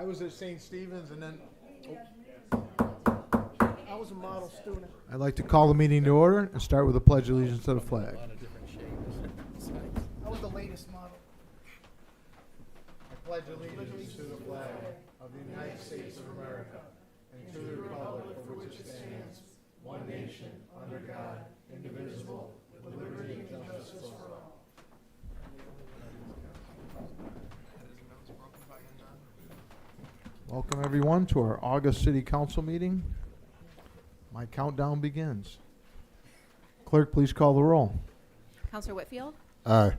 I was at St. Stephen's and then, I was a model student. I'd like to call the meeting to order and start with a pledge of allegiance to the flag. I was the latest model. I pledge allegiance to the flag of the United States of America and to the republic for which it stands, one nation, under God, indivisible, with liberty and justice for all. Welcome everyone to our August City Council meeting. My countdown begins. Clerk, please call the roll. Councilor Whitfield? Aye.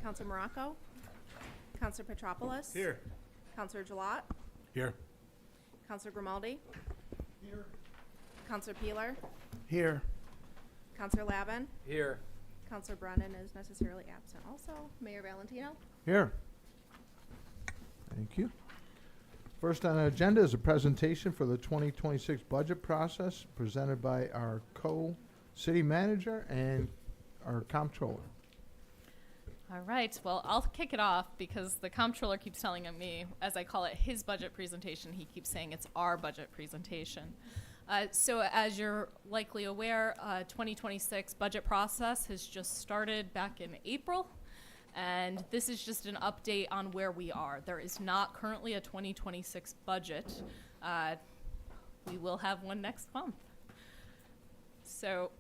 Councilor Morocco? Councilor Petropoulos? Here. Councilor Gilat? Here. Councilor Grimaldi? Here. Councilor Peeler? Here. Councilor Lavin? Here. Councilor Brennan is necessarily absent also. Mayor Valentino? Here. Thank you. First on the agenda is a presentation for the 2026 budget process presented by our co-city manager and our comptroller. All right, well, I'll kick it off because the comptroller keeps telling me, as I call it his budget presentation, he keeps saying it's our budget presentation. So as you're likely aware, 2026 budget process has just started back in April. And this is just an update on where we are. There is not currently a 2026 budget. We will have one next month. So,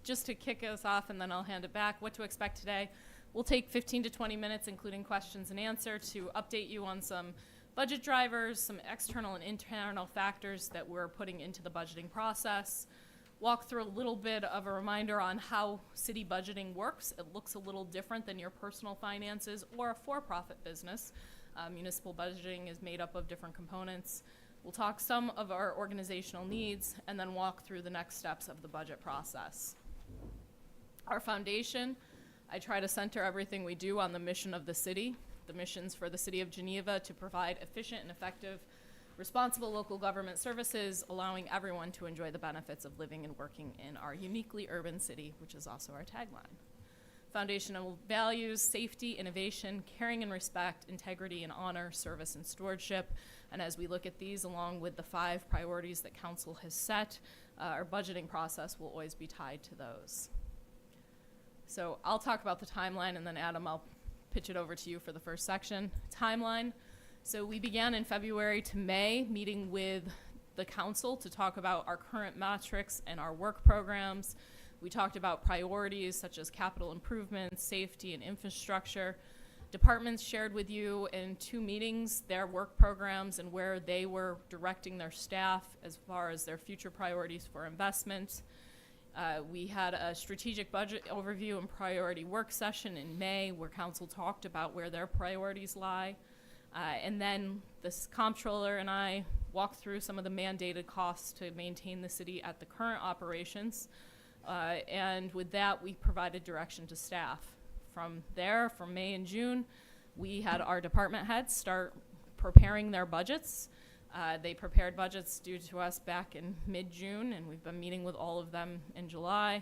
just to kick us off, and then I'll hand it back, what to expect today. We'll take 15 to 20 minutes, including questions and answer, to update you on some budget drivers, some external and internal factors that we're putting into the budgeting process. Walk through a little bit of a reminder on how city budgeting works. It looks a little different than your personal finances or a for-profit business. Municipal budgeting is made up of different components. We'll talk some of our organizational needs and then walk through the next steps of the budget process. Our foundation, I try to center everything we do on the mission of the city. The mission's for the city of Geneva to provide efficient and effective responsible local government services, allowing everyone to enjoy the benefits of living and working in our uniquely urban city, which is also our tagline. Foundational values: safety, innovation, caring and respect, integrity and honor, service and stewardship. And as we look at these, along with the 5 priorities that council has set, our budgeting process will always be tied to those. So I'll talk about the timeline, and then Adam, I'll pitch it over to you for the first section. Timeline. So we began in February to May meeting with the council to talk about our current metrics and our work programs. We talked about priorities such as capital improvements, safety, and infrastructure. Departments shared with you in 2 meetings their work programs and where they were directing their staff as far as their future priorities for investment. We had a strategic budget overview and priority work session in May where council talked about where their priorities lie. And then this comptroller and I walked through some of the mandated costs to maintain the city at the current operations. And with that, we provided direction to staff. From there, from May and June, we had our department heads start preparing their budgets. They prepared budgets due to us back in mid-June, and we've been meeting with all of them in July.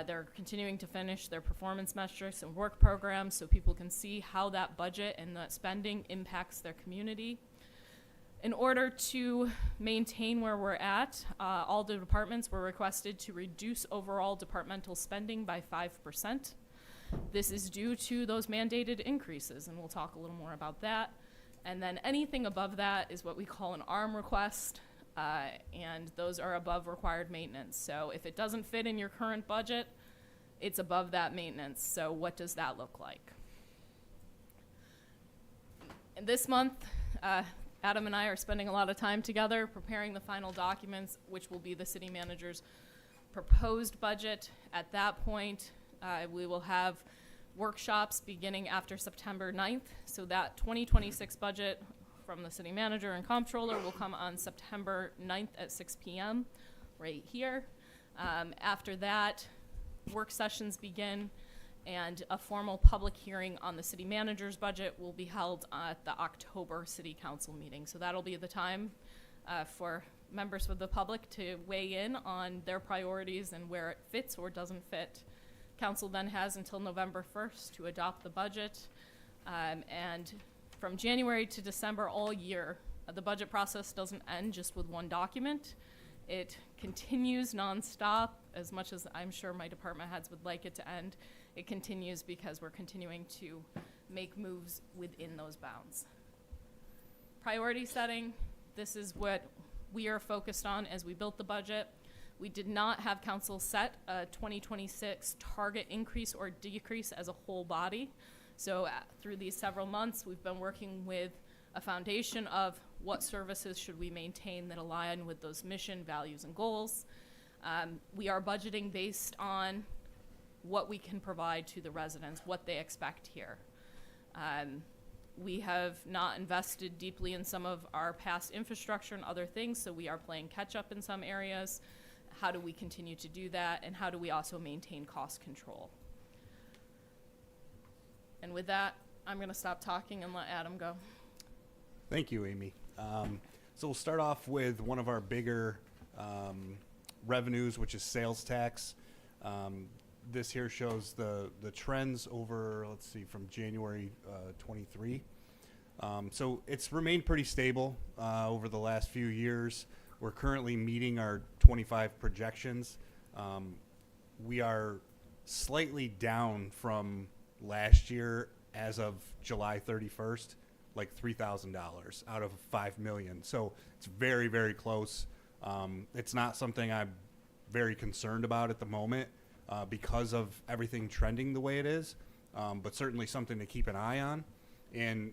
They're continuing to finish their performance metrics and work programs so people can see how that budget and that spending impacts their community. In order to maintain where we're at, all the departments were requested to reduce overall departmental spending by 5%. This is due to those mandated increases, and we'll talk a little more about that. And then anything above that is what we call an ARM request. And those are above required maintenance. So if it doesn't fit in your current budget, it's above that maintenance. So what does that look like? And this month, Adam and I are spending a lot of time together preparing the final documents, which will be the city manager's proposed budget. At that point, we will have workshops beginning after September 9th. So that 2026 budget from the city manager and comptroller will come on September 9th at 6 p.m. right here. After that, work sessions begin, and a formal public hearing on the city manager's budget will be held at the October city council meeting. So that'll be the time for members of the public to weigh in on their priorities and where it fits or doesn't fit. Council then has until November 1st to adopt the budget, and from January to December all year. The budget process doesn't end just with one document. It continues nonstop, as much as I'm sure my department heads would like it to end. It continues because we're continuing to make moves within those bounds. Priority setting, this is what we are focused on as we built the budget. We did not have council set a 2026 target increase or decrease as a whole body. So through these several months, we've been working with a foundation of what services should we maintain that align with those mission, values, and goals. We are budgeting based on what we can provide to the residents, what they expect here. We have not invested deeply in some of our past infrastructure and other things, so we are playing catch up in some areas. How do we continue to do that, and how do we also maintain cost control? And with that, I'm going to stop talking and let Adam go. Thank you, Amy. So we'll start off with one of our bigger revenues, which is sales tax. This here shows the trends over, let's see, from January 23. So it's remained pretty stable over the last few years. We're currently meeting our 25 projections. We are slightly down from last year as of July 31st, like $3,000 out of $5 million. So it's very, very close. It's not something I'm very concerned about at the moment because of everything trending the way it is, but certainly something to keep an eye on. And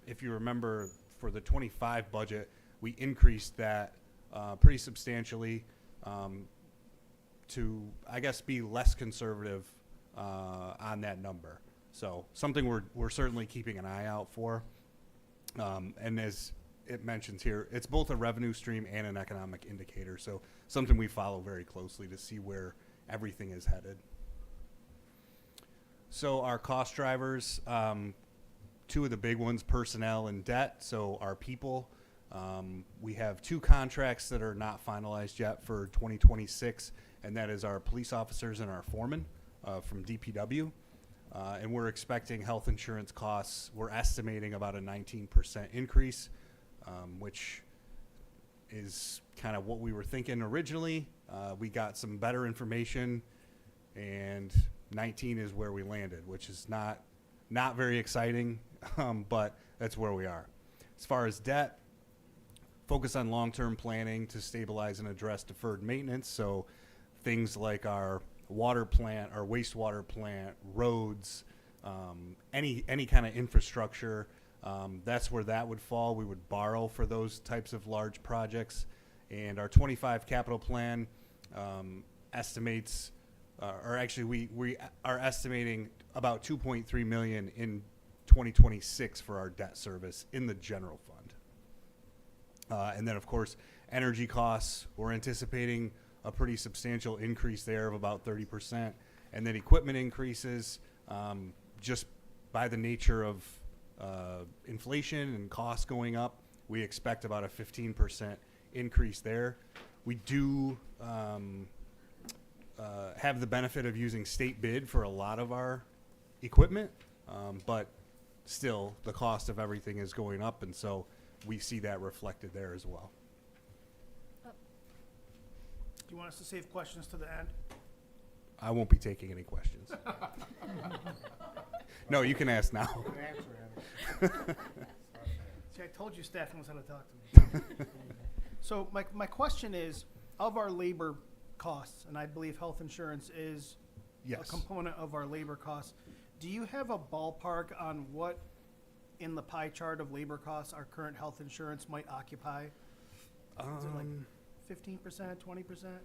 if you remember, for the 25 budget, we increased that pretty substantially to, I guess, be less conservative on that number. So something we're certainly keeping an eye out for. And as it mentions here, it's both a revenue stream and an economic indicator. So something we follow very closely to see where everything is headed. So our cost drivers, two of the big ones, personnel and debt. So our people, we have 2 contracts that are not finalized yet for 2026, and that is our police officers and our foremen from DPW. And we're expecting health insurance costs. We're estimating about a 19% increase, which is kind of what we were thinking originally. We got some better information, and 19 is where we landed, which is not very exciting, but that's where we are. As far as debt, focus on long-term planning to stabilize and address deferred maintenance. So things like our water plant, our wastewater plant, roads, any kind of infrastructure, that's where that would fall. We would borrow for those types of large projects. And our 25 capital plan estimates, or actually we are estimating about 2.3 million in 2026 for our debt service in the general fund. And then, of course, energy costs, we're anticipating a pretty substantial increase there of about 30%. And then equipment increases, just by the nature of inflation and costs going up, we expect about a 15% increase there. We do have the benefit of using state bid for a lot of our equipment, but still the cost of everything is going up, and so we see that reflected there as well. Do you want us to save questions to the end? I won't be taking any questions. No, you can ask now. See, I told you staff knows how to talk to me. So my question is, of our labor costs, and I believe health insurance is a Yes. component of our labor costs, do you have a ballpark on what in the pie chart of labor costs our current health insurance might occupy? Is it like 15%, 20%?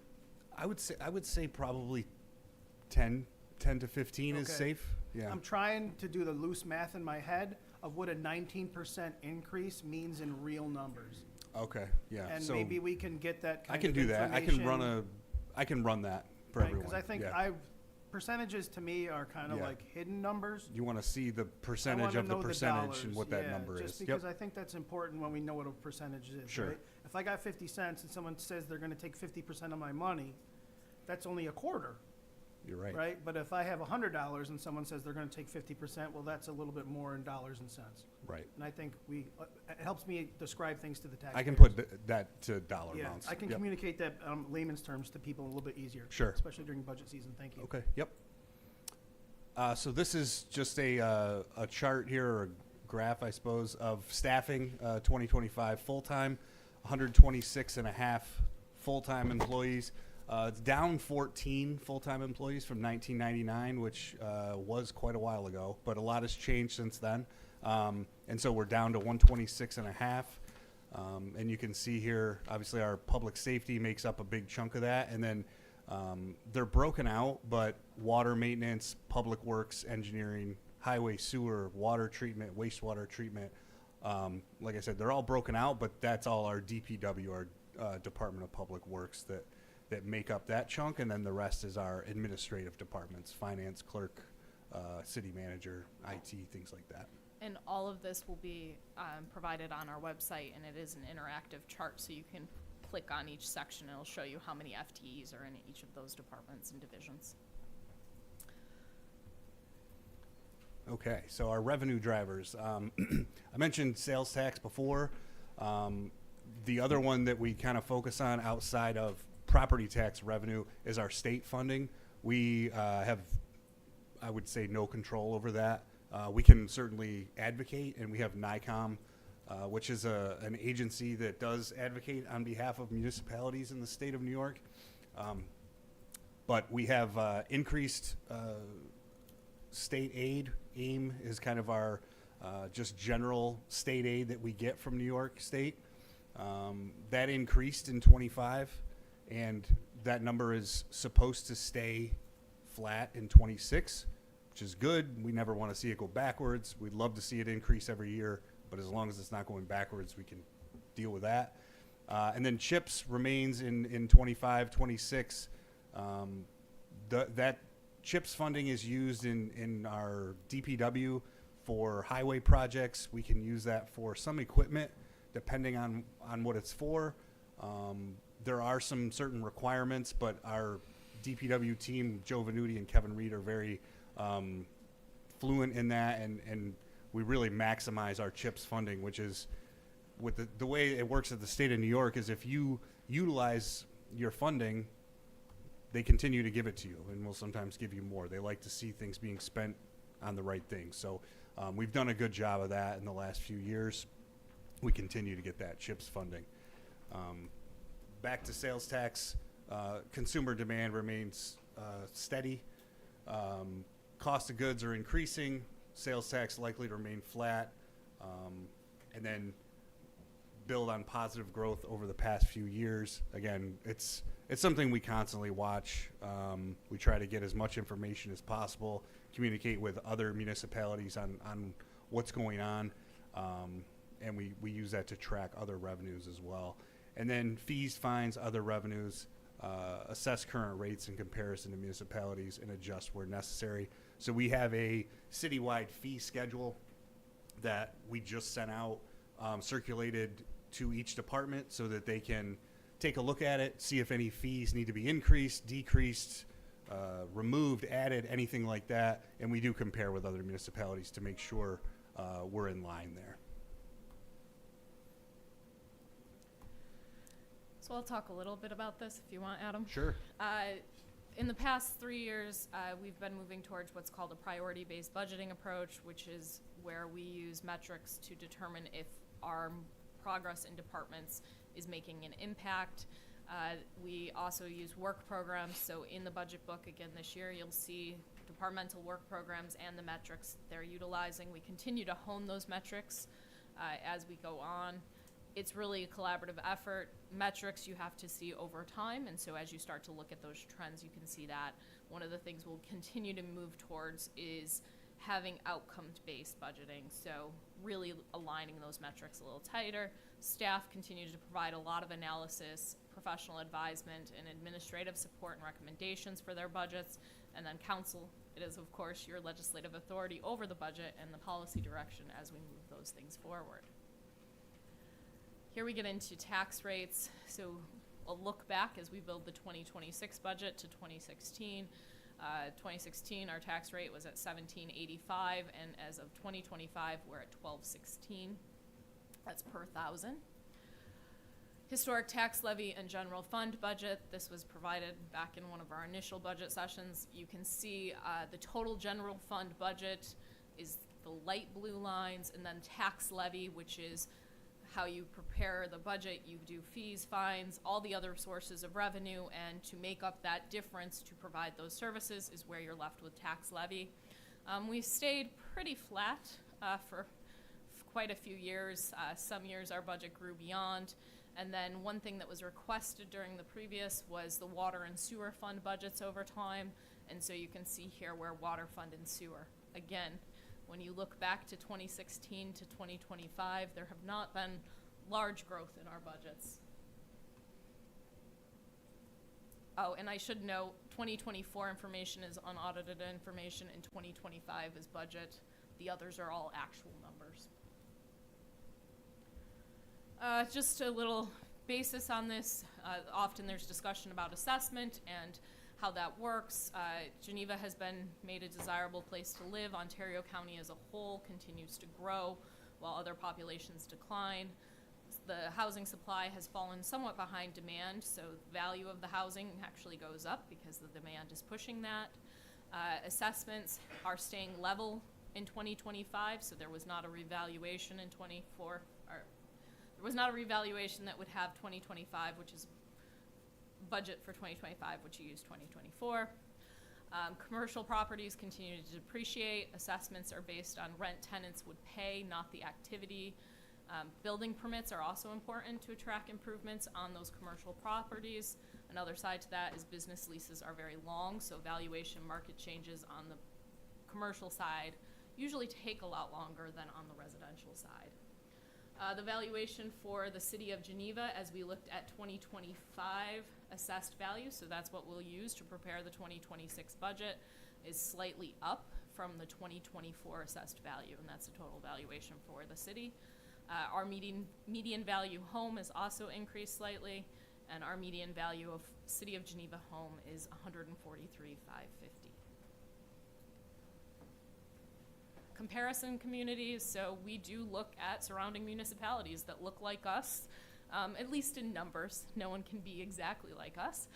I would say probably 10 to 15 is Okay. safe. Yeah. I'm trying to do the loose math in my head of what a 19% increase means in real numbers. Okay. Yeah. And so maybe we can get that kind I can of do that. I can run that for everyone. Because I think Yeah. percentages to me are kind of Yeah. like hidden numbers. You want to see the I percentage wanna of the know percentage dollars. and what that Yeah, number just is. because Yep. I think that's important when we know what a percentage is. Sure. Right? If I got 50 cents and someone says they're going to take 50% of my money, that's only a quarter. You're right. right? But if I have $100 and someone says they're gonna take 50%, well, that's a little bit more in dollars and cents. Right. And I think it helps me describe things to the taxpayers. I can put that to dollar Yeah, amounts. I can Yep. communicate that layman's terms to people a little bit easier. Sure. Especially during budget season. Thank you. Okay, yep. So this is just a chart here, or a graph, I suppose, of staffing, 2025 full-time, 126 and a half full-time employees. It's down 14 full-time employees from 1999, which was quite a while ago, but a lot has changed since then. And so we're down to 126 and a half. And you can see here, obviously our public safety makes up a big chunk of that. And then they're broken out, but water maintenance, public works, engineering, highway, sewer, water treatment, wastewater treatment. Like I said, they're all broken out, but that's all our DPW, our Department of Public Works that make up that chunk. And then the rest is our administrative departments, finance, clerk, city manager, IT, things like that. And all of this will be provided on our website, and it is an interactive chart, so you can click on each section, and it'll show you how many FTEs are in each of those departments and divisions. Okay, so our revenue drivers. I mentioned sales tax before. The other one that we kind of focus on outside of property tax revenue is our state funding. We have, I would say, no control over that. We can certainly advocate, and we have NICOM, which is an agency that does advocate on behalf of municipalities in the state of New York. But we have increased state aid. AIM is kind of our just general state aid that we get from New York State. That increased in 25, and that number is supposed to stay flat in 26, which is good. We never want to see it go backwards. We'd love to see it increase every year, but as long as it's not going backwards, we can deal with that. And then CHIPS remains in 25, 26. That CHIPS funding is used in our DPW for highway projects. We can use that for some equipment, depending on what it's for. There are some certain requirements, but our DPW team, Joe Venuti and Kevin Reed, are very fluent in that, and we really maximize our CHIPS funding, which is, with the way it works at the state of New York, is if you utilize your funding, they continue to give it to you, and will sometimes give you more. They like to see things being spent on the right things. So we've done a good job of that in the last few years. We continue to get that CHIPS funding. Back to sales tax, consumer demand remains steady. Cost of goods are increasing. Sales tax likely to remain flat. And then build on positive growth over the past few years. Again, it's something we constantly watch. We try to get as much information as possible, communicate with other municipalities on what's going on, and we use that to track other revenues as well. And then fees, fines, other revenues, assess current rates in comparison to municipalities and adjust where necessary. So we have a citywide fee schedule that we just sent out, circulated to each department so that they can take a look at it, see if any fees need to be increased, decreased, removed, added, anything like that. And we do compare with other municipalities to make sure we're in line there. So I'll talk a little bit about this if you want, Adam. Sure. In the past 3 years, we've been moving towards what's called a priority-based budgeting approach, which is where we use metrics to determine if our progress in departments is making an impact. We also use work programs. So in the budget book, again this year, you'll see departmental work programs and the metrics they're utilizing. We continue to hone those metrics as we go on. It's really a collaborative effort. Metrics you have to see over time, and so as you start to look at those trends, you can see that. One of the things we'll continue to move towards is having outcomes-based budgeting, so really aligning those metrics a little tighter. Staff continue to provide a lot of analysis, professional advisement, and administrative support and recommendations for their budgets, and then council, it is of course your legislative authority over the budget and the policy direction as we move those things forward. Here we get into tax rates. So a look back as we build the 2026 budget to 2016. 2016, our tax rate was at 1785, and as of 2025, we're at 1216. That's per thousand. Historic tax levy and general fund budget. This was provided back in one of our initial budget sessions. You can see the total general fund budget is the light blue lines, and then tax levy, which is how you prepare the budget. You do fees, fines, all the other sources of revenue, and to make up that difference to provide those services is where you're left with tax levy. We've stayed pretty flat for quite a few years. Some years our budget grew beyond. And then one thing that was requested during the previous was the water and sewer fund budgets over time. And so you can see here where water fund and sewer. Again, when you look back to 2016 to 2025, there have not been large growth in our budgets. Oh, and I should note, 2024 information is unaudited information, and 2025 is budget. The others are all actual numbers. Just a little basis on this. Often there's discussion about assessment and how that works. Geneva has been made a desirable place to live. Ontario County as a whole continues to grow while other populations decline. The housing supply has fallen somewhat behind demand, so the value of the housing actually goes up because the demand is pushing that. Assessments are staying level in 2025, so there was not a revaluation in 24, or there was not a revaluation that would have 2025, which is budget for 2025, which you use 2024. Commercial properties continue to depreciate. Assessments are based on rent tenants would pay, not the activity. Building permits are also important to attract improvements on those commercial properties. Another side to that is business leases are very long, so valuation market changes on the commercial side usually take a lot longer than on the residential side. The valuation for the city of Geneva, as we looked at 2025 assessed value, so that's what we'll use to prepare the 2026 budget, is slightly up from the 2024 assessed value, and that's the total valuation for the city. Our median value home is also increased slightly, and our median value of City of Geneva home is $143,550. Comparison communities, so we do look at surrounding municipalities that look like us, at least in numbers. No one can be exactly like us.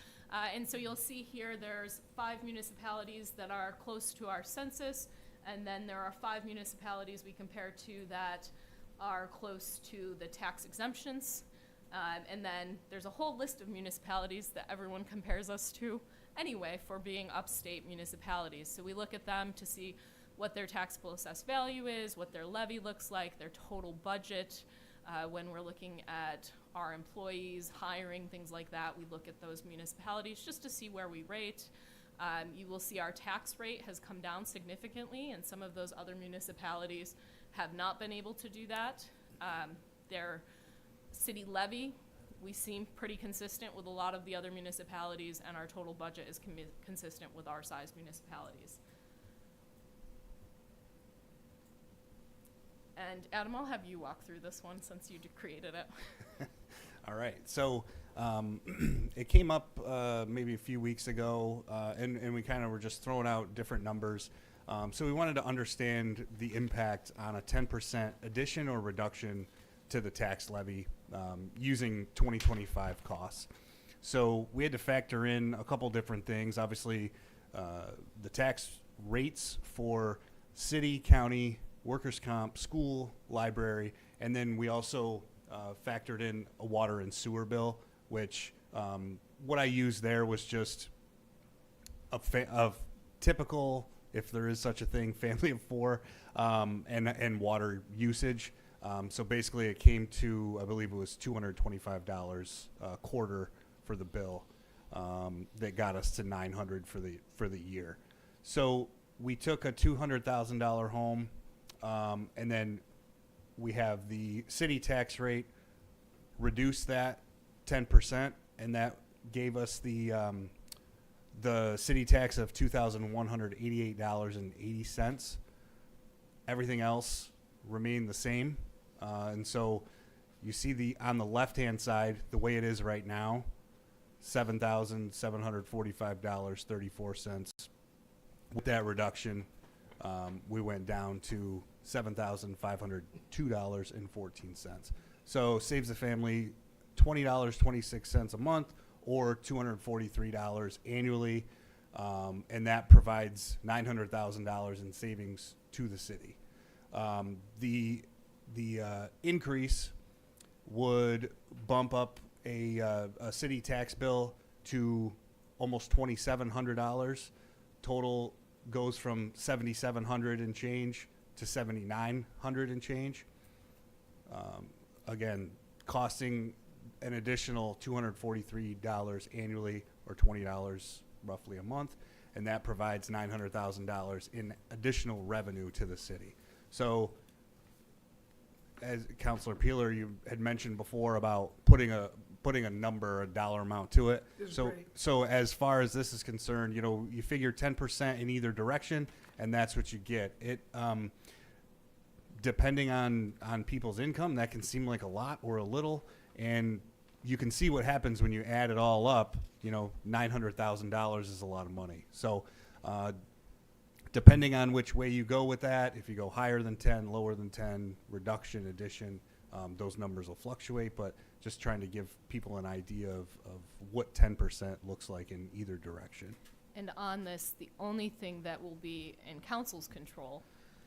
And so you'll see here there's 5 municipalities that are close to our census, and then there are 5 municipalities we compare to that are close to the tax exemptions. And then there's a whole list of municipalities that everyone compares us to anyway for being upstate municipalities. So we look at them to see what their taxable assessed value is, what their levy looks like, their total budget. When we're looking at our employees, hiring, things like that, we look at those municipalities just to see where we rate. You will see our tax rate has come down significantly, and some of those other municipalities have not been able to do that. Their city levy, we seem pretty consistent with a lot of the other municipalities, and our total budget is consistent with our size municipalities. And Adam, I'll have you walk through this one since you created it. All right. So it came up maybe a few weeks ago, and we kind of were just throwing out different numbers. So we wanted to understand the impact on a 10% addition or reduction to the tax levy using 2025 costs. So we had to factor in a couple different things. Obviously, the tax rates for city, county, workers' comp, school, library, and then we also factored in a water and sewer bill, which what I used there was just of typical, if there is such a thing, family of 4 and water usage. So basically it came to, I believe it was $225 a quarter for the bill that got us to $900 for the year. So we took a $200,000 home, and then we have the city tax rate, reduce that 10%, and that gave us the city tax of $2,188.80. Everything else remained the same, and so you see on the left-hand side the way it is right now, $7,745.34 With that reduction, we went down to $7,502.14. So saves the family $20.26 a month, or $243 annually, and that provides $900,000 in savings to the city. The increase would bump up a city tax bill to almost $2,700. Total goes from $7,700 and change to $7,900 and change. Again, costing an additional $243 annually, or $20 roughly a month, and that provides $900,000 in additional revenue to the city. So, as Councilor Peeler, you had mentioned before about putting a number, a dollar amount to it. So as far as this is concerned, you know, you figure 10% in either direction, and that's what you get. It depending on people's income, that can seem like a lot or a little, and you can see what happens when you add it all up. You know, $900,000 is a lot of money. So depending on which way you go with that, if you go higher than 10, lower than 10, reduction, addition, those numbers will fluctuate, but just trying to give people an idea of what 10% looks like in either direction. And on this, the only thing that will be in council's control,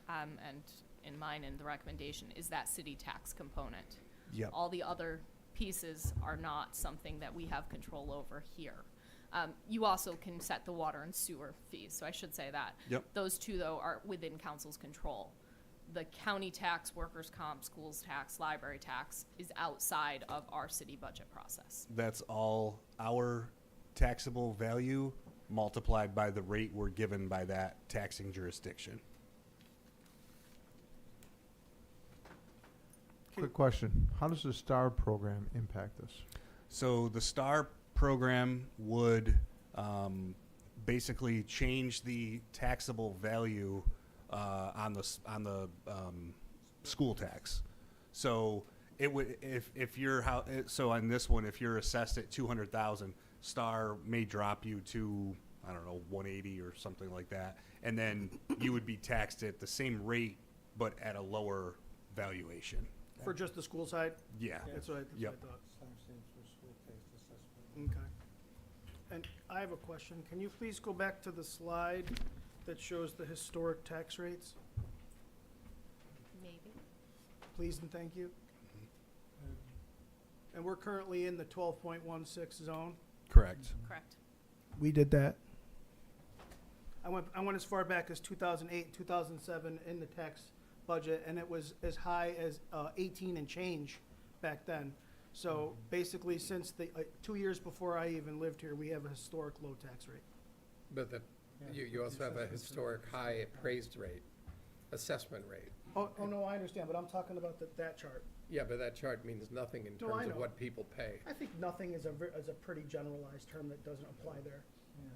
and in mine and the recommendation, is that city tax component. Yep. All the other pieces are not something that we have control over here. You also can set the water and sewer fees, so I should say that. Yep. Those two, though, are within council's control. The county tax, workers' comp, schools tax, library tax is outside of our city budget process. That's all our taxable value multiplied by the rate we're given by that taxing jurisdiction. Quick question. How does the STAR program impact this? So the STAR program would basically change the taxable value on the school tax. So it would, if you're so on this one, if you're assessed at 200,000, STAR may drop you to, I don't know, 180 or something like that, and then you would be taxed at the same rate but at a lower valuation. For just the school side? Yeah. That's what I Yep. thought. Okay. And I have a question. Can you please go back to the slide that shows the historic tax rates? Maybe. Please and thank you. And we're currently in the 12.16 zone. Correct. Correct. We did that. I went as far back as 2008, 2007 in the tax budget, and it was as high as 18 and change back then. So basically, since the 2 years before I even lived here, we have a historic low tax rate. But you also have a historic high appraised rate, assessment rate. Oh no, I understand, but I'm talking about that chart. Yeah, but that chart means nothing in No, I terms of know. what people pay. I think nothing is a pretty generalized term that doesn't apply there.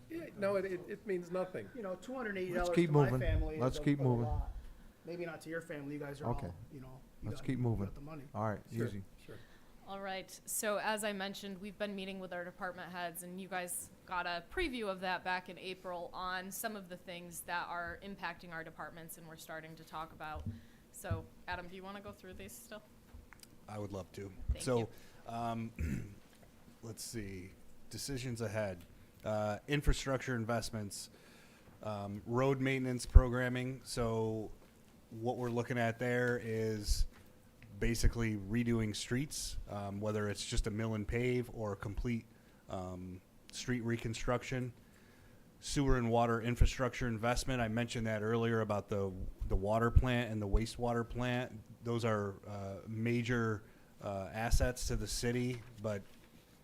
Yeah, no, it means nothing. You know, $280 Let's to keep my moving. family Let's is keep a moving. lot. Maybe not to your family. You guys are Okay. all, you know. Let's you keep moving. got the money. All right, Sure, easy. Sure. All right, so as I mentioned, we've been meeting with our department heads, and you guys got a preview of that back in April on some of the things that are impacting our departments, and we're starting to talk about. So, Adam, do you want to go through these still? I would love to. Thank So, let's see. Decisions ahead. Infrastructure investments. Road maintenance programming. So, what we're looking at there is basically redoing streets, whether it's just a mill and pave or complete street reconstruction. Sewer and water infrastructure investment. I mentioned that earlier about the water plant and the wastewater plant. Those are major assets to the city, but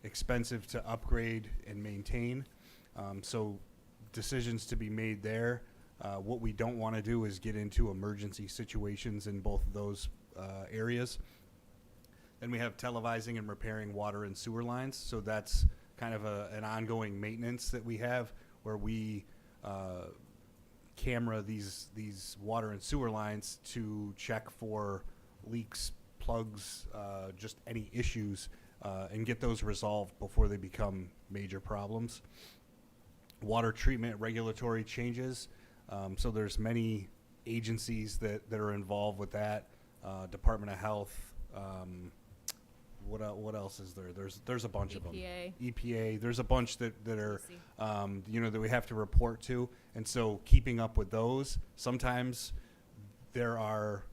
expensive to upgrade and maintain. So decisions to be made there. What we don't want to do is get into emergency situations in both of those areas. Then we have televising and repairing water and sewer lines. So that's kind of an ongoing maintenance that we have, where we camera these water and sewer lines to check for leaks, plugs, just any issues, and get those resolved before they become major problems. Water treatment regulatory changes. So there's many agencies that are involved with that. Department of Health. What else is there? There's a bunch of them. EPA. There's a bunch that are that we have to report to, and so keeping up with those. Sometimes there are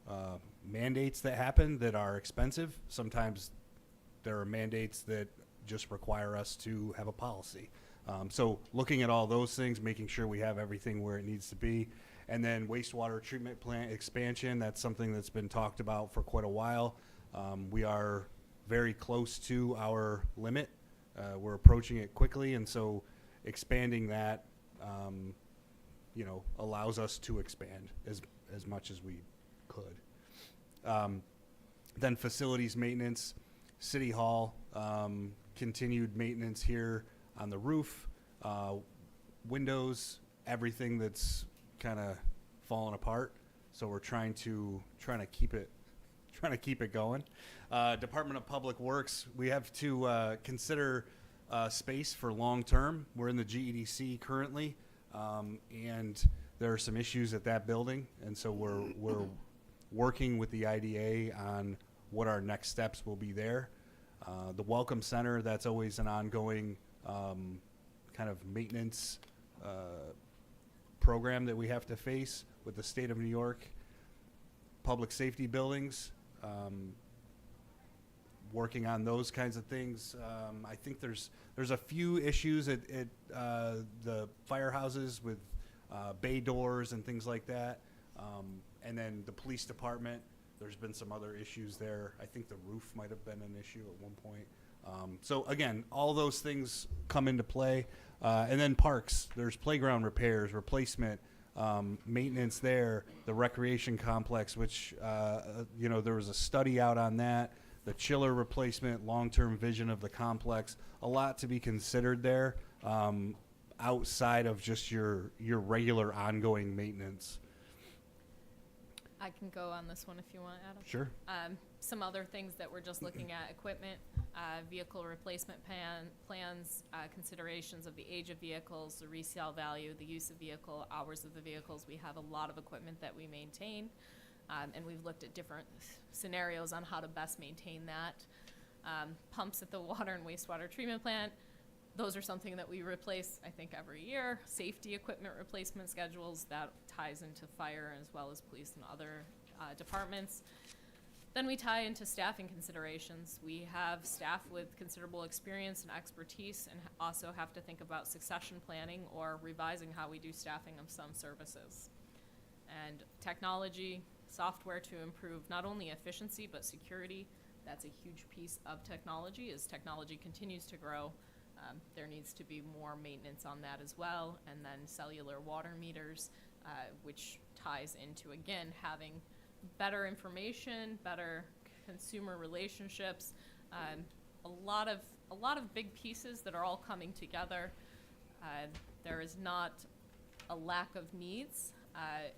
mandates that happen that are expensive. Sometimes there are mandates that just require us to have a policy. So looking at all those things, making sure we have everything where it needs to be. And then wastewater treatment plant expansion, that's something that's been talked about for quite a while. We are very close to our limit. We're approaching it quickly, and so expanding that, allows us to expand as much as we could. Then facilities maintenance, City Hall, continued maintenance here on the roof, windows, everything that's kind of falling apart. So we're trying to keep it going. Department of Public Works, we have to consider space for long term. We're in the GEDC currently, and there are some issues at that building, and so we're working with the IDA on what our next steps will be there. The Welcome Center, that's always an ongoing kind of maintenance program that we have to face with the state of New York. Public safety buildings, working on those kinds of things. I think there's a few issues at the firehouses with bay doors and things like that. And then the police department, there's been some other issues there. I think the roof might have been an issue at one point. So again, all those things come into play. And then parks, there's playground repairs, replacement, maintenance there, the recreation complex, which, there was a study out on that, the chiller replacement, long-term vision of the complex, a lot to be considered there, outside of just your regular ongoing maintenance. I can go on this one if you want, Adam. Sure. Some other things that we're just looking at: equipment, vehicle replacement plans, considerations of the age of vehicles, the resale value, the use of vehicle, hours of the vehicles. We have a lot of equipment that we maintain, and we've looked at different scenarios on how to best maintain that. Pumps at the water and wastewater treatment plant. Those are something that we replace, I think, every year. Safety equipment replacement schedules, that ties into fire as well as police and other departments. Then we tie into staffing considerations. We have staff with considerable experience and expertise, and also have to think about succession planning or revising how we do staffing of some services. And technology, software to improve not only efficiency but security. That's a huge piece of technology. As technology continues to grow, there needs to be more maintenance on that as well. And then cellular water meters, which ties into, again, having better information, better consumer relationships, a lot of big pieces that are all coming together. There is not a lack of needs,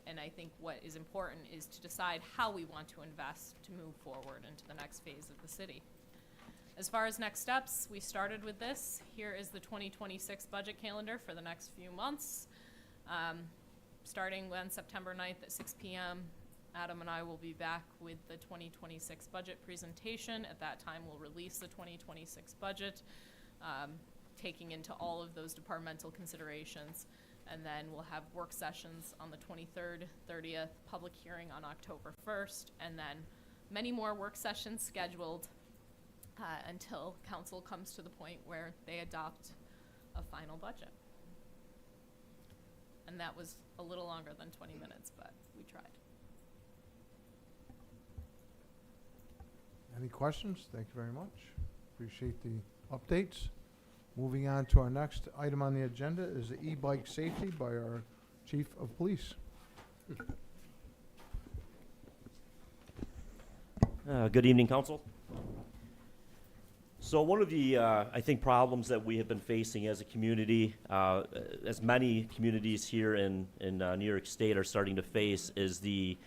and I think what is important is to decide how we want to invest to move forward into the next phase of the city. As far as next steps, we started with this. Here is the 2026 budget calendar for the next few months. Starting on September 9th at 6 p.m., Adam and I will be back with the 2026 budget presentation. At that time, we'll release the 2026 budget, taking into all of those departmental considerations. And then we'll have work sessions on the 23rd, 30th, public hearing on October 1st, and then many more work sessions scheduled until council comes to the point where they adopt a final budget. And that was a little longer than 20 minutes, but we tried. Any questions? Thank you very much. Appreciate the updates. Moving on to our next item on the agenda is the e-bike safety by our Chief of Police. Good evening, Council. So one of the, I think, problems that we have been facing as a community, as many communities here in New York State are starting to face, is the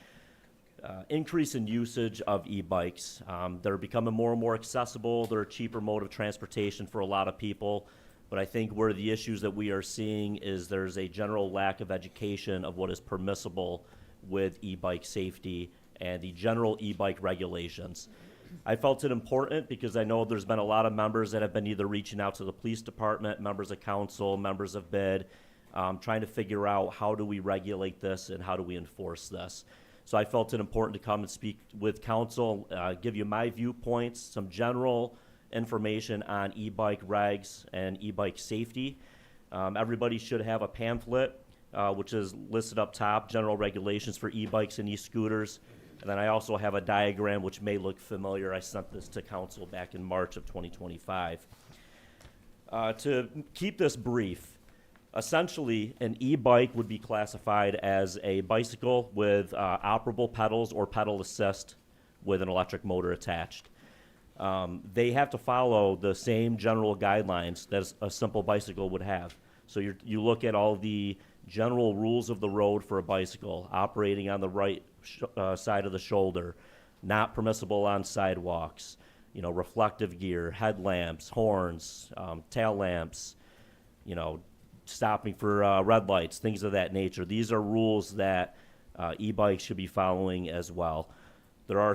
increase in usage of e-bikes. They're becoming more and more accessible. They're a cheaper mode of transportation for a lot of people. But I think where the issues that we are seeing is there's a general lack of education of what is permissible with e-bike safety and the general e-bike regulations. I felt it important because I know there's been a lot of members that have been either reaching out to the police department, members of council, members of BID, trying to figure out how do we regulate this and how do we enforce this. So I felt it important to come and speak with council, give you my viewpoints, some general information on e-bike regs and e-bike safety. Everybody should have a pamphlet, which is listed up top, general regulations for e-bikes and e-scooters. And then I also have a diagram which may look familiar. I sent this to council back in March of 2025. To keep this brief, essentially an e-bike would be classified as a bicycle with operable pedals or pedal assist with an electric motor attached. They have to follow the same general guidelines that a simple bicycle would have. So you look at all the general rules of the road for a bicycle, operating on the right side of the shoulder, not permissible on sidewalks, reflective gear, headlamps, horns, tail lamps, stopping for red lights, things of that nature. These are rules that e-bikes should be following as well. There are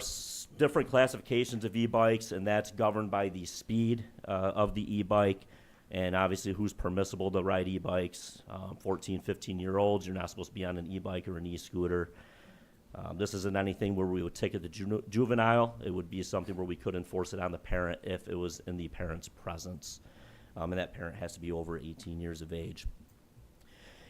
different classifications of e-bikes, and that's governed by the speed of the e-bike and obviously who's permissible to ride e-bikes. 14, 15-year-olds, you're not supposed to be on an e-bike or an e-scooter. This isn't anything where we would ticket the juvenile. It would be something where we could enforce it on the parent if it was in the parent's presence. And that parent has to be over 18 years of age.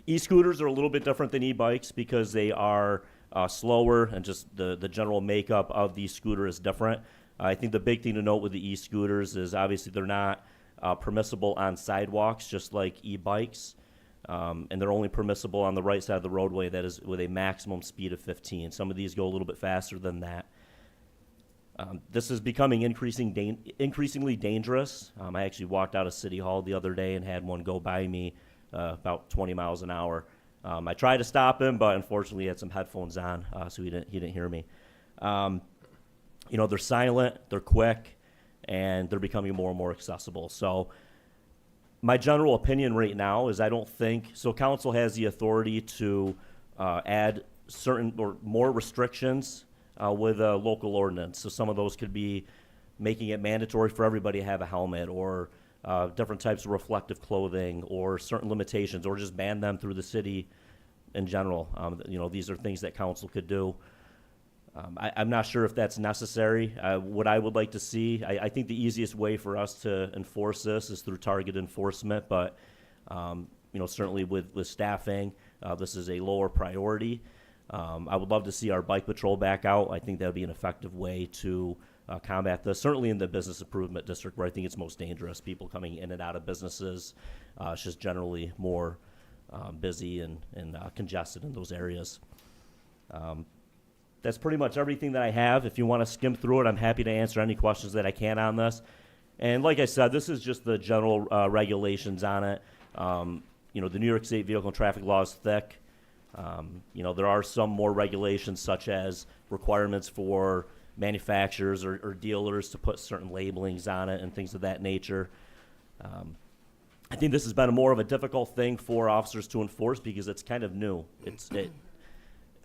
E-scooters are a little bit different than e-bikes because they are slower and just the general makeup of the scooter is different. I think the big thing to note with the e-scooters is obviously they're not permissible on sidewalks just like e-bikes. And they're only permissible on the right side of the roadway, that is with a maximum speed of 15. Some of these go a little bit faster than that. This is becoming increasingly dangerous. I actually walked out of City Hall the other day and had one go by me about 20 miles an hour. I tried to stop him, but unfortunately he had some headphones on, so he didn't hear me. They're silent, they're quick, and they're becoming more and more accessible. So my general opinion right now is I don't think, so council has the authority to add certain or more restrictions with a local ordinance. So some of those could be making it mandatory for everybody to have a helmet, or different types of reflective clothing, or certain limitations, or just ban them through the city in general. These are things that council could do. I'm not sure if that's necessary. What I would like to see, I think the easiest way for us to enforce this is through target enforcement, but certainly with staffing, this is a lower priority. I would love to see our bike patrol back out. I think that would be an effective way to combat this, certainly in the business improvement district where I think it's most dangerous. People coming in and out of businesses, it's just generally more busy and congested in those areas. That's pretty much everything that I have. If you want to skim through it, I'm happy to answer any questions that I can on this. And like I said, this is just the general regulations on it. The New York State Vehicle and Traffic Law is thick. There are some more regulations, such as requirements for manufacturers or dealers to put certain labelings on it and things of that nature. I think this has been more of a difficult thing for officers to enforce because it's kind of new.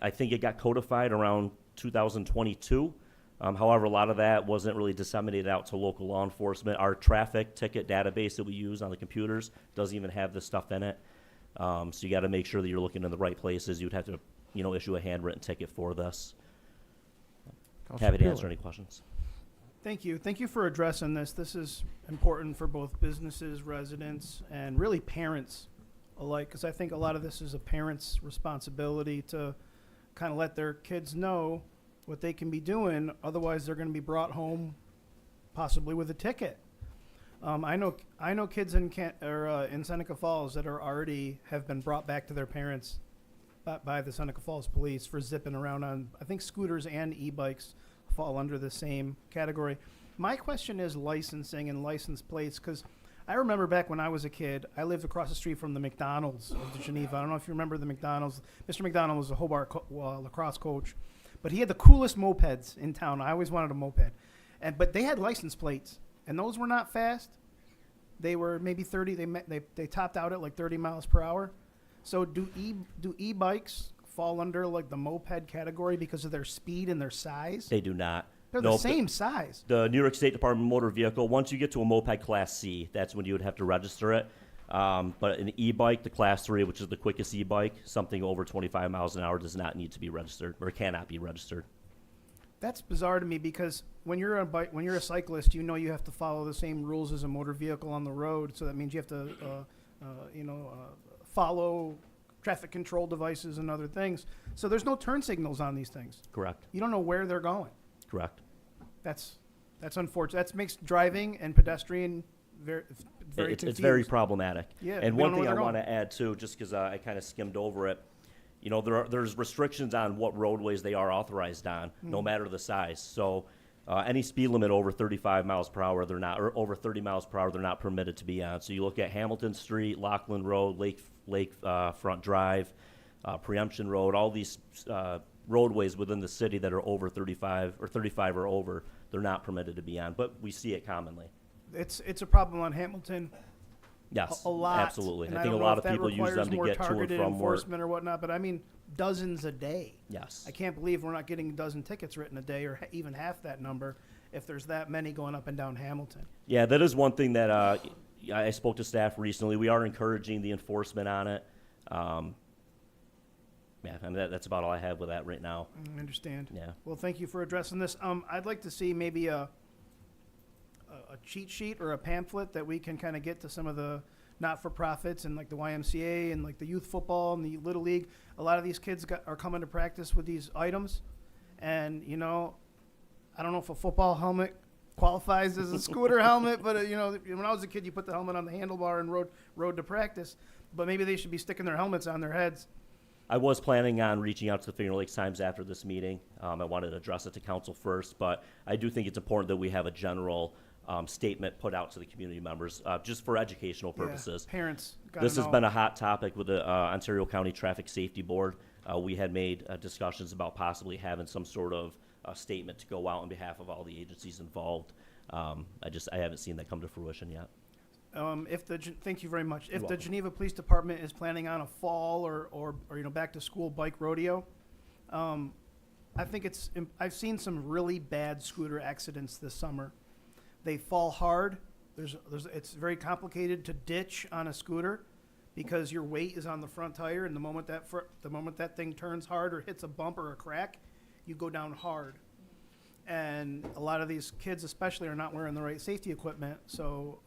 I think it got codified around 2022. However, a lot of that wasn't really disseminated out to local law enforcement. Our traffic ticket database that we use on the computers doesn't even have this stuff in it. So you got to make sure that you're looking in the right places. You'd have to, issue a handwritten ticket for this. Happy to answer any questions. Thank you. Thank you for addressing this. This is important for both businesses, residents, and really parents alike, because I think a lot of this is a parent's responsibility to kind of let their kids know what they can be doing. Otherwise, they're going to be brought home possibly with a ticket. I know kids in Seneca Falls that have been brought back to their parents by the Seneca Falls police for zipping around on, I think scooters and e-bikes fall under the same category. My question is licensing and license plates, because I remember back when I was a kid, I lived across the street from the McDonald's of the Geneva. I don't know if you remember the McDonald's. Mr. McDonald was a Hobart lacrosse coach, but he had the coolest mopeds in town. I always wanted a moped. But they had license plates, and those were not fast. they were maybe 30. They topped out at like 30 miles per hour. So do e-bikes fall under like the moped category because of their speed and their size? They do not. They're the Nope. same size. The New York State Department of Motor Vehicle, once you get to a moped Class C, that's when you would have to register it. But an e-bike, the Class 3, which is the quickest e-bike, something over 25 miles an hour does not need to be registered or cannot be registered. That's bizarre to me because when you're a cyclist, you know you have to follow the same rules as a motor vehicle on the road. So that means you have to, follow traffic control devices and other things. So there's no turn signals on these things. Correct. You don't know where they're going. Correct. That's unfortunate. That makes driving and pedestrian very It's very problematic. Yeah, And we don't one know thing where I they're want going. to add too, just because I kind of skimmed over it, there's restrictions on what roadways they are authorized on, no matter the size. So any speed limit over 35 miles per hour, they're not, or over 30 miles per hour, they're not permitted to be on. So you look at Hamilton Street, Lockland Road, Lake Front Drive, Preemption Road, all these roadways within the city that are over 35 or 35 or over, they're not permitted to be on. But we see it commonly. It's a problem on Hamilton. Yes, A lot. absolutely. And I think a don't know lot if of that people use requires them to more get to and targeted from work. enforcement or whatnot, but I mean dozens a day. Yes. I can't believe we're not getting a dozen tickets written a day or even half that number if there's that many going up and down Hamilton. Yeah, that is one thing that I spoke to staff recently. We are encouraging the enforcement on it. Yeah, and that's about all I have with that right now. I understand. Yeah. Well, thank you for addressing this. I'd like to see maybe a cheat sheet or a pamphlet that we can kind of get to some of the not-for-profits and like the YMCA and like the youth football and the Little League. A lot of these kids are coming to practice with these items. And, I don't know if a football helmet qualifies as a scooter helmet, but, when I was a kid, you put the helmet on the handlebar and rode to practice. But maybe they should be sticking their helmets on their heads. I was planning on reaching out to the Finger Lakes Times after this meeting. I wanted to address it to council first, but I do think it's important that we have a general statement put out to the community members, just for educational purposes. Yeah, parents gotta This has know. been a hot topic with the Ontario County Traffic Safety Board. We had made discussions about possibly having some sort of statement to go out on behalf of all the agencies involved. I haven't seen that come to fruition yet. Thank you very much. If the welcome. Geneva Police Department is planning on a fall or back to school bike rodeo, I think I've seen some really bad scooter accidents this summer. They fall hard. It's very complicated to ditch on a scooter because your weight is on the front tire, and the moment that thing turns hard or hits a bump or a crack, you go down hard. And a lot of these kids especially are not wearing the right safety equipment, so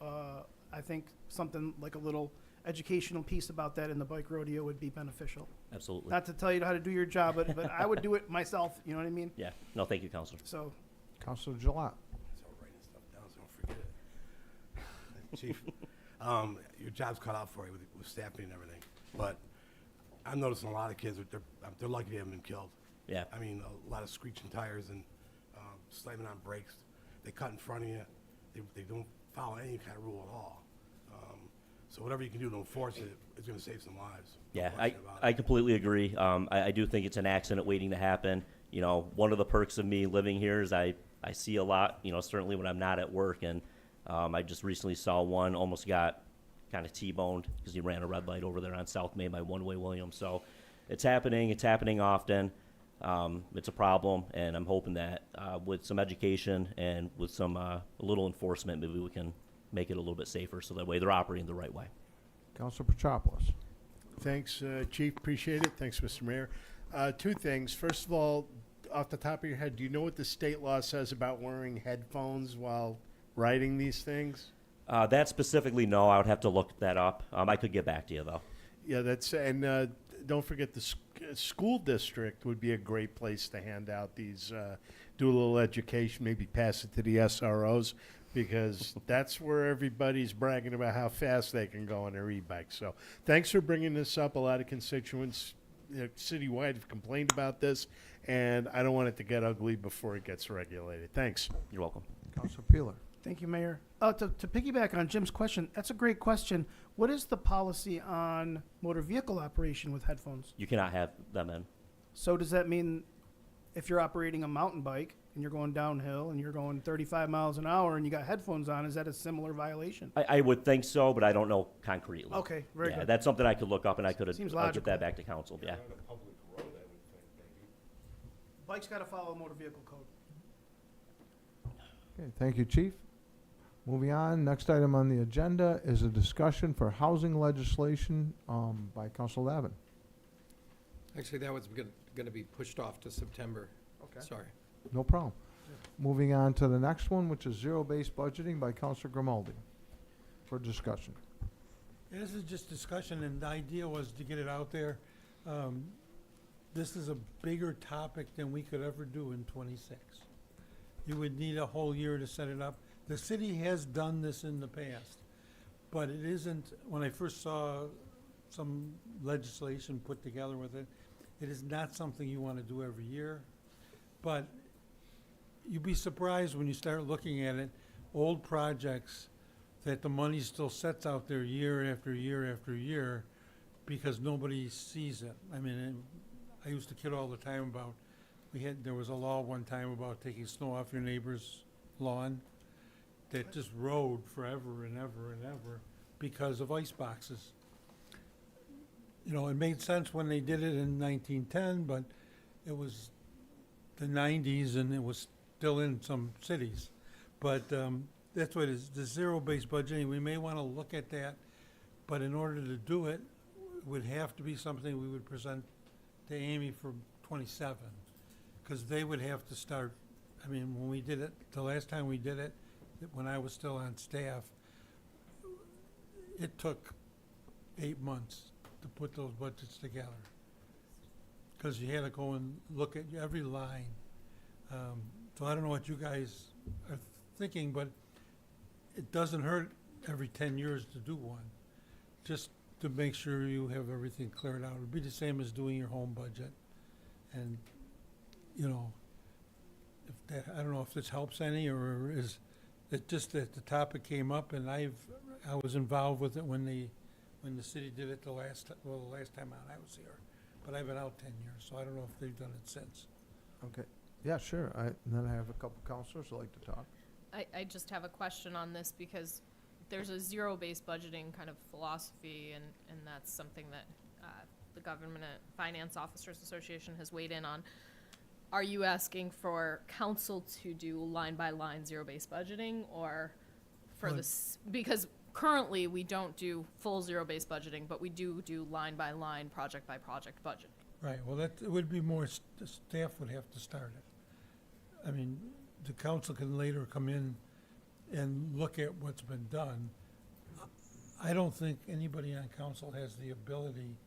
I think something like a little educational piece about that in the bike rodeo would be beneficial. Absolutely. Not to tell you how to do your job, but I would do it myself, you know what I mean? Yeah. No, thank you, Counselor. So, Counselor Gilat. So writing stuff down so I don't forget it. Chief, your job's cut out for you with staffing and everything, but I'm noticing a lot of kids, they're lucky they haven't been killed. Yeah. I mean, a lot of screeching tires and slamming on brakes. They cut in front of you. They don't follow any kind of rule at all. So whatever you can do to enforce it is going to save some lives. No Yeah, question about I it. completely agree. I do think it's an accident waiting to happen. One of the perks of me living here is I see a lot, certainly when I'm not at work. And I just recently saw one almost got kind of T-boned because he ran a red light over there on South Main by One-Way Williams. So it's happening often. It's a problem, and I'm hoping that with some education and with some a little enforcement, maybe we can make it a little bit safer so that way they're operating the right way. Counselor Petropoulos. Thanks, Chief. Appreciate it. Thanks, Mr. Mayor. Two things. First of all, off the top of your head, do you know what the state law says about wearing headphones while riding these things? That specifically, no. I would have to look that up. I could get back to you, though. Yeah, and don't forget the school district would be a great place to hand out these, do a little education, maybe pass it to the SROs, because that's where everybody's bragging about how fast they can go on their e-bikes. So thanks for bringing this up. A lot of constituents citywide have complained about this, and I don't want it to get ugly before it gets regulated. Thanks. You're welcome. Counselor Peeler. thank you, Mayor. To piggyback on Jim's question, that's a great question. What is the policy on motor vehicle operation with headphones? You cannot have them in. So does that mean if you're operating a mountain bike and you're going downhill and you're going 35 miles an hour and you got headphones on, is that a similar violation? I would think so, but I don't know concretely. Okay, very Yeah, good. that's something I could look up, and I could Seems get logical. that back to council, yeah. Bike's got to follow motor vehicle code. Okay, thank you, Chief. Moving on, next item on the agenda is a discussion for housing legislation by Council Lavin. Actually, that was gonna be pushed off to September. Okay. Sorry. No problem. Moving on to the next one, which is zero-based budgeting by Councilor Grimaldi for discussion. Yeah, this is just discussion, and the idea was to get it out there. This is a bigger topic than we could ever do in '26. You would need a whole year to set it up. The city has done this in the past, but it isn't, when I first saw some legislation put together with it, it is not something you want to do every year. But you'd be surprised when you start looking at it, old projects, that the money still sits out there year after year after year because nobody sees it. I mean, I used to kid all the time about, there was a law one time about taking snow off your neighbor's lawn that just rode forever and ever and ever because of ice boxes. You know, it made sense when they did it in 1910, but it was the 90s and it was still in some cities. But that's what it is, the zero-based budgeting. We may want to look at that, but in order to do it, it would have to be something we would present to Amy for '27, because they would have to start, I mean, when we did it, the last time we did it, when I was still on staff, it took 8 months to put those budgets together. Because you had to go and look at every line. So I don't know what you guys are thinking, but it doesn't hurt every 10 years to do one, just to make sure you have everything cleared out. It'd be the same as doing your home budget. And, you know, if that, I don't know if this helps any, or is it just that the topic came up, and I was involved with it when the city did it the last time I was here. But I've been out 10 years, so I don't know if they've done it since. Okay. Yeah, sure. And then I have a couple councilors who'd like to talk. I just have a question on this because there's a zero-based budgeting kind of philosophy, and that's something that the Government Finance Officers Association has weighed in on. Are you asking for council to do line-by-line zero-based budgeting, or for Well, this? Because currently, we don't do full zero-based budgeting, but we do line-by-line, project-by-project budget. Right, well, that, it would be more, the staff would have to start it. I mean, the council can later come in and look at what's been done. I don't think anybody on council has the ability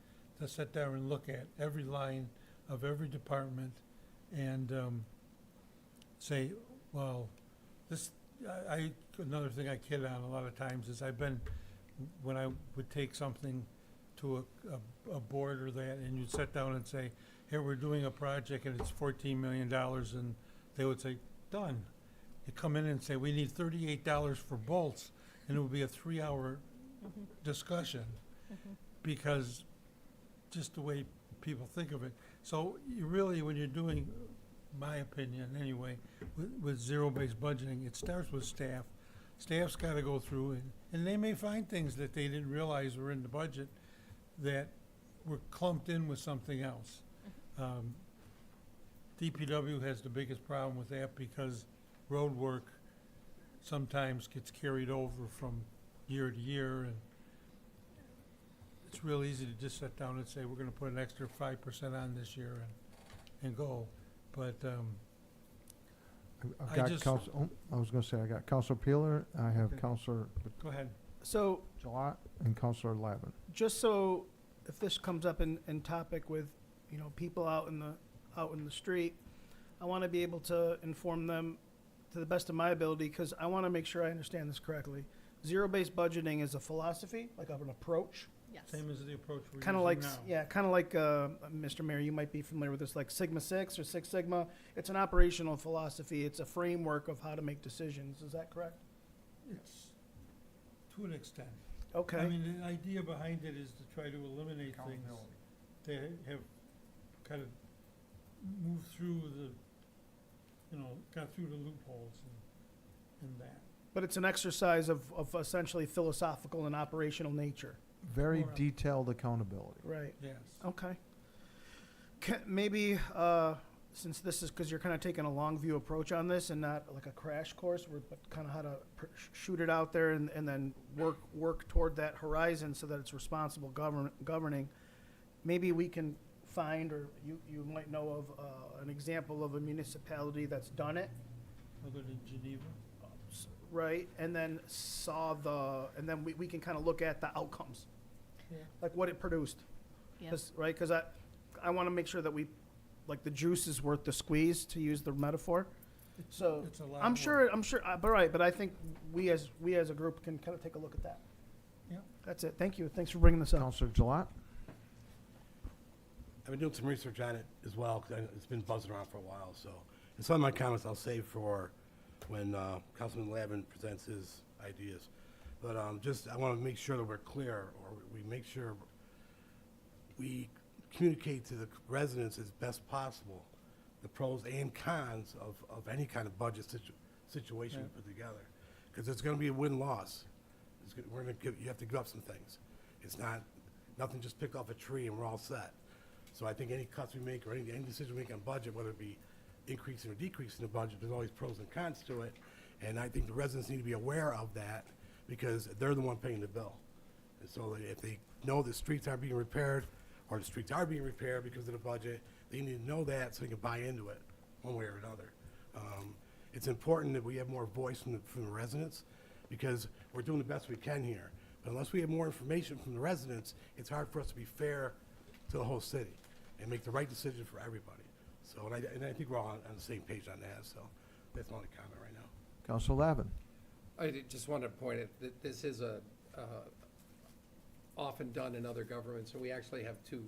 to sit there and look at every line of every department and say, well, this, another thing I kid on a lot of times is when I would take something to a board or that, and you'd sit down and say, here, we're doing a project and it's $14 million, and they would say, done. You come in and say, we need $38 for bolts, and it would be a 3-hour discussion, because just the way people think of it. So you really, when you're doing, my opinion anyway, with zero-based budgeting, it starts with staff. Staff's got to go through, and they may find things that they didn't realize were in the budget that were clumped in with something else. DPW has the biggest problem with that because road work sometimes gets carried over from year to year, and it's real easy to just sit down and say, we're gonna put an extra 5% on this year and go. But, I've I got just- Council, I was gonna say, I got Councilor Peeler, I have Okay. Councilor go ahead. So Gilat, and Councilor Lavin. just so if this comes up in topic with, you know, people out in the street, I want to be able to inform them to the best of my ability, because I want to make sure I understand this correctly. Zero-based budgeting is a philosophy, like an approach, Yes. Same as the approach we're kind of using like, now. yeah, kind of like, Mr. Mayor, you might be familiar with this, like Sigma 6 or Six Sigma. It's an operational philosophy. It's a framework of how to make decisions. Is that correct? It's to an extent. Okay. I mean, the idea behind it is to try to eliminate things that have kind of moved through got through the loopholes in that. But it's an exercise of essentially philosophical and operational nature. Very More- detailed accountability. Right. Yes. Okay. Maybe, since this is, because you're kind of taking a long view approach on this and not like a crash course, but kind of how to shoot it out there and then work toward that horizon so that it's responsible governing, maybe we can find, or you might know of an example of a municipality that's done it, Other than Geneva. right? And then and then we can kind of look at the outcomes, Yeah. like what it produced. Yeah. Right, because I want to make sure that like the juice is worth the squeeze, to use the metaphor. So It's a lot I'm more. sure, but right, but I think we as a group can kind of take a look at that. Yeah. That's it. Thank you. Thanks for bringing this up. Counselor Gilat? I've been doing some research on it as well, because it's been buzzing around for a while, so. And some of my comments I'll save for when Councilman Lavin presents his ideas. But I want to make sure that we're clear, or we make sure we communicate to the residents as best possible the pros and cons of any kind of budget situation we Yeah. put together. Because it's going to be a win-loss. You have to give up some things. It's nothing just picked off a tree and we're all set. So I think any cuts we make or any decision we make on budget, whether it be increasing or decreasing the budget, there's always pros and cons to it. And I think the residents need to be aware of that, because they're the one paying the bill. And so if they know the streets aren't being repaired, or the streets are being repaired because of the budget, they need to know that so they can buy into it one way or another. It's important that we have more voice from the residents, because we're doing the best we can here. But unless we have more information from the residents, it's hard for us to be fair to the whole city and make the right decision for everybody. So, and I think we're all on the same page on that, so that's my only comment right now. Counselor Lavin? Just wanted to point out that this is often done in other governments, and we actually have two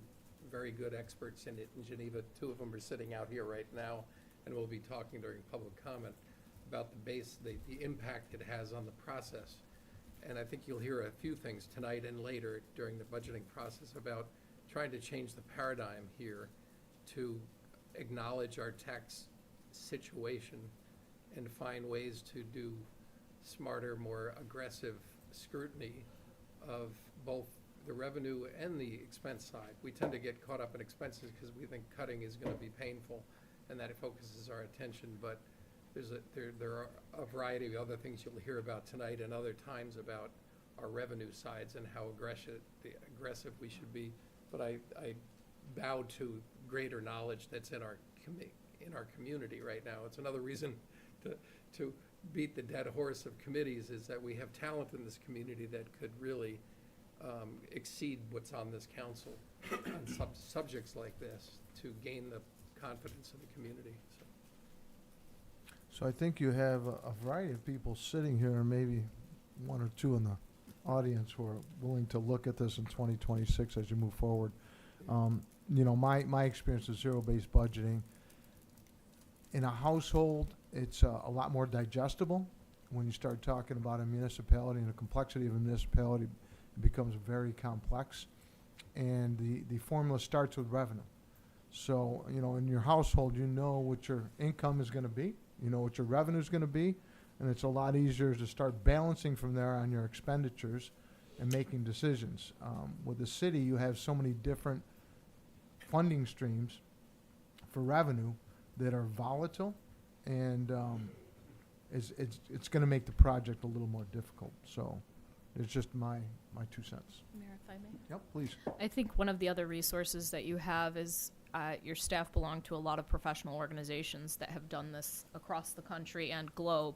very good experts in it in Geneva. Two of them are sitting out here right now, and we'll be talking during public comment about the impact it has on the process. And I think you'll hear a few things tonight and later during the budgeting process about trying to change the paradigm here to acknowledge our tax situation and find ways to do smarter, more aggressive scrutiny of both the revenue and the expense side. We tend to get caught up in expenses because we think cutting is going to be painful, and that it focuses our attention. But there are a variety of other things you'll hear about tonight and other times about our revenue sides and how aggressive we should be. But I bow to greater knowledge that's in our community right now. It's another reason to beat the dead horse of committees, is that we have talent in this community that could really exceed what's on this council on subjects like this to gain the confidence of the community. So I think you have a variety of people sitting here, and maybe one or two in the audience who are willing to look at this in 2026 as you move forward. My experience with zero-based budgeting, in a household, it's a lot more digestible. When you start talking about a municipality and the complexity of a municipality, it becomes very complex. And the formula starts with revenue. So, in your household, you know what your income is going to be, you know what your revenue is going to be, and it's a lot easier to start balancing from there on your expenditures and making decisions. With the city, you have so many different funding streams for revenue that are volatile, and it's going to make the project a little more difficult. So it's just my 2 cents. Mayor, if I may. Yep, please. I think one of the other resources that you have is your staff belong to a lot of professional organizations that have done this across the country and globe.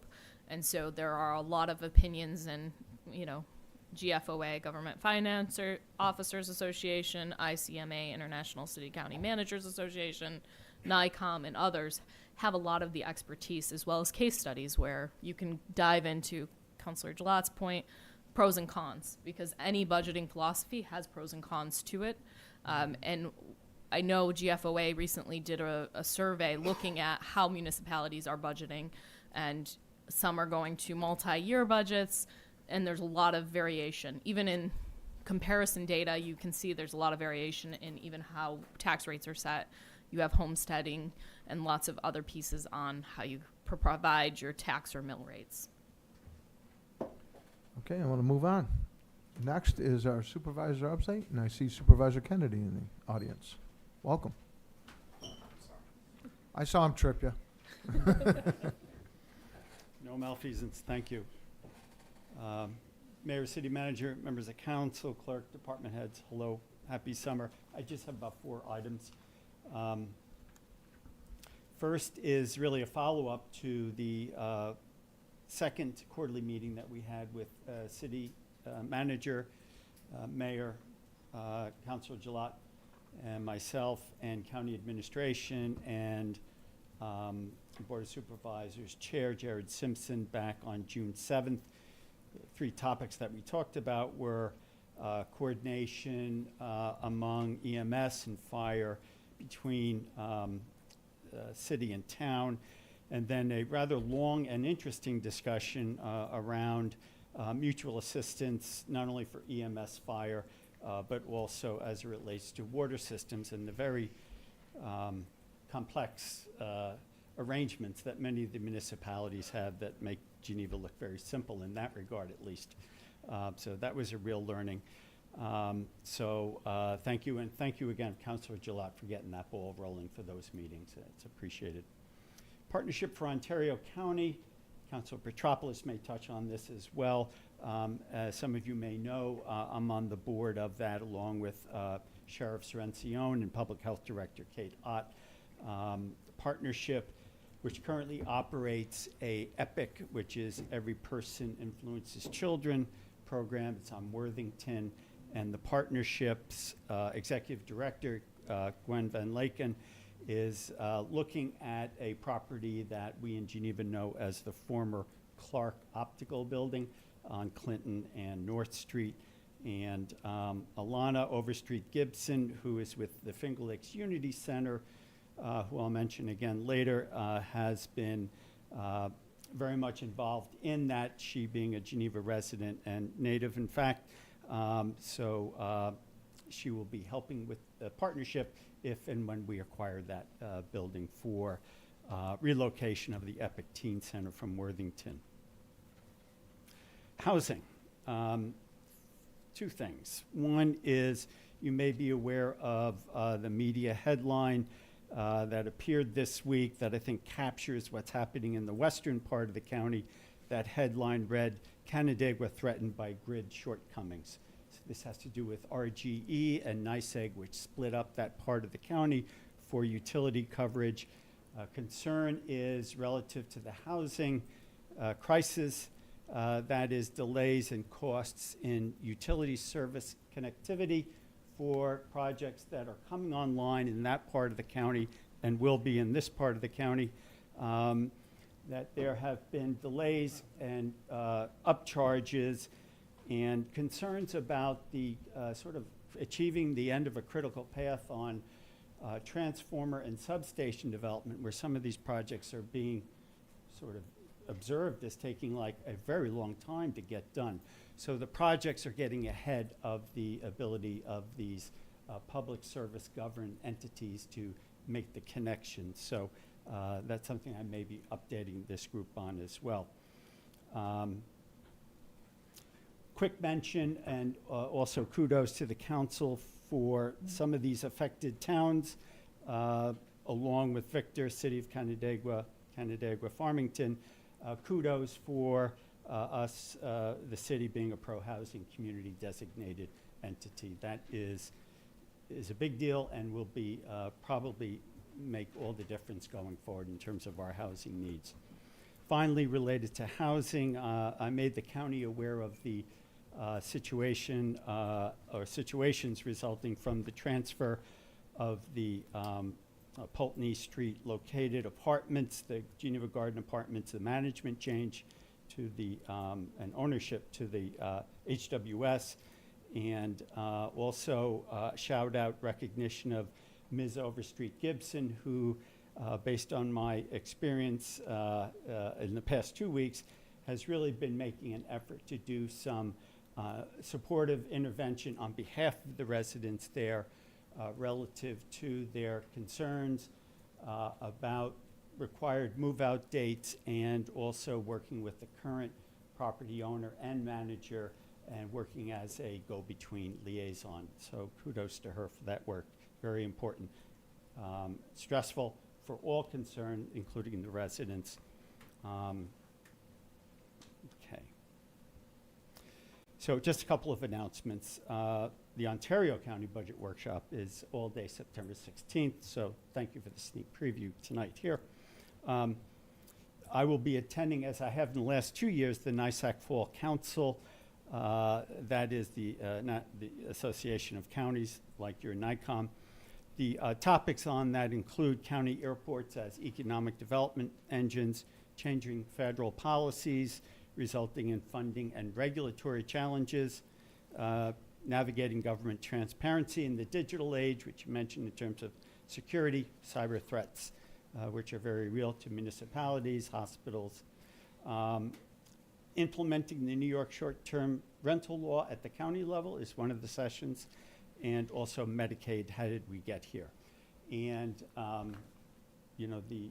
And so there are a lot of opinions and, GFOA, Government Finance Officers Association, ICMA, International City County Managers Association, NICOM, and others have a lot of the expertise, as well as case studies where you can dive into Councilor Gilat's point, pros and cons, because any budgeting philosophy has pros and cons to it. And I know GFOA recently did a survey looking at how municipalities are budgeting, and some are going to multi-year budgets, and there's a lot of variation. Even in comparison data, you can see there's a lot of variation in even how tax rates are set. you have homesteading and lots of other pieces on how you provide your tax or mill rates. Okay, I want to move on. Next is our supervisor update, and I see Supervisor Kennedy in the audience. Welcome. I saw him trip you. No malfeasance, thank you. Mayor, city manager, members of council, clerk, department heads, hello, happy summer. I just have about 4 items. First is really a follow-up to the second quarterly meeting that we had with city manager, mayor, Councilor Gilat, and myself, and county administration, and Board of Supervisors Chair Jared Simpson back on June 7th. The 3 topics that we talked about were coordination among EMS and fire between city and town, and then a rather long and interesting discussion around mutual assistance, not only for EMS fire, but also as it relates to water systems and the very complex arrangements that many of the municipalities have that make Geneva look very simple in that regard, at least. So that was a real learning. Thank you, and thank you again, Councilor Gilat, for getting that ball rolling for those meetings. It's appreciated. Partnership for Ontario County. Councilor Petropoulos may touch on this as well. As some of you may know, I'm on the board of that, along with Sheriff Serencione and Public Health Director Kate Ott. Partnership, which currently operates a EPIC, which is Every Person Influences Children program. It's on Worthington. And the partnership's executive director, Gwen Van Laken, is looking at a property that we in Geneva know as the former Clark Optical Building on Clinton and North Street. And Alana Overstreet Gibson, who is with the Finger Lakes Unity Center, who I'll mention again later, has been very much involved in that, she being a Geneva resident and native, in fact. She will be helping with the partnership if and when we acquire that building for relocation of the Epic Teen Center from Worthington. Housing. 2 things. One is you may be aware of the media headline that appeared this week that I think captures what's happening in the western part of the county. That headline read, "Canandaigua threatened by grid shortcomings." So this has to do with RGE and NYSEG, which split up that part of the county for utility coverage. Concern is relative to the housing crisis, that is delays and costs in utility service connectivity for projects that are coming online in that part of the county and will be in this part of the county. That there have been delays and upcharges and concerns about the sort of achieving the end of a critical path on transformer and substation development, where some of these projects are being sort of observed as taking like a very long time to get done. So the projects are getting ahead of the ability of these public service governed entities to make the connection. So that's something I may be updating this group on as well. Quick mention and also kudos to the council for some of these affected towns, along with Victor, City of Canandaigua, Farmington. Kudos for us, the city being a pro-housing community designated entity. That is a big deal and will be probably make all the difference going forward in terms of our housing needs. Finally, related to housing, I made the county aware of the situation or situations resulting from the transfer of the Pulteney Street located apartments, the Geneva Garden Apartments, the management change to the and ownership to the HWS, and also shout out recognition of Ms. Overstreet Gibson, who, based on my experience in the past 2 weeks, has really been making an effort to do some supportive intervention on behalf of the residents there relative to their concerns about required move-out dates and also working with the current property owner and manager and working as a go-between liaison. So kudos to her for that work. Very important. Stressful for all concerned, including the residents. Okay. So just a couple of announcements. The Ontario County Budget Workshop is all day September 16th, so thank you for the sneak preview tonight here. I will be attending, as I have in the last 2 years, the NISAC Fall Council. That is the Association of Counties, like your NICOM. The topics on that include county airports as economic development engines, changing federal policies, resulting in funding and regulatory challenges, navigating government transparency in the digital age, which you mentioned in terms of security, cyber threats, which are very real to municipalities, hospitals, implementing the New York short-term rental law at the county level is one of the sessions, and also Medicaid, how did we get here? And, you know, the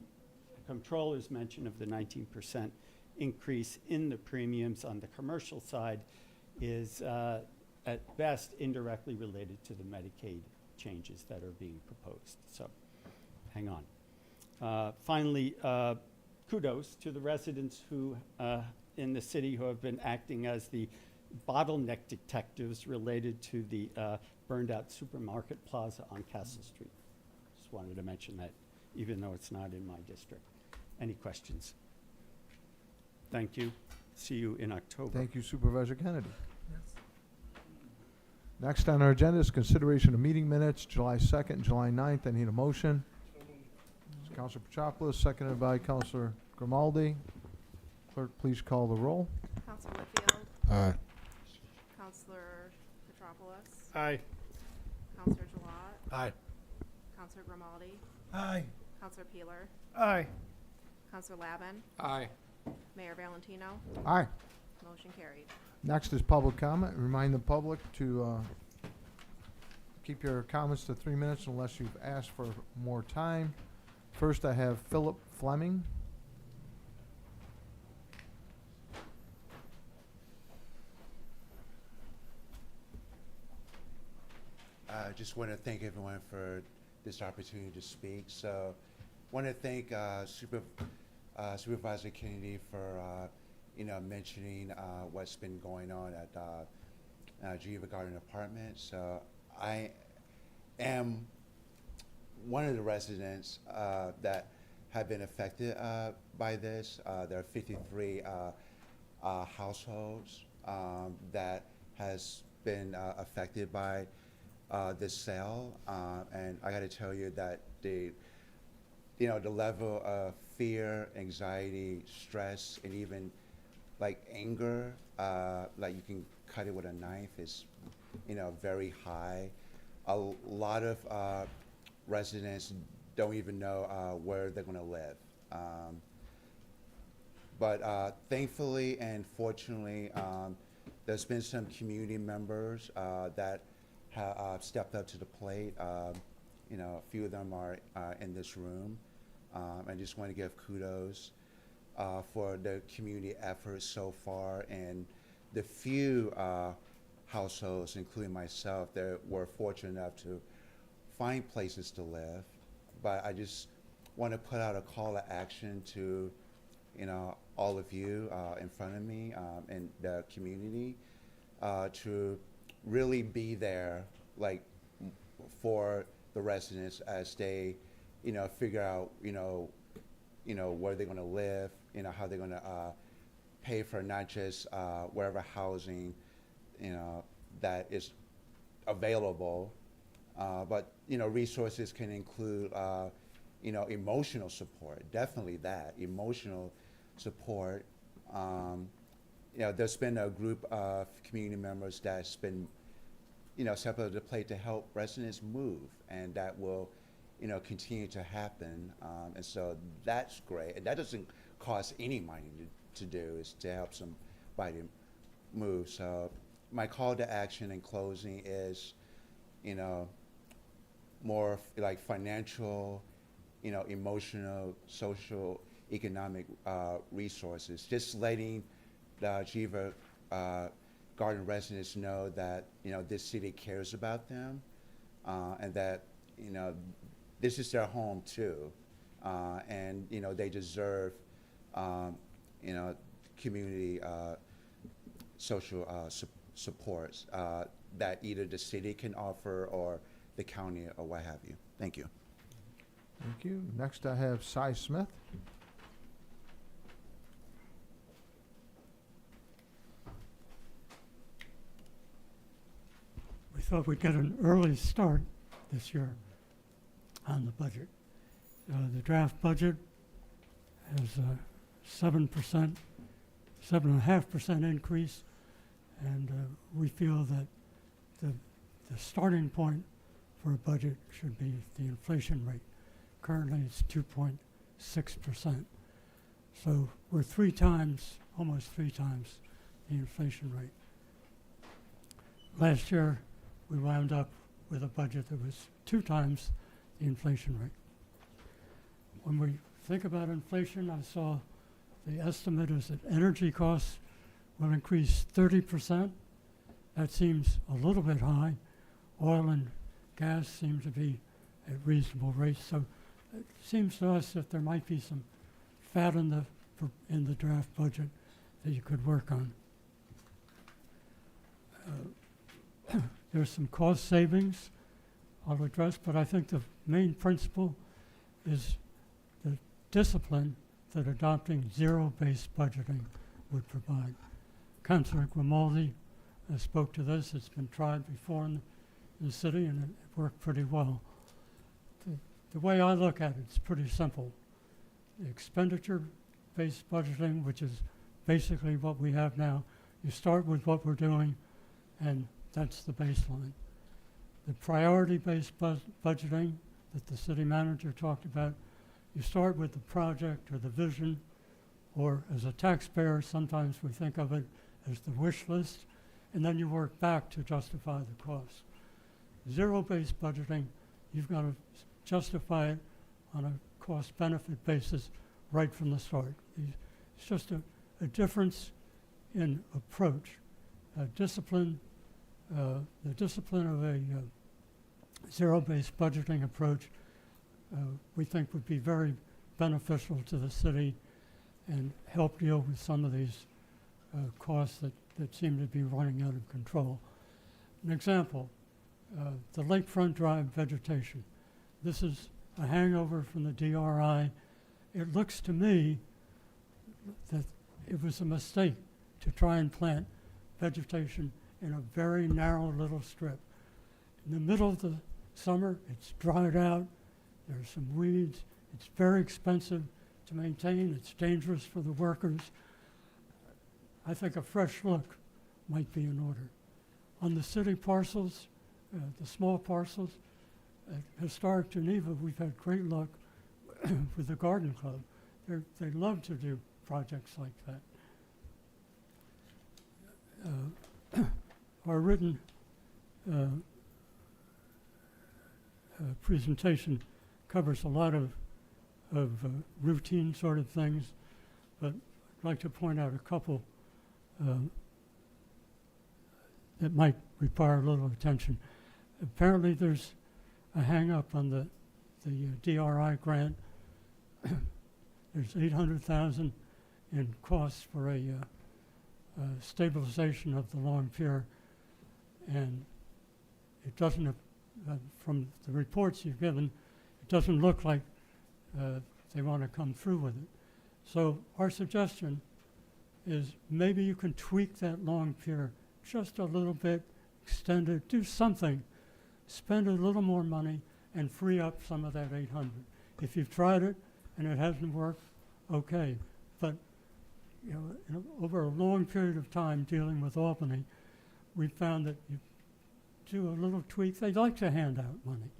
comptroller's mention of the 19% increase in the premiums on the commercial side is at best indirectly related to the Medicaid changes that are being proposed. So hang on. Finally, kudos to the residents who in the city who have been acting as the bottleneck detectives related to the burned out supermarket plaza on Castle Street. Just wanted to mention that, even though it's not in my district. Any questions? Thank you. See you in October. Thank you, Supervisor Kennedy. Next on our agenda is consideration of meeting minutes, July 2nd and July 9th. I need a motion. Councilor Petropoulos, seconded by Councilor Grimaldi. Clerk, please call the roll. Counselor Whitfield, Aye. Counselor Petropoulos, Aye. Counselor Gilat, Aye. Counselor Grimaldi, Aye. Counselor Peeler, Aye. Counselor Laban, Aye. Mayor Valentino, Aye. motion carried. Next is public comment. Remind the public to keep your comments to 3 minutes unless you've asked for more time. First, I have Philip Fleming. I just want to thank everyone for this opportunity to speak. So, want to thank Supervisor Kennedy for mentioning what's been going on at Geneva Garden Apartments. So, I am one of the residents that have been affected by this. There are 53 households that has been affected by this sale, and I got to tell you that the level of fear, anxiety, stress, and even like anger, like you can cut it with a knife, is very high. A lot of residents don't even know where they're going to live. But thankfully and fortunately, there's been some community members that have stepped up to the plate. A few of them are in this room. I just want to give kudos for the community efforts so far, and the few households, including myself, that were fortunate enough to find places to live. But I just want to put out a call to action to all of you in front of me and the community to really be there, like, for the residents as they, figure out, where they're going to live, how they're going to pay for not just wherever housing, that is available, but resources can include, emotional support. Definitely that emotional support. There's been a group of community members that's been, stepped up to the plate to help residents move, and that will, continue to happen. And so that's great. And that doesn't cost any money to do, is to help somebody move. So my call to action in closing is, more like financial, emotional, social, economic resources. Just letting the Geneva Garden residents know that this city cares about them, and that this is their home too, and they deserve community social supports that either the city can offer or the county or what have you. Thank you. Thank you. Next, I have Cy Smith. We thought we'd get an early start this year on the budget. The draft budget has a 7%, 7.5% increase, and we feel that the starting point for a budget should be the inflation rate. Currently, it's 2.6%. So we're almost three times the inflation rate. Last year, we wound up with a budget that was 2 times the inflation rate. When we think about inflation, I saw the estimate is that energy costs will increase 30%. That seems a little bit high. Oil and gas seem to be at reasonable rates. So it seems to us that there might be some fat in the draft budget that you could work on. There's some cost savings I'll address, but I think the main principle is the discipline that adopting zero-based budgeting would provide. Councilor Grimaldi spoke to this. It's been tried before in the city, and it worked pretty well. The way I look at it, it's pretty simple. Expenditure-based budgeting, which is basically what we have now, you start with what we're doing, and that's the baseline. The priority-based budgeting that the city manager talked about, you start with the project or the vision, or as a taxpayer, sometimes we think of it as the wish list, and then you work back to justify the cost. Zero-based budgeting, you've got to justify it on a cost-benefit basis right from the start. It's just a difference in approach. The discipline of a zero-based budgeting approach we think would be very beneficial to the city and help deal with some of these costs that seem to be running out of control. An example, the Lakefront Drive vegetation. This is a hangover from the DRI. It looks to me that it was a mistake to try and plant vegetation in a very narrow little strip. In the middle of the summer, it's dried out, there's some weeds, it's very expensive to maintain, it's dangerous for the workers. I think a fresh look might be in order. On the city parcels, the small parcels, at Historic Geneva, we've had great luck with the Garden Club. They love to do projects like that. Our written presentation covers a lot of routine sort of things, but I'd like to point out a couple that might require a little attention. Apparently there's a hang-up on the DRI grant. There's $800,000 in costs for a stabilization of the long pier, and it doesn't, from the reports you've given, it doesn't look like they want to come through with it. So our suggestion is maybe you can tweak that long pier just a little bit, extend it, do something, spend a little more money, and free up some of that 800. If you've tried it and it hasn't worked, okay. But over a long period of time dealing with Albany, we found that you do a little tweak. They like to hand out money,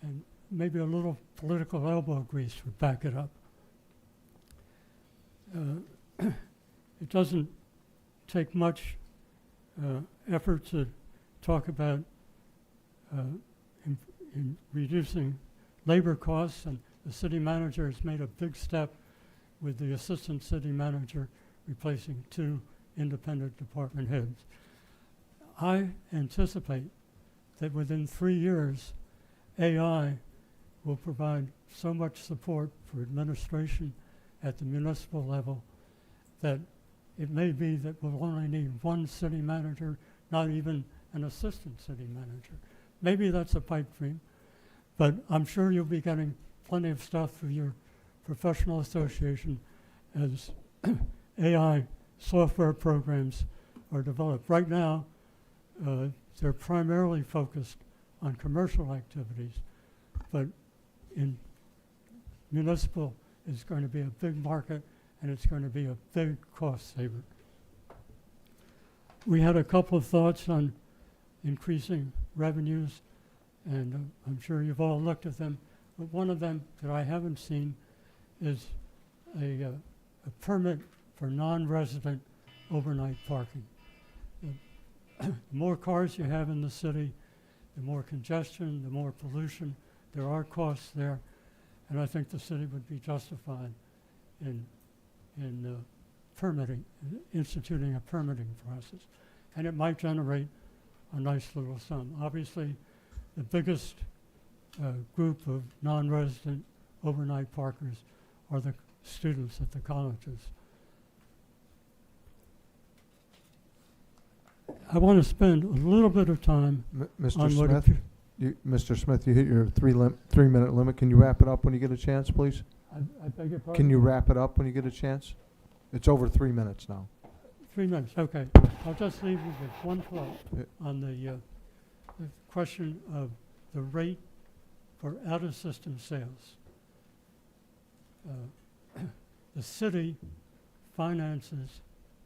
and maybe a little political elbow grease would back it up. It doesn't take much effort to talk about in reducing labor costs, and the city manager has made a big step with the assistant city manager replacing 2 independent department heads. I anticipate that within 3 years, AI will provide so much support for administration at the municipal level that it may be that we'll only need 1 city manager, not even an assistant city manager. Maybe that's a pipe dream, but I'm sure you'll be getting plenty of stuff through your professional association as AI software programs are developed. Right now, they're primarily focused on commercial activities, but in municipal is going to be a big market, and it's going to be a big cost saver. We had a couple of thoughts on increasing revenues, and I'm sure you've all looked at them, but one of them that I haven't seen is a permit for non-resident overnight parking. The more cars you have in the city, the more congestion, the more pollution. There are costs there, and I think the city would be justified in permitting, instituting a permitting process. And it might generate a nice little sum. Obviously, the biggest group of non-resident overnight parkers are the students at the colleges. I want to spend a little bit of time Mr. on what Smith, Mr. Smith, you hit your 3-minute limit. Can you wrap it up when you get a chance, please? I beg your pardon? Can you wrap it up when you get a chance? It's over 3 minutes now. 3 minutes, okay. I'll just leave you with one thought on the question of the rate for out-of-system sales. The city finances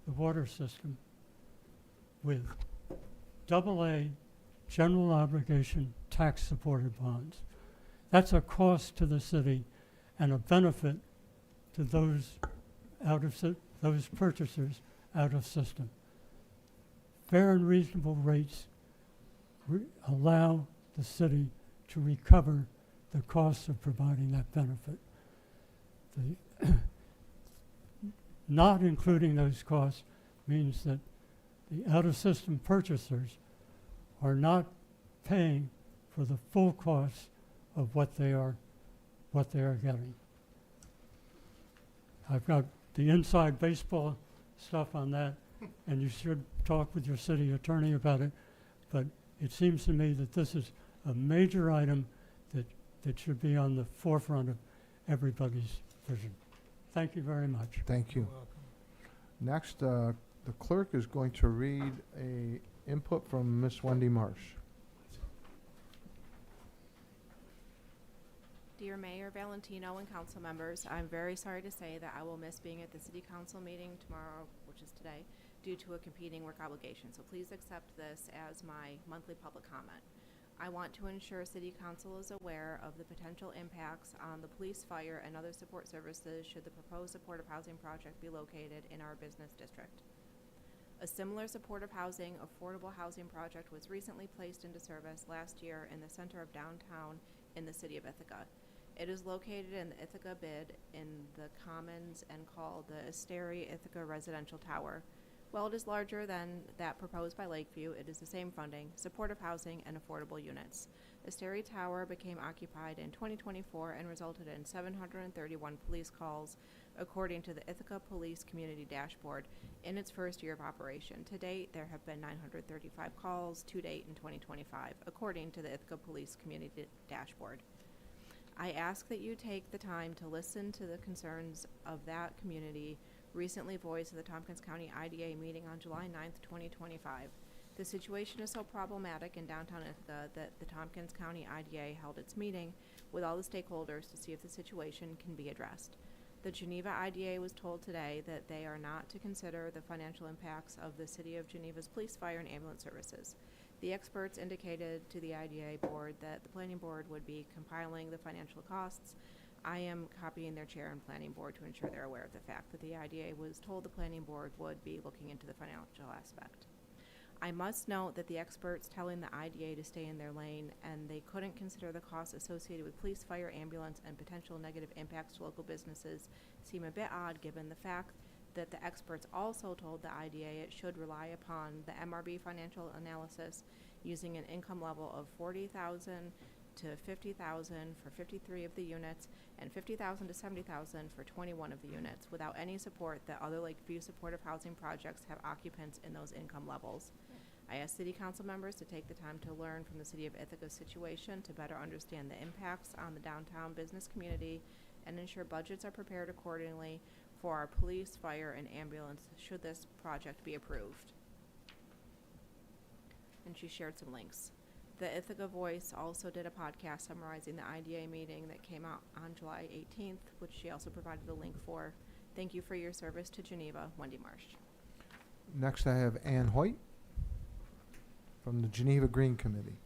the water system with AA general obligation tax-supported bonds. That's a cost to the city and a benefit to those those purchasers out of system. Fair and reasonable rates allow the city to recover the costs of providing that benefit. Not including those costs means that the out-of-system purchasers are not paying for the full cost of what they are getting. I've got the inside baseball stuff on that, and you should talk with your city attorney about it, but it seems to me that this is a major item that should be on the forefront of everybody's vision. Thank you very much. Thank you. Next, the clerk is going to read a input from Miss Wendy Marsh. Dear Mayor Valentino and council members, I'm very sorry to say that I will miss being at the city council meeting tomorrow, which is today, due to a competing work obligation. So please accept this as my monthly public comment. I want to ensure city council is aware of the potential impacts on the police, fire, and other support services should the proposed supportive housing project be located in our business district. A similar supportive housing, affordable housing project was recently placed into service last year in the center of downtown in the city of Ithaca. It is located in the Ithaca bid in the Commons and called the Asteri Ithaca Residential Tower. While it is larger than that proposed by Lakeview, it is the same funding, supportive housing, and affordable units. Asteri Tower became occupied in 2024 and resulted in 731 police calls, according to the Ithaca Police Community Dashboard, in its first year of operation. To date, there have been 935 calls to date in 2025, according to the Ithaca Police Community Dashboard. I ask that you take the time to listen to the concerns of that community recently voiced at the Tompkins County IDA meeting on July 9th, 2025. The situation is so problematic in downtown Ithaca that the Tompkins County IDA held its meeting with all the stakeholders to see if the situation can be addressed. The Geneva IDA was told today that they are not to consider the financial impacts of the City of Geneva's police, fire, and ambulance services. The experts indicated to the IDA board that the planning board would be compiling the financial costs. I am copying their chair and planning board to ensure they're aware of the fact that the IDA was told the planning board would be looking into the financial aspect. I must note that the experts telling the IDA to stay in their lane, and they couldn't consider the costs associated with police, fire, ambulance, and potential negative impacts to local businesses seem a bit odd given the fact that the experts also told the IDA it should rely upon the MRB financial analysis using an income level of $40,000 to $50,000 for 53 of the units and $50,000 to $70,000 for 21 of the units, without any support that other Lakeview supportive housing projects have occupants in those income levels. I asked City Council members to take the time to learn from the City of Ithaca's situation to better understand the impacts on the downtown business community and ensure budgets are prepared accordingly for our police, fire, and ambulance should this project be approved. And she shared some links. The Ithaca Voice also did a podcast summarizing the IDA meeting that came out on July 18th, which she also provided a link for. Thank you for your service to Geneva, Wendy Marsh. Next, I have Ann Hoyt from the Geneva Green Committee.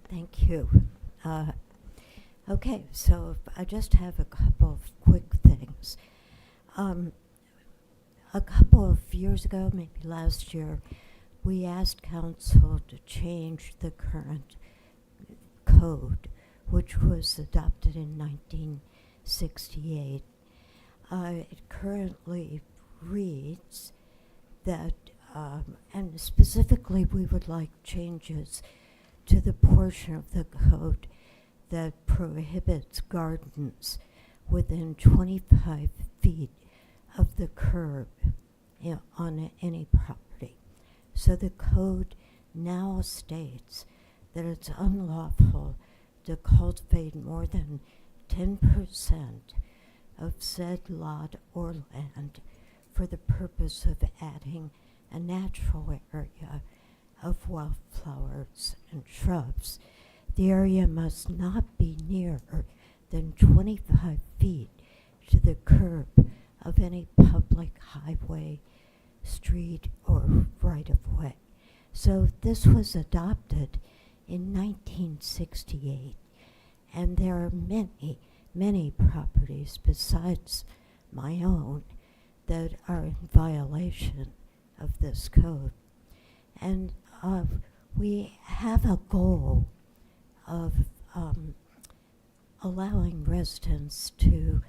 Thank you. Okay, so I just have a couple of quick things. A couple of years ago, maybe last year, we asked council to change the current code, which was adopted in 1968. It currently reads that, and specifically we would like changes to the portion of the code that prohibits gardens within 25 feet of the curb on any property. So the code now states that it's unlawful to cultivate more than 10% of said lot or land for the purpose of adding a natural area of wildflowers and shrubs. The area must not be nearer than 25 feet to the curb of any public highway, street, or right-of-way. So this was adopted in 1968, and there are many, many properties besides my own that are in violation of this code. And we have a goal of allowing residents to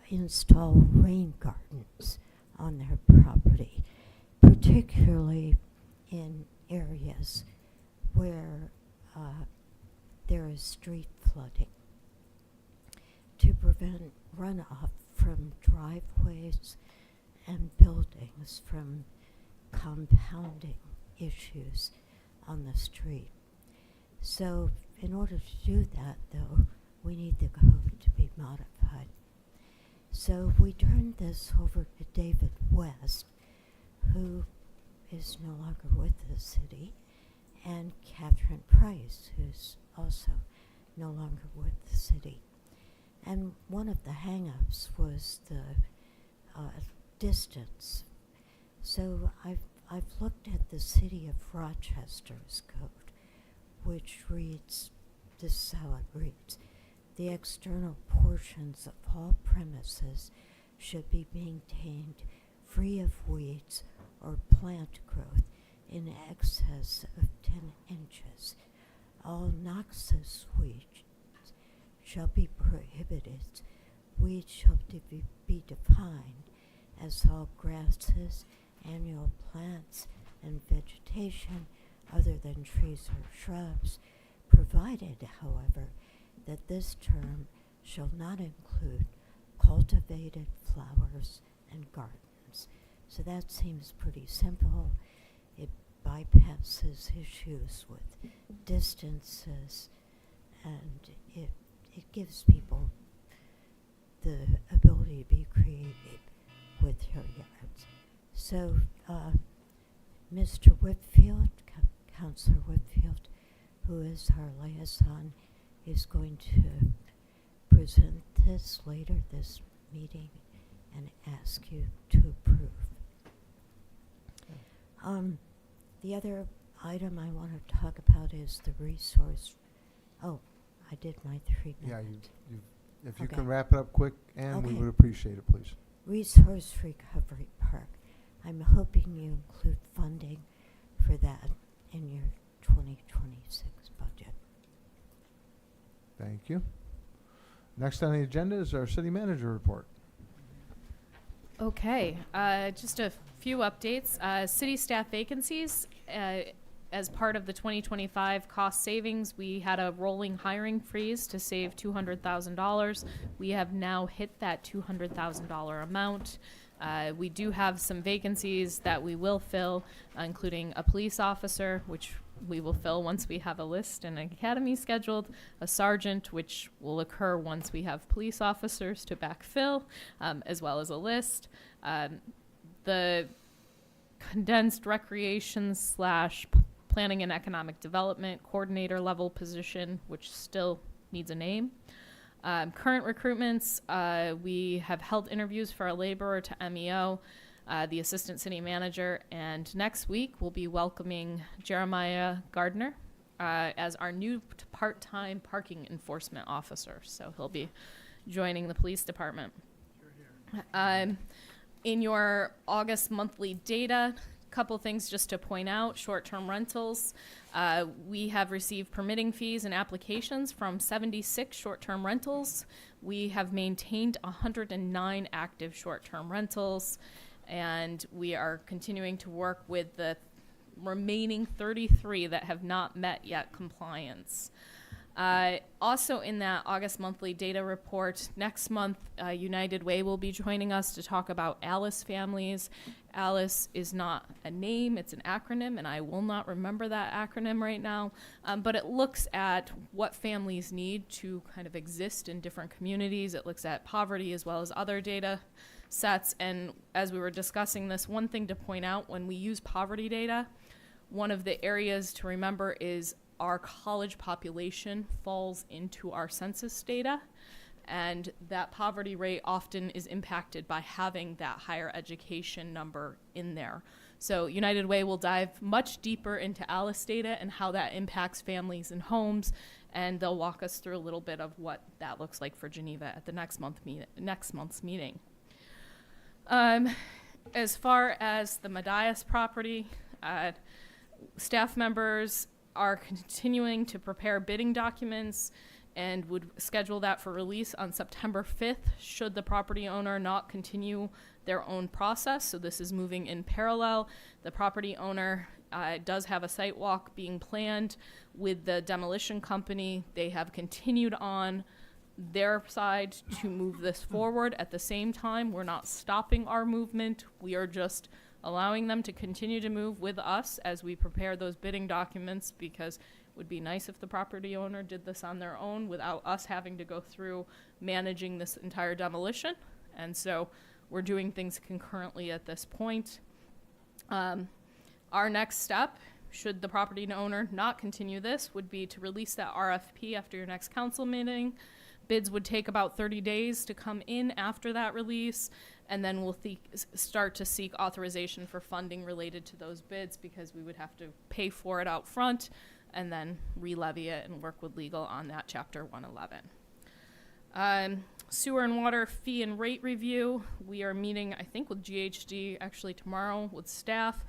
install rain gardens on their property, particularly in areas where there is street flooding, to prevent runoff from driveways and buildings from compounding issues on the street. So in order to do that, though, we need the code to be modified. So we turned this over to David West, who is no longer with the city, and Catherine Price, who's also no longer with the city. And one of the hang-ups was the distance. So I've looked at the city of Rochester's code, which reads, this is how it reads: the external portions of all premises should be maintained free of weeds or plant growth in excess of 10 inches. All noxious weeds shall be prohibited. Weeds shall be defined as all grasses, annual plants, and vegetation other than trees or shrubs, provided, however, that this term shall not include cultivated flowers and gardens. So that seems pretty simple. It bypasses issues with distances, and it gives people the ability to be creative with their yards. So Mr. Whitfield, Councillor Whitfield, who is our liaison, is going to present this later this meeting and ask you to approve. The other item I want to talk about is the resource. Oh, I did my 3 Yeah, minutes. if you Okay. can wrap it up quick, and we Okay. would appreciate it, please. Resource Recovery Park. I'm hoping you include funding for that in your 2026 budget. Thank you. Next on the agenda is our city manager report. Okay, just a few updates. City staff vacancies. As part of the 2025 cost savings, we had a rolling hiring freeze to save $200,000. We have now hit that $200,000 amount. We do have some vacancies that we will fill, including a police officer, which we will fill once we have a list and an academy scheduled, a sergeant, which will occur once we have police officers to backfill, as well as a list. The condensed recreation / planning and economic development coordinator level position, which still needs a name. Current recruitments, we have held interviews for a laborer to MEO, the assistant city manager, and next week we'll be welcoming Jeremiah Gardner as our new part-time parking enforcement officer. So he'll be joining the police department. In your August monthly data, couple things just to point out. Short-term rentals, we have received permitting fees and applications from 76 short-term rentals. We have maintained 109 active short-term rentals, and we are continuing to work with the remaining 33 that have not met yet compliance. Also in that August monthly data report, next month, United Way will be joining us to talk about ALICE families. ALICE is not a name, it's an acronym, and I will not remember that acronym right now, but it looks at what families need to kind of exist in different communities. It looks at poverty as well as other data sets, and as we were discussing this, one thing to point out, when we use poverty data, one of the areas to remember is our college population falls into our census data, and that poverty rate often is impacted by having that higher education number in there. So United Way will dive much deeper into ALICE data and how that impacts families and homes, and they'll walk us through a little bit of what that looks like for Geneva at the next month's meeting. As far as the Medias property, staff members are continuing to prepare bidding documents and would schedule that for release on September 5th should the property owner not continue their own process. So this is moving in parallel. The property owner does have a site walk being planned with the demolition company. They have continued on their side to move this forward. At the same time, we're not stopping our movement. We are just allowing them to continue to move with us as we prepare those bidding documents, because it would be nice if the property owner did this on their own without us having to go through managing this entire demolition. And so we're doing things concurrently at this point. Our next step, should the property owner not continue this, would be to release that RFP after your next council meeting. Bids would take about 30 days to come in after that release, and then we'll start to seek authorization for funding related to those bids, because we would have to pay for it out front and then re-levy it and work with legal on that Chapter 111. Sewer and water fee and rate review. We are meeting, I think, with GHD actually tomorrow with staff.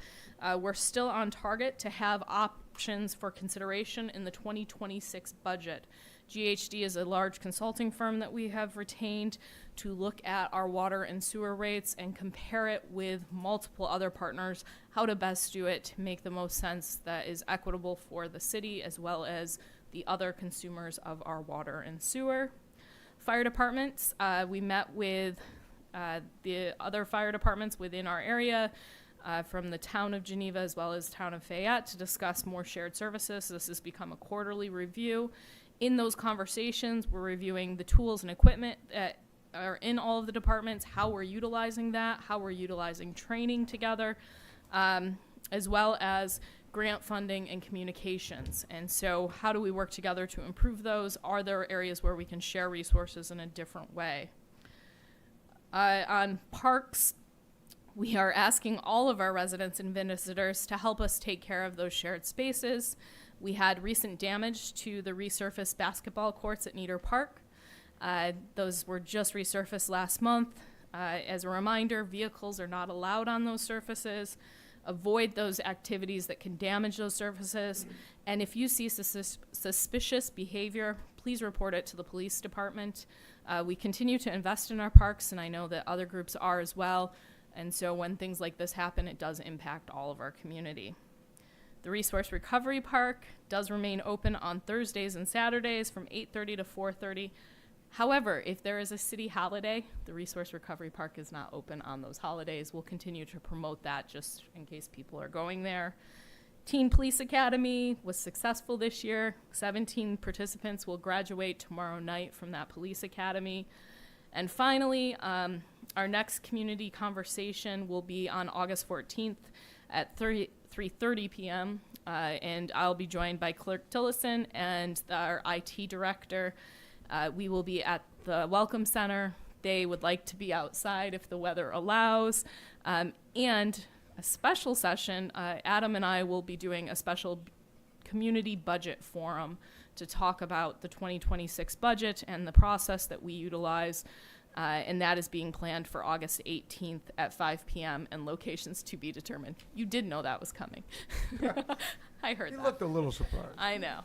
We're still on target to have options for consideration in the 2026 budget. GHD is a large consulting firm that we have retained to look at our water and sewer rates and compare it with multiple other partners, how to best do it to make the most sense that is equitable for the city as well as the other consumers of our water and sewer. Fire departments, we met with the other fire departments within our area from the town of Geneva as well as town of Fayette to discuss more shared services. This has become a quarterly review. In those conversations, we're reviewing the tools and equipment that are in all of the departments, how we're utilizing that, how we're utilizing training together, as well as grant funding and communications. And so how do we work together to improve those? Are there areas where we can share resources in a different way? On parks, we are asking all of our residents and visitors to help us take care of those shared spaces. We had recent damage to the resurfaced basketball courts at Nieder Park. Those were just resurfaced last month. As a reminder, vehicles are not allowed on those surfaces. Avoid those activities that can damage those surfaces. And if you see suspicious behavior, please report it to the police department. We continue to invest in our parks, and I know that other groups are as well. And so when things like this happen, it does impact all of our community. The Resource Recovery Park does remain open on Thursdays and Saturdays from 8:30 to 4:30. However, if there is a city holiday, the Resource Recovery Park is not open on those holidays. We'll continue to promote that just in case people are going there. Teen Police Academy was successful this year. 17 participants will graduate tomorrow night from that police academy. And finally, our next community conversation will be on August 14th at 3:30 p.m. And I'll be joined by Clerk Tillison and our IT director. We will be at the Welcome Center. They would like to be outside if the weather allows. And a special session, Adam and I will be doing a special community budget forum to talk about the 2026 budget and the process that we utilize. And that is being planned for August 18th at 5 p.m. and locations to be determined. You did know that was coming. I heard You that. looked a little surprised. I know.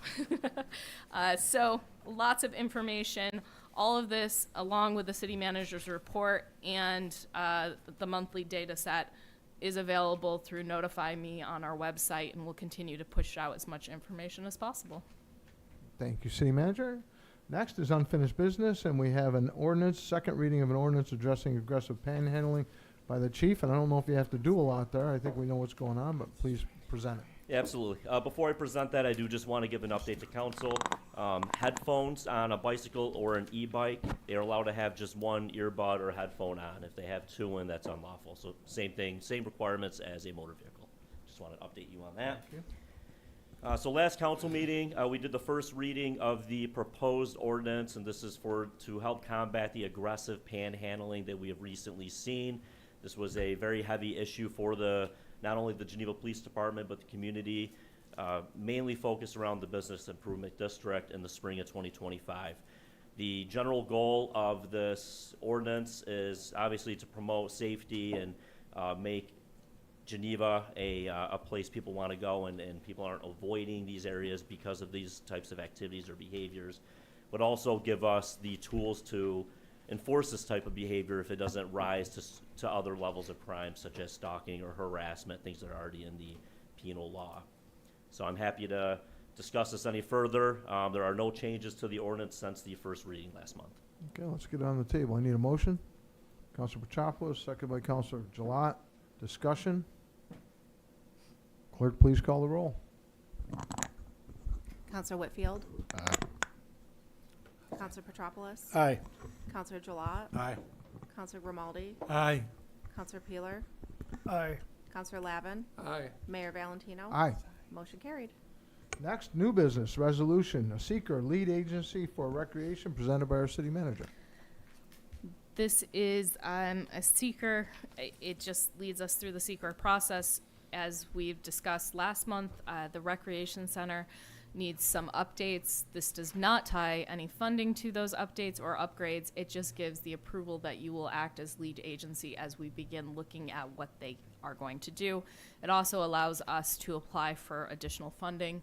So lots of information. All of this, along with the city manager's report and the monthly data set, is available through Notify Me on our website, and we'll continue to push out as much information as possible. Thank you, City Manager. Next is unfinished business, and we have an ordinance, second reading of an ordinance addressing aggressive panhandling by the chief. And I don't know if you have to do a lot there. I think we know what's going on, but please present it. Yeah, absolutely. Before I present that, I do just want to give an update to council. Headphones on a bicycle or an e-bike, they are allowed to have just one earbud or headphone on. If they have two in, that's unlawful. So same thing, same requirements as a motor vehicle. Just want to update you on that. Thank you. So last council meeting, we did the first reading of the proposed ordinance, and this is to help combat the aggressive panhandling that we have recently seen. This was a very heavy issue for not only the Geneva Police Department, but the community, mainly focused around the Business Improvement District in the spring of 2025. The general goal of this ordinance is obviously to promote safety and make Geneva a place people want to go, and people aren't avoiding these areas because of these types of activities or behaviors, but also give us the tools to enforce this type of behavior if it doesn't rise to other levels of crime, such as stalking or harassment, things that are already in the penal law. So I'm happy to discuss this any further. There are no changes to the ordinance since the first reading last month. Okay, let's get it on the table. I need a motion. Councilor Petropoulos, second by Councilor Gilat. Discussion. Clerk, please call the roll. Counselor Whitfield. Counselor Petropoulos. Aye. Counselor Gilat. Aye. Counselor Grimaldi. Aye. Counselor Peeler. Aye. Counselor Lavin. Aye. Mayor Valentino. Aye. Motion carried. Next, new business resolution, a SEQR lead agency for recreation presented by our city manager. This is a SEQR. It just leads us through the SEQR process. As we've discussed last month, the Recreation Center needs some updates. This does not tie any funding to those updates or upgrades. It just gives the approval that you will act as lead agency as we begin looking at what they are going to do. It also allows us to apply for additional funding.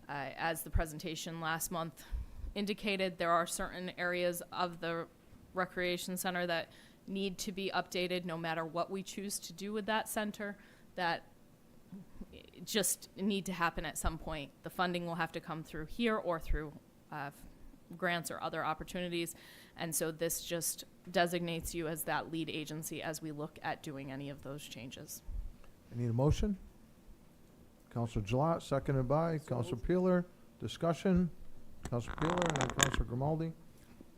As the presentation last month indicated, there are certain areas of the Recreation Center that need to be updated no matter what we choose to do with that center, that just need to happen at some point. The funding will have to come through here or through grants or other opportunities. And so this just designates you as that lead agency as we look at doing any of those changes. I need a motion. Councilor Gilat, seconded by Councilor Peeler. Discussion. Councilor Peeler and then Councilor Grimaldi.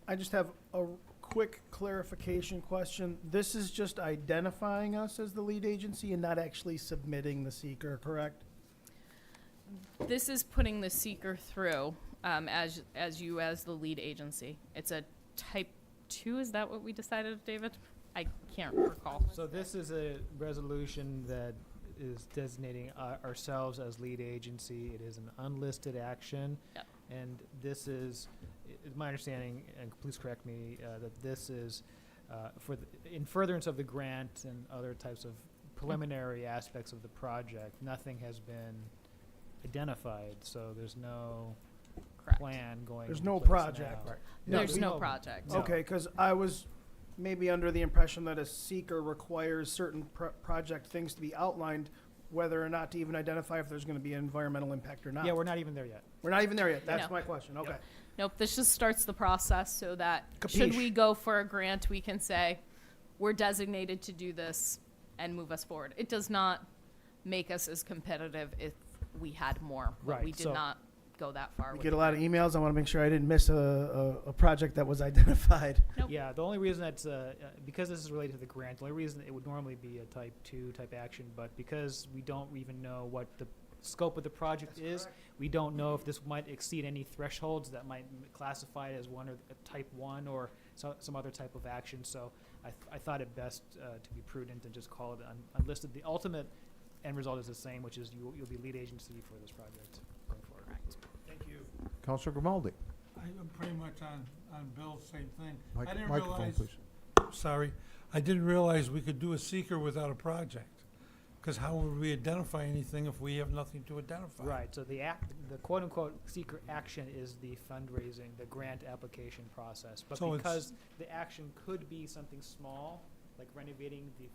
I just have a quick clarification question. This is just identifying us as the lead agency and not actually submitting the seeker, correct? This is putting the seeker through as the lead agency. It's a type 2. Is that what we decided, David? I can't recall. So this is a resolution that is designating ourselves as lead agency. It is an unlisted action. Yep. And this is my understanding, and please correct me, that this is in furtherance of the grant and other types of preliminary aspects of the project. Nothing has been identified, so there's no Correct. plan going. There's into no place project. now. There's no project. No. Okay, because I was maybe under the impression that a seeker requires certain project things to be outlined, whether or not to even identify if there's going to be an environmental impact or not. Yeah, we're not even there yet. We're not even there yet. That's No. my question. Okay. Nope, this just starts the process so that should Capiche. we go for a grant, we can say, we're designated to do this and move us forward. It does not make us as competitive if we had more, but we Right, did so- not go that far. We with get the a lot of grant. emails. I want to make sure I didn't miss a project that was identified. Nope. Yeah, the only reason that's, because this is related to the grant, the only reason it would normally be a type 2 type action, but because we don't even know what the scope of the project is, we don't know if this might exceed any thresholds that might classify it as one or a type 1 or some other type of action. So I thought it best to be prudent and just call it unlisted. The ultimate end result is the same, which is you'll be lead agency for this project going forward. Correct. Thank you. Counselor Grimaldi. I'm pretty much on Bill's same thing. I didn't Microphone, realize, please. sorry, I didn't realize we could do a seeker without a project. Because how would we identify anything if we have nothing to identify? Right, so the quote-unquote seeker action is the fundraising, the grant application process. But So it's- because the action could be something small, like renovating the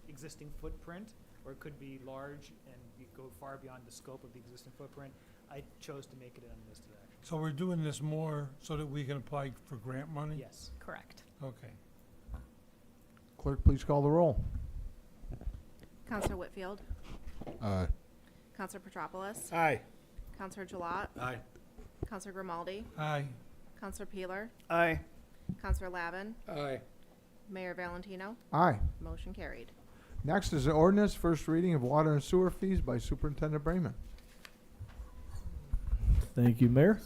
existing footprint, or it could be large and go far beyond the scope of the existing footprint, I chose to make it an unlisted action. So we're doing this more so that we can apply for grant money? Yes. Correct. Okay. Clerk, please call the roll. Counselor Whitfield, Aye. Counselor Petropoulos, Aye. Counselor Gilat, Aye. Counselor Grimaldi, Aye. Counselor Peeler, Aye. Counselor Lavin, Aye. Mayor Valentino. Aye. Motion carried. Next is the ordinance, first reading of water and sewer fees by Superintendent Bremen. Thank you, Mayor.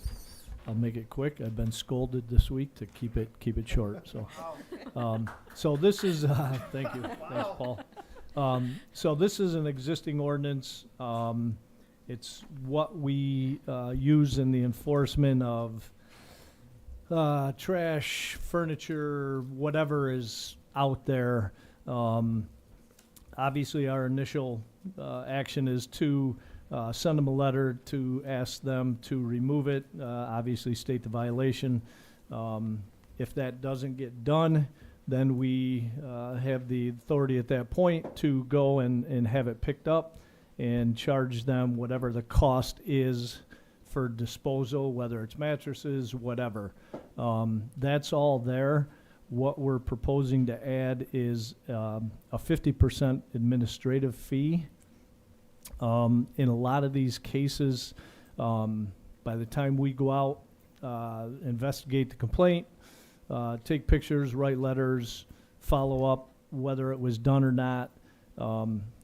I'll make it quick. I've been scolded this week to keep it short. So, so this is thank you, thanks, Paul. So this is an existing ordinance. It's what we use in the enforcement of trash, furniture, whatever is out there. Obviously, our initial action is to send them a letter to ask them to remove it, obviously state the violation. If that doesn't get done, then we have the authority at that point to go and have it picked up and charge them whatever the cost is for disposal, whether it's mattresses, whatever. That's all there. What we're proposing to add is a 50% administrative fee. In a lot of these cases, by the time we go out, investigate the complaint, take pictures, write letters, follow up whether it was done or not,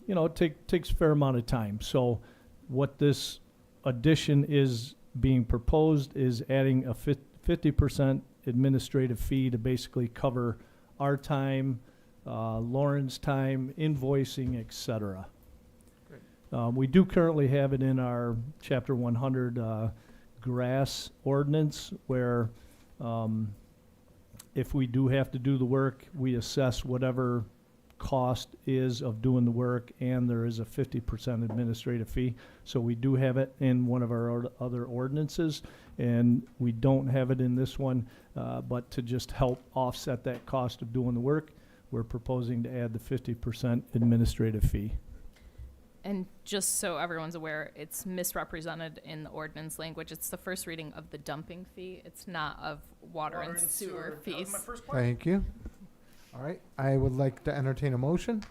it takes a fair amount of time. So what this addition is being proposed is adding a 50% administrative fee to basically cover our time, Lauren's time, invoicing, etc. We do currently have it in our Chapter 100 grass ordinance where if we do have to do the work, we assess whatever cost is of doing the work, and there is a 50% administrative fee. So we do have it in one of our other ordinances, and we don't have it in this one, but to just help offset that cost of doing the work, we're proposing to add the 50% administrative fee. And just so everyone's aware, it's misrepresented in the ordinance language. It's the first reading of the dumping fee. It's not of water and sewer That was fees. my first question. Thank you. All right, I would like to entertain a motion.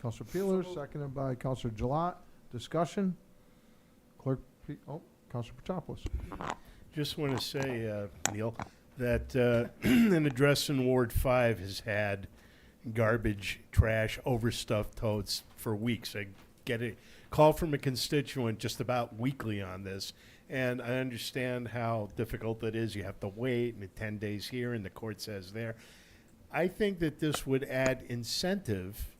Counselor Peeler, seconded by Counselor Gilat. Discussion. Clerk, Counselor Petropoulos. Just want to say, Neil, that an address in Ward 5 has had garbage, trash, overstuffed totes for weeks. I get a call from a constituent just about weekly on this, and I understand how difficult it is. You have to wait, and 10 days here, and the court says there. I think that this would add incentive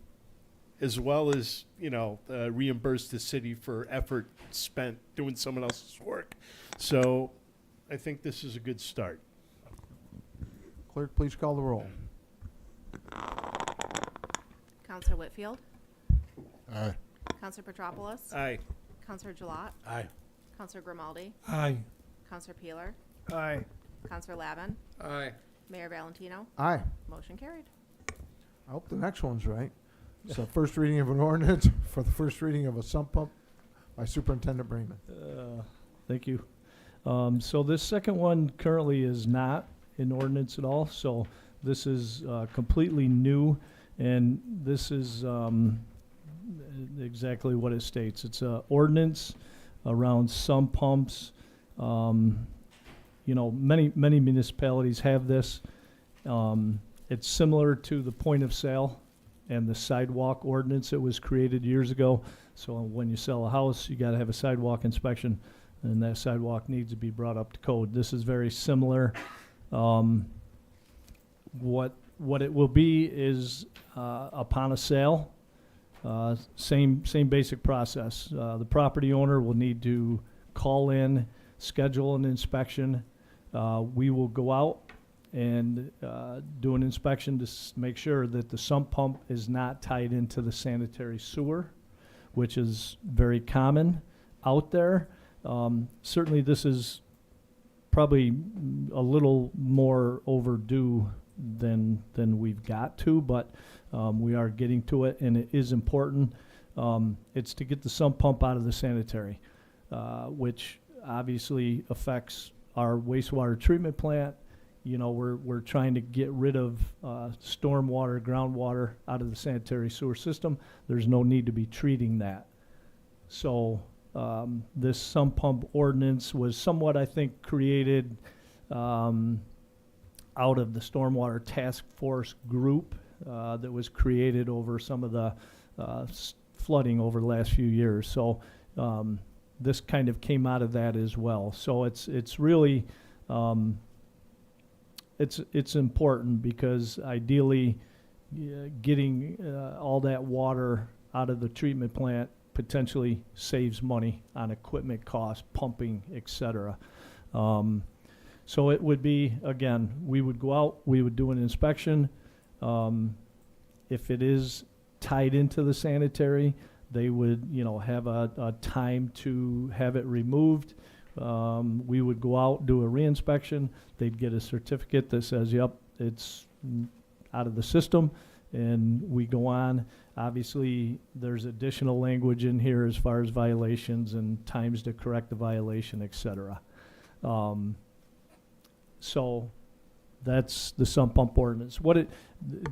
as well as, reimburse the city for effort spent doing someone else's work. So I think this is a good start. Clerk, please call the roll. Counselor Whitfield, Aye. Counselor Petropoulos, Aye. Counselor Gilat, Aye. Counselor Grimaldi, Aye. Counselor Peeler, Aye. Counselor Lavin, Aye. Mayor Valentino. Aye. Motion carried. I hope the next one's right. So first reading of an ordinance for the first reading of a sump pump by Superintendent Bremen. Thank you. So this second one currently is not an ordinance at all, so this is completely new, and this is exactly what it states. It's an ordinance around sump pumps. Many municipalities have this. It's similar to the point of sale and the sidewalk ordinance that was created years ago. So when you sell a house, you got to have a sidewalk inspection, and that sidewalk needs to be brought up to code. This is very similar. What it will be is upon a sale, same basic process. The property owner will need to call in, schedule an inspection. We will go out and do an inspection to make sure that the sump pump is not tied into the sanitary sewer, which is very common out there. Certainly this is probably a little more overdue than we've got to, but we are getting to it, and it is important. It's to get the sump pump out of the sanitary, which obviously affects our wastewater treatment plant. We're trying to get rid of stormwater, groundwater out of the sanitary sewer system. There's no need to be treating that. So this sump pump ordinance was somewhat, I think, created out of the stormwater task force group that was created over some of the flooding over the last few years. So this kind of came out of that as well. So it's really it's important because ideally getting all that water out of the treatment plant potentially saves money on equipment costs, pumping, etc. So it would be, again, we would go out, we would do an inspection. If it is tied into the sanitary, they would, have a time to have it removed. We would go out, do a reinspection. They'd get a certificate that says, yep, it's out of the system, and we go on. Obviously, there's additional language in here as far as violations and times to correct the violation, et cetera. So that's the sump pump ordinance.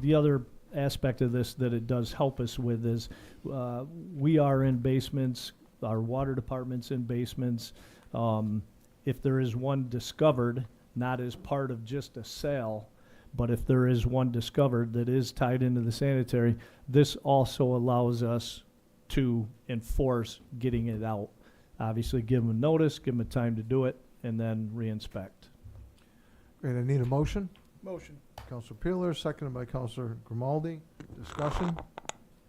The other aspect of this that it does help us with is we are in basements, our water department's in basements. If there is one discovered, not as part of just a sale, but if there is one discovered that is tied into the sanitary, this also allows us to enforce getting it out. Obviously, give them a notice, give them a time to do it, and then re-inspect. Great, I need a motion. Motion. Counselor Peeler, seconded by Counselor Grimaldi. Discussion?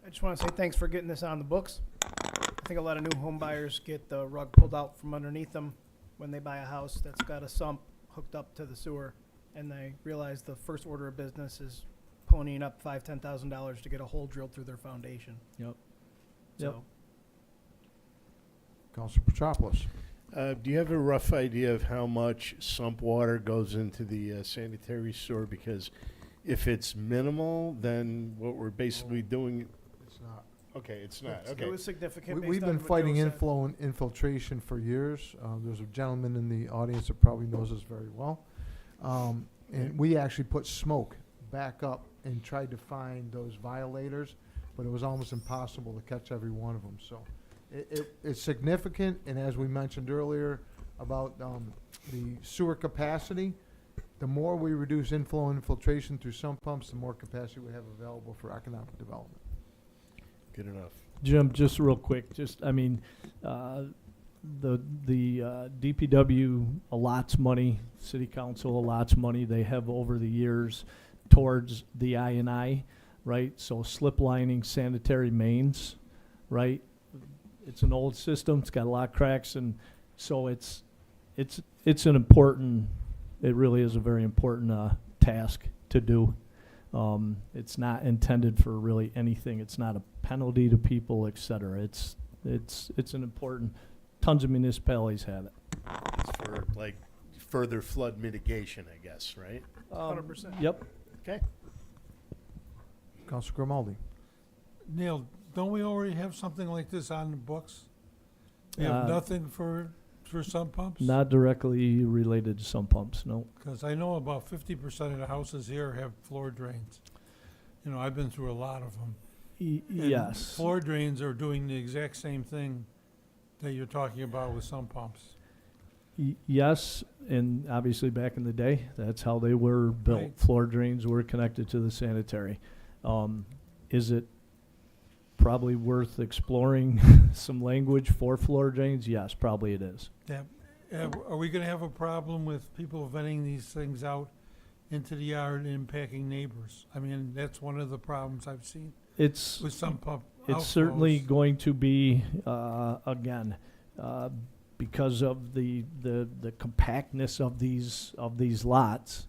I just want to say thanks for getting this on the books. I think a lot of new home buyers get the rug pulled out from underneath them when they buy a house that's got a sump hooked up to the sewer, and they realize the first order of business is ponying up $5,000-$10,000 to get a hole drilled through their foundation. Yep. So, Counselor Petropoulos. Do you have a rough idea of how much sump water goes into the sanitary sewer? Because if it's minimal, then what we're basically doing. It's not. Okay, it's not. It Okay. was significant. We've based been on what fighting Joe said. inflow and infiltration for years. There's a gentleman in the audience that probably knows us very well. And we actually put smoke back up and tried to find those violators, but it was almost impossible to catch every one of them. So it's significant, and as we mentioned earlier about the sewer capacity, the more we reduce inflow and infiltration through sump pumps, the more capacity we have available for economic development. Good enough. Jim, just real quick, the DPW allots money, city council allots money. They have over the years. towards the I&I, right? So slip lining, sanitary mains, right? It's an old system, it's got a lot of cracks, and so it's an important, it really is a very important task to do. It's not intended for really anything. It's not a penalty to people, et cetera. It's an important, tons of municipalities have it. It's for like further flood mitigation, I guess, right? 100%. Yep. Okay. Council Grimaldi. Neil, don't we already have something like this on the books? We have nothing for sump pumps? Not directly related to some pumps, no. Because I know about 50% of the houses here have floor drains. You know, I've been through a lot of them. Yes. Floor drains are doing the exact same thing that you're talking about with sump pumps. Yes, and obviously back in the day, that's how they were built. Right. Floor drains were connected to the sanitary. Is it probably worth exploring some language for floor drains? Yes, probably it is. Yeah. Are we going to have a problem with people venting these things out into the yard and impacting neighbors? I mean, that's one of the problems I've seen It's with sump pump. it's certainly outflows. going to be again because of the compactness of these lots.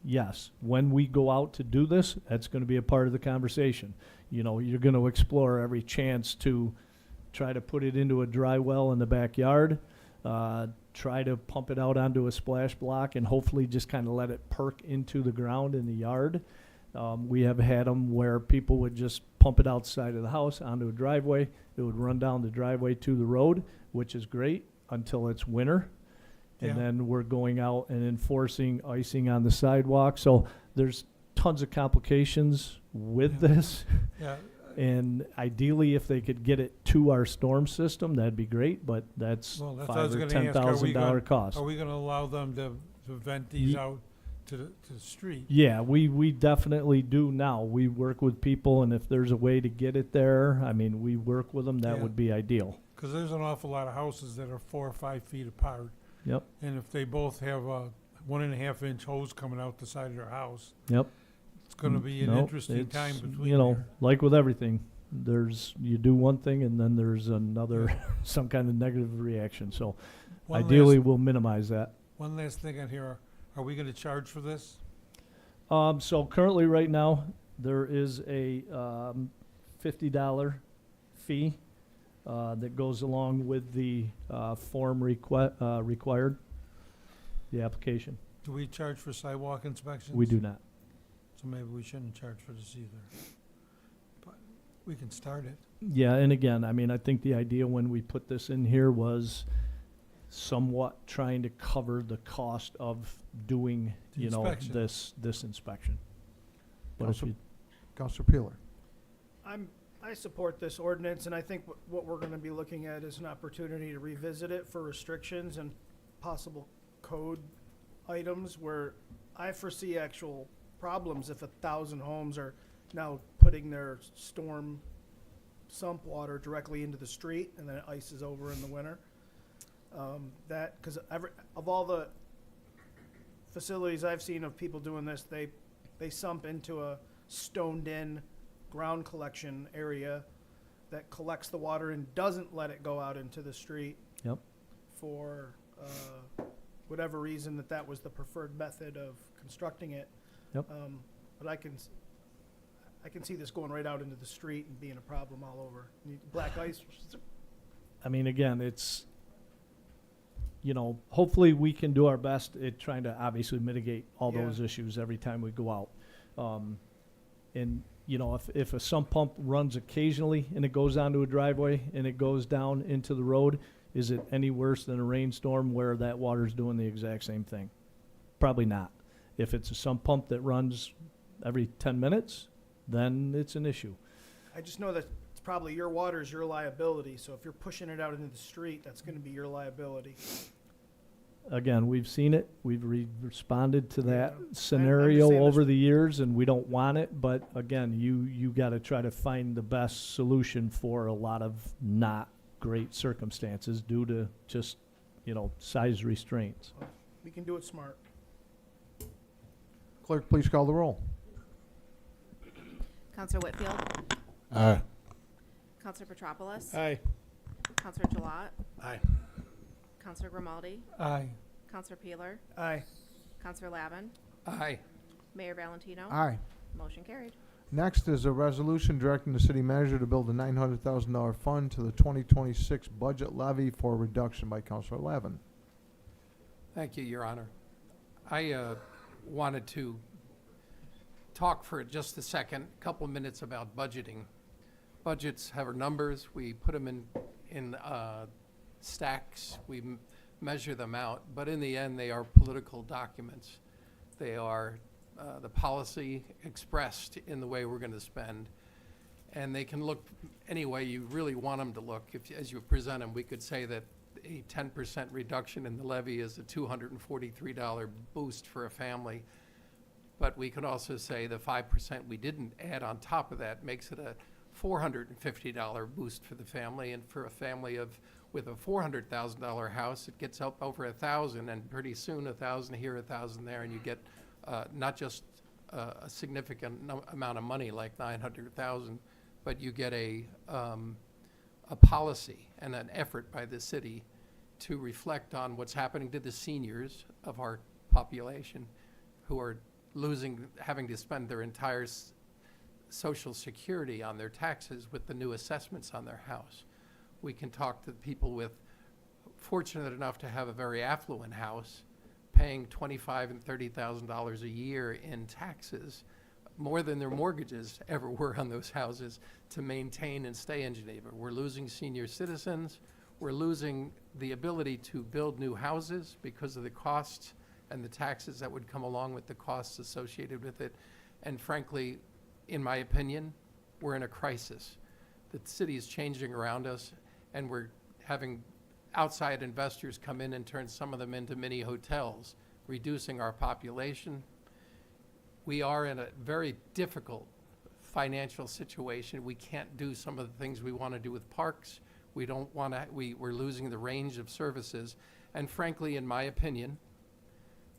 Yes, when we go out to do this, that's going to be a part of the conversation. You know, you're going to explore every chance to try to put it into a dry well in the backyard, try to pump it out onto a splash block, and hopefully just kind of let it perk into the ground in the yard. We have had them where people would just pump it outside of the house onto a driveway. It would run down the driveway to the road, which is great until it's winter. And Yeah. then we're going out and enforcing icing on the sidewalk. So there's tons of complications with Yeah. this. Yeah. And ideally, if they could get it to our storm system, that'd be great, but that's Well, that's what I was $5,000 or gonna ask. $10,000 cost. Are we going to allow them to vent these Ye- out to the street? Yeah, we definitely do now. We work with people, and if there's a way to get it there, I mean, we work with them, that Yeah. would be ideal. Because there's an awful lot of houses that are 4 or 5 feet apart. Yep, And if they both have a 1.5-inch hose coming out the side of their house, yep. it's going to be an No, interesting it's, time between you know, there. like with everything, you do one thing and then there's another, some kind of negative reaction. So One ideally, last- we'll minimize that. One last thing on here, are we going to charge for this? So currently, right now, there is a $50 fee that goes along with the form required, the application. Do we charge for sidewalk inspections? We do not. So maybe we shouldn't charge for this either. But we can start it. Yeah, and again, I mean, I think the idea when we put this in here was somewhat trying to cover the cost of doing, The you know, inspection. this inspection. But if Council- you, Councilor Peeler. I support this ordinance, and I think what we're gonna be looking at is an opportunity to revisit it for restrictions and possible code items where I foresee actual problems if 1,000 homes are now putting their storm sump water directly into the street and then it ices over in the winter. Because of all the facilities I've seen of people doing this, they sump into a stoned-in ground collection area that collects the water and doesn't let it go out into the street yep. for whatever reason that was the preferred method of constructing it. Yep. But I can see this going right out into the street and being a problem all over. Black ice. I mean, again, it's, you know, hopefully we can do our best at trying to obviously mitigate all Yeah. those issues every time we go out. And, you know, if a sump pump runs occasionally and it goes onto a driveway and it goes down into the road, is it any worse than a rainstorm where that water's doing the exact same thing? Probably not. If it's a sump pump that runs every 10 minutes, then it's an issue. I just know that it's probably your water is your liability. So if you're pushing it out into the street, that's going to be your liability. Again, we've seen it. We've responded to that Yeah. scenario saying over this- the years, and we don't want it. But again, you got to try to find the best solution for a lot of not great circumstances due to just, you know, size restraints. We can do it smart. Clerk, please call the roll. Counselor Whitfield, Aye. Counselor Petropoulos, Aye. Counselor Gilat, Aye. Counselor Grimaldi, Aye. Counselor Peeler, Aye. Counselor Lavin, Aye. Mayor Valentino. Aye. Motion carried. Next is a resolution directing the city manager to build a $900,000 fund to the 2026 budget levy for reduction by Councilor Lavin. Thank you, Your Honor. I wanted to talk for just a second, couple minutes about budgeting. Budgets have numbers. We put them in stacks. We measure them out. But in the end, they are political documents. They are the policy expressed in the way we're going to spend. And they can look any way you really want them to look. As you present them, we could say that a 10% reduction in the levy is a $243 boost for a family. But we could also say the 5% we didn't add on top of that makes it a $450 boost for the family. And for a family with a $400,000 house, it gets up over $1,000, and pretty soon $1,000 here, $1,000 there, and you get not just a significant amount of money like $900,000, but you get a policy and an effort by the city to reflect on what's happening to the seniors of our population who are having to spend their entire Social Security on their taxes with the new assessments on their house. We can talk to people fortunate enough to have a very affluent house, paying $25,000 and $30,000 a year in taxes, more than their mortgages ever were on those houses, to maintain and stay in Geneva. We're losing senior citizens. We're losing the ability to build new houses because of the costs and the taxes that would come along with the costs associated with it. And frankly, in my opinion, we're in a crisis. The city is changing around us, and we're having outside investors come in and turn some of them into mini hotels, reducing our population. We are in a very difficult financial situation. We can't do some of the things we want to do with parks. We don't want to, we're losing the range of services. And frankly, in my opinion,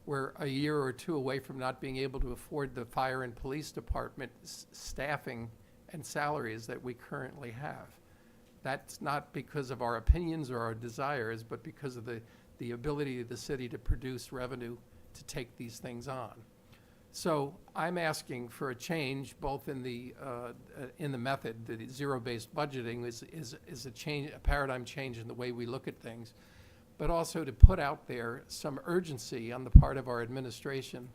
we're a year or two away from not being able to afford the fire and police department staffing and salaries that we currently have. That's not because of our opinions or our desires, but because of the ability of the city to produce revenue to take these things on. So I'm asking for a change, both in the method. The zero-based budgeting is a paradigm change in the way we look at things, but also to put out there some urgency on the part of our administration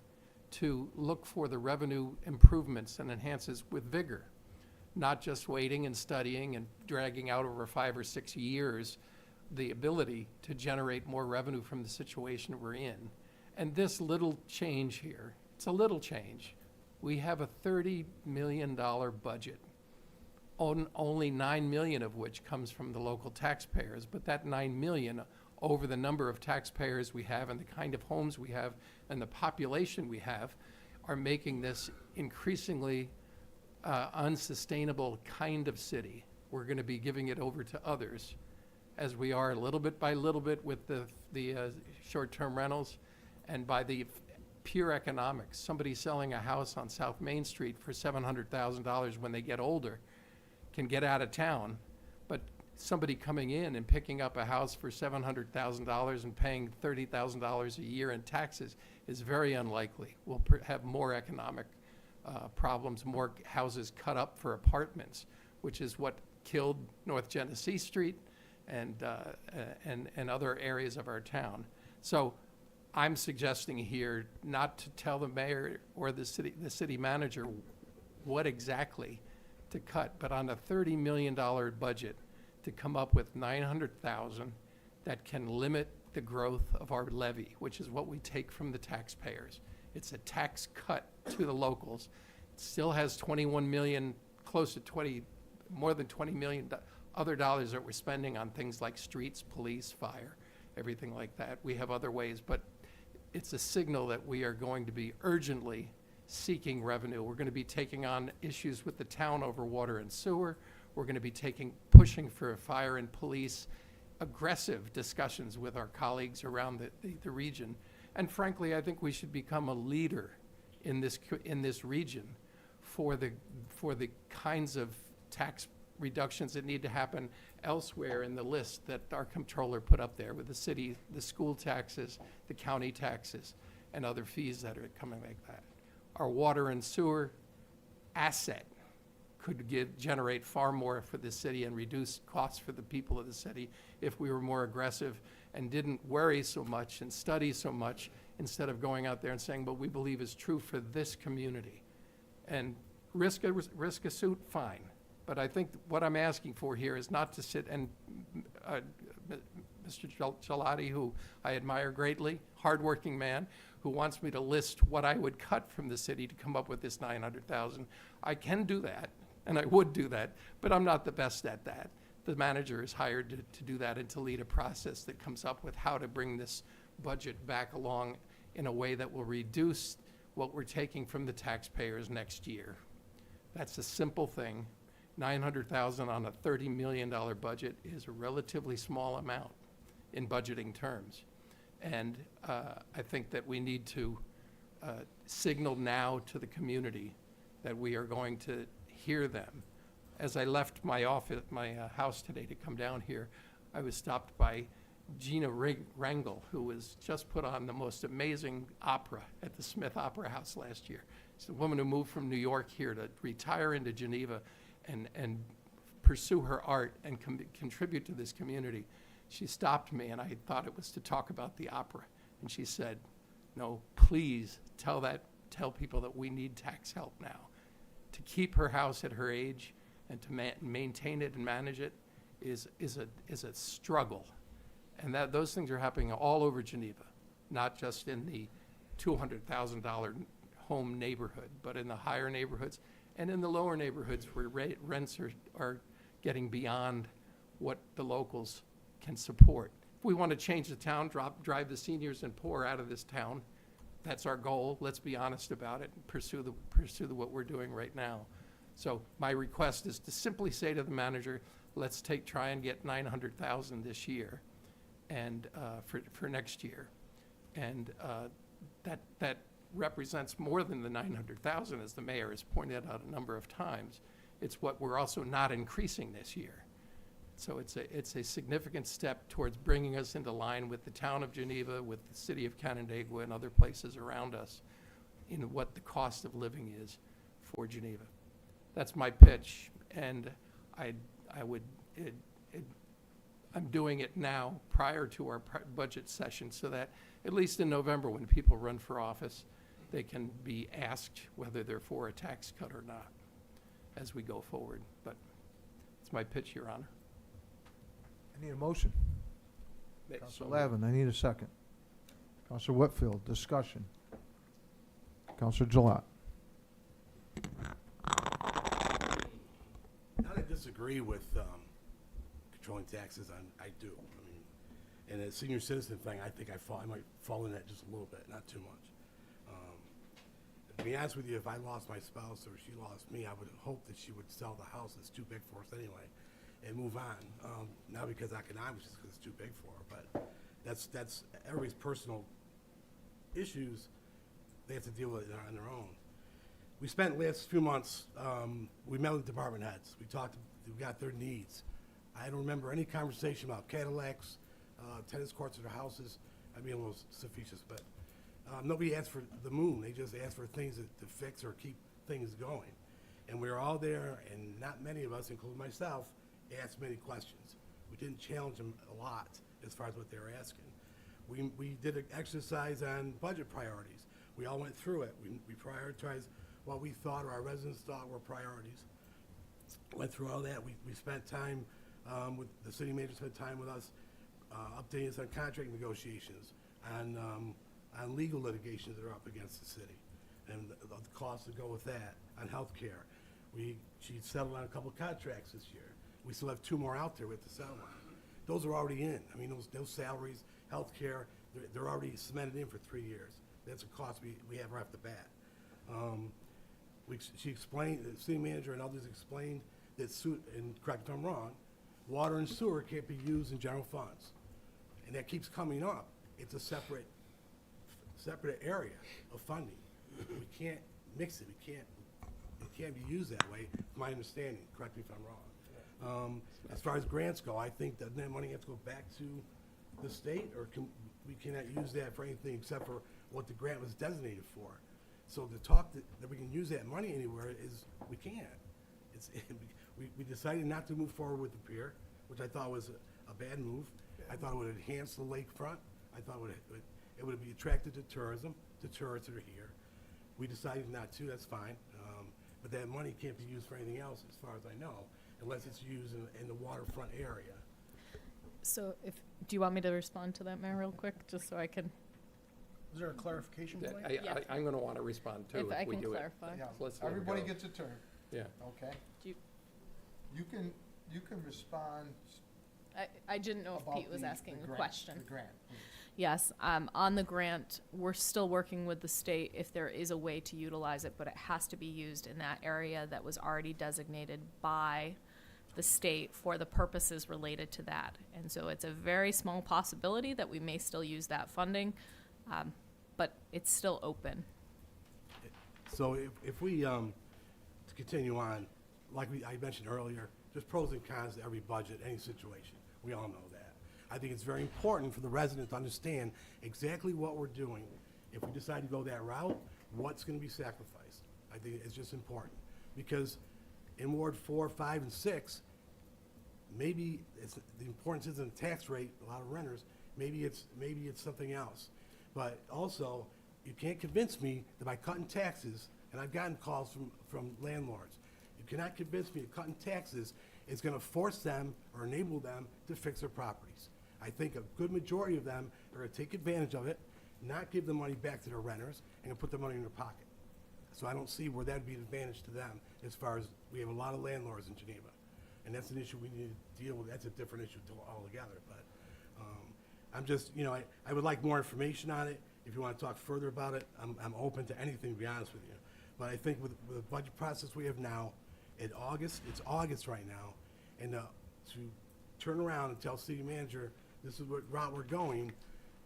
to look for the revenue improvements and enhances with vigor, not just waiting and studying and dragging out over 5 or 6 years the ability to generate more revenue from the situation we're in. And this little change here, it's a little change. We have a $30 million budget, only $9 million of which comes from the local taxpayers, but that $9 million over the number of taxpayers we have and the kind of homes we have and the population we have are making this increasingly unsustainable kind of city. We're going to be giving it over to others, as we are little bit by little bit with the short-term rentals, and by the pure economics. Somebody selling a house on South Main Street for $700,000 when they get older can get out of town, but somebody coming in and picking up a house for $700,000 and paying $30,000 a year in taxes is very unlikely. We'll have more economic problems, more houses cut up for apartments, which is what killed North Genesee Street and other areas of our town. So I'm suggesting here not to tell the mayor or the city manager what exactly to cut, but on a $30 million budget to come up with $900,000 that can limit the growth of our levy, which is what we take from the taxpayers. It's a tax cut to the locals. It still has 21 million, close to 20, more than 20 million other dollars that we're spending on things like streets, police, fire, everything like that. We have other ways, but it's a signal that we are going to be urgently seeking revenue. We're going to be taking on issues with the town over water and sewer. We're going to be pushing for fire and police, aggressive discussions with our colleagues around the region. And frankly, I think we should become a leader in this region for the kinds of tax reductions that need to happen elsewhere in the list that our comptroller put up there with the city, the school taxes, the county taxes, and other fees that are coming like that. Our water and sewer asset could generate far more for the city and reduce costs for the people of the city if we were more aggressive and didn't worry so much and study so much instead of going out there and saying what we believe is true for this community. And risk a suit, fine. But I think what I'm asking for here is not to sit and Mr. Gelati, who I admire greatly, hardworking man, who wants me to list what I would cut from the city to come up with this 900,000. I can do that, and I would do that, but I'm not the best at that. The manager is hired to do that and to lead a process that comes up with how to bring this budget back along in a way that will reduce what we're taking from the taxpayers next year. That's a simple thing. 900,000 on a $30 million budget is a relatively small amount in budgeting terms. And I think that we need to signal now to the community that we are going to hear them. As I left my office, my house today to come down here, I was stopped by Gina Rangel, who was just put on the most amazing opera at the Smith Opera House last year. She's a woman who moved from New York here to retire into Geneva and pursue her art and contribute to this community. She stopped me, and I thought it was to talk about the opera. And she said, no, please tell people that we need tax help now. To keep her house at her age and to maintain it and manage it is a struggle. And those things are happening all over Geneva, not just in the $200,000 home neighborhood, but in the higher neighborhoods and in the lower neighborhoods where rents are getting beyond what the locals can support. If we want to change the town, drive the seniors and poor out of this town, that's our goal. Let's be honest about it and pursue what we're doing right now. So my request is to simply say to the manager, let's try and get 900,000 this year and for next year. And that represents more than the 900,000, as the mayor has pointed out a number of times. It's what we're also not increasing this year. So it's a significant step towards bringing us into line with the town of Geneva, with the city of Canandaigua and other places around us in what the cost of living is for Geneva. That's my pitch, and I'm doing it now prior to our budget session so that at least in November when people run for office, they can be asked whether they're for a tax cut or not as we go forward. But it's my pitch, Your Honor. I need a motion. So Councilor Lavin, I need a second. Councilor Whitfield, discussion. Councilor Gilat. Not I disagree with controlling taxes. I do. I mean, and a senior citizen thing, I think I might fall in that just a little bit, not too much. To be honest with you, if I lost my spouse or she lost me, I would hope that she would sell the house that's too big for us anyway and move on. Not because economics, just because it's too big for her, but that's everybody's personal issues they have to deal with on their own. We spent last few months, we met with department heads. We got their needs. I don't remember any conversation about Cadillacs, tennis courts at their houses. I'm being a little facetious, but nobody asked for the moon. They just asked for things to fix or keep things going. And we were all there, and not many of us, including myself, asked many questions. We didn't challenge them a lot as far as what they were asking. We did an exercise on budget priorities. We all went through it. We prioritized what we thought or our residents thought were priorities. Went through all that. We spent time with the city manager, spent time with us, updating us on contract negotiations, on legal litigations that are up against the city, and the costs that go with that, on health care. She settled on a couple of contracts this year. We still have 2 more out there with the settle on. Those are already in. I mean, those salaries, health care, they're already cemented in for 3 years. That's a cost we have right off the bat. She explained, the city manager and others explained that, and correct if I'm wrong, water and sewer can't be used in general funds. And that keeps coming up. It's a separate area of funding. we can't mix it, it can't be used that way, my understanding, correct me if I'm wrong. As far as grants go, I think that money has to go back to the state, or we cannot use that for anything except for what the grant was designated for. So to talk that we can use that money anywhere is, we can't. We decided not to move forward with the pier, which I thought was a bad move. I thought it would enhance the lakefront. I thought it would be attractive to tourism, to tourists that are here. We decided not to, that's fine. But that money can't be used for anything else, as far as I know, unless it's used in the waterfront area. So do you want me to respond to that, Mayor, real quick, just so I can? Is there a clarification point? Yeah. I'm gonna wanna respond too If I if we can do it. clarify. Yeah, So let's let her everybody go. gets a turn, Yeah. okay? Do you- You can respond I didn't know if about Pete was the asking a grant, question. The grant, please. Yes, on the grant, we're still working with the state if there is a way to utilize it, but it has to be used in that area that was already designated by the state for the purposes related to that. And so it's a very small possibility that we may still use that funding, but it's still open. So if we, to continue on, like I mentioned earlier, there's pros and cons to every budget, any situation. We all know that. I think it's very important for the residents to understand exactly what we're doing. If we decide to go that route, what's gonna be sacrificed? I think it's just important. Because in Ward 4, 5, and 6, maybe the importance isn't the tax rate, a lot of renters, maybe it's something else. But also, you can't convince me that by cutting taxes, and I've gotten calls from landlords, you cannot convince me that cutting taxes is gonna force them or enable them to fix their properties. I think a good majority of them are gonna take advantage of it, not give the money back to their renters, and put the money in their pocket. So I don't see where that'd be an advantage to them, as far as, we have a lot of landlords in Geneva. And that's an issue we need to deal with, that's a different issue altogether, but, I'm just, I would like more information on it. If you wanna talk further about it, I'm open to anything, to be honest with you. But I think with the budget process we have now, it's August right now, and to turn around and tell city manager, this is what route we're going,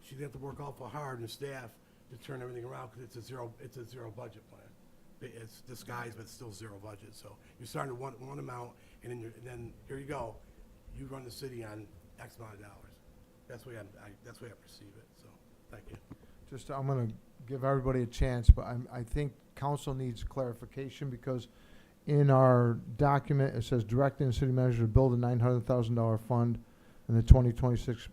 she's gonna have to work awful hard, and staff, to turn everything around, because it's a zero budget plan. It's disguised, but it's still zero budget, so you're starting to one amount, and then here you go, you run the city on X amount of dollars. That's the way I perceive it, so, thank you. Just, I'm gonna give everybody a chance, but I think council needs clarification, because in our document, it says directing the city manager to build a $900,000 fund in the 2026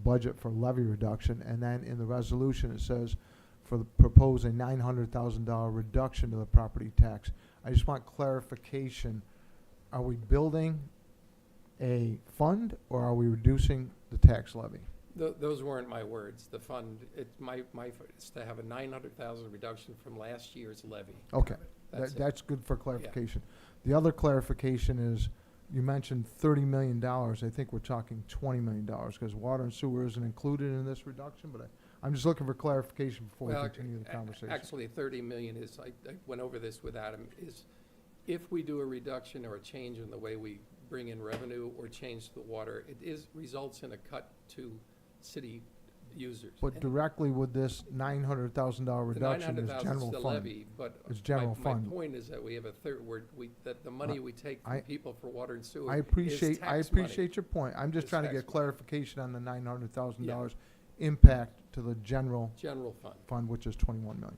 budget for levy reduction, and then in the resolution, it says propose a $900,000 reduction to the property tax. I just want clarification. Are we building a fund, or are we reducing the tax levy? Those weren't my words. The fund, it's to have a 900,000 reduction from last year's levy. Okay, That's it. that's good for clarification. The other clarification is, you mentioned $30 million. I think we're talking $20 million, because water and sewer isn't included in this reduction, but I'm just looking for clarification before we Well, continue the conversation. Actually, 30 million is, I went over this with Adam, is if we do a reduction or a change in the way we bring in revenue or change the water, results in a cut to city users. But directly with this $900,000 reduction is The 900,000 is general the fund. levy, but It's general my fund. point is that we have a that the money we take from people for water and sewer I is appreciate tax money. your point. I'm just It's trying to tax get money. clarification on the $900,000 impact to the general fund. fund, which is 21 million.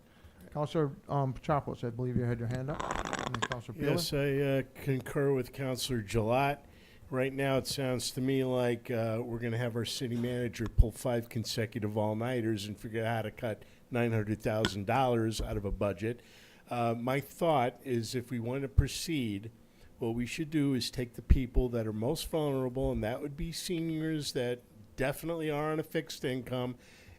Councilor Petropoulos, I believe you had your hand up. And then Councilor Peeler. Yes, I concur with Councilor Gilat. Right now, it sounds to me like we're going to have our city manager pull 5 consecutive all-nighters and figure out how to cut $900,000 out of a budget. My thought is, if we want to proceed, what we should do is take the people that are most vulnerable, and that would be seniors that definitely are on a fixed income,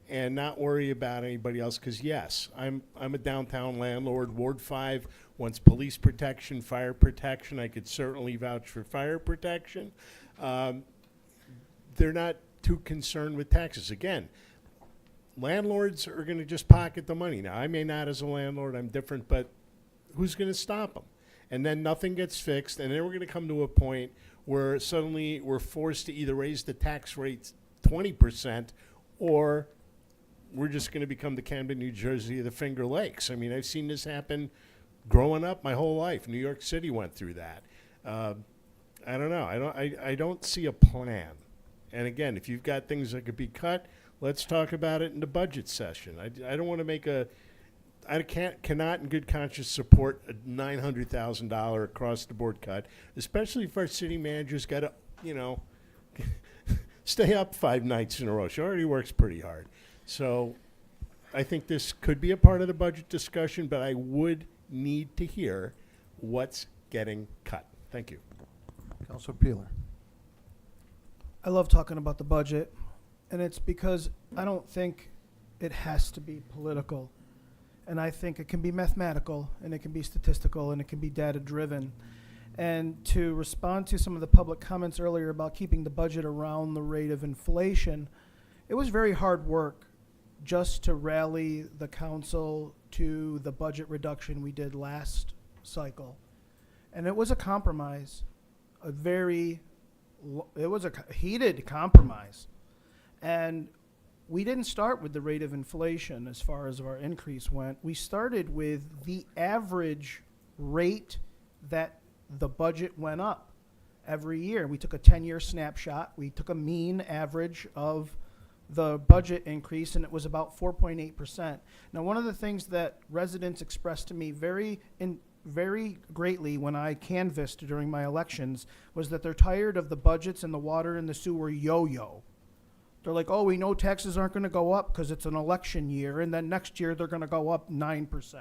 and not worry about anybody else. Because yes, I'm a downtown landlord. Ward 5 wants police protection, fire protection. I could certainly vouch for fire protection. They're not too concerned with taxes. Again, landlords are going to just pocket the money. Now, I may not as a landlord, I'm different, but who's going to stop them? And then nothing gets fixed, and then we're going to come to a point where suddenly we're forced to either raise the tax rates 20% or we're just going to become the Camden, New Jersey of the Finger Lakes. I mean, I've seen this happen growing up my whole life. New York City went through that. I don't know. I don't see a plan. And again, if you've got things that could be cut, let's talk about it in the budget session. I don't want to make I cannot in good conscience support a $900,000 across the board cut, especially if our city manager's got to, stay up 5 nights in a row. She already works pretty hard. So I think this could be a part of the budget discussion, but I would need to hear what's getting cut. Thank you. Councilor Peeler. I love talking about the budget, and it's because I don't think it has to be political. And I think it can be mathematical, and it can be statistical, and it can be data-driven. And to respond to some of the public comments earlier about keeping the budget around the rate of inflation, it was very hard work just to rally the council to the budget reduction we did last cycle. And it was a compromise, it was a heated compromise. And we didn't start with the rate of inflation as far as our increase went. We started with the average rate that the budget went up every year. We took a 10-year snapshot. We took a mean average of the budget increase, and it was about 4.8%. Now, one of the things that residents expressed to me very greatly when I canvassed during my elections was that they're tired of the budgets and the water and the sewer yo-yo. They're like, oh, we know taxes aren't going to go up because it's an election year, and then next year they're going to go up 9%.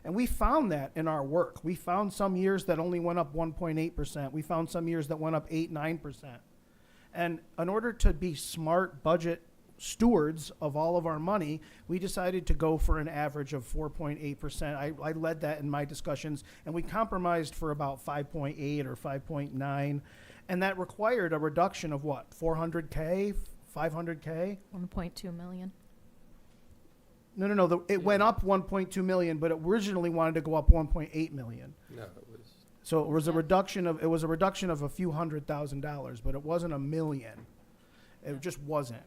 And we found that in our work. We found some years that only went up 1.8%. We found some years that went up 8, 9%. And in order to be smart budget stewards of all of our money, we decided to go for an average of 4.8%. I led that in my discussions, and we compromised for about 5.8 or 5.9. And that required a reduction of what, 400K, 500K? 1.2 million. No. It went up 1.2 million, but it originally wanted to go up 1.8 million. No, it was. So it was a reduction of a few $100,000, but it wasn't a million. It just wasn't.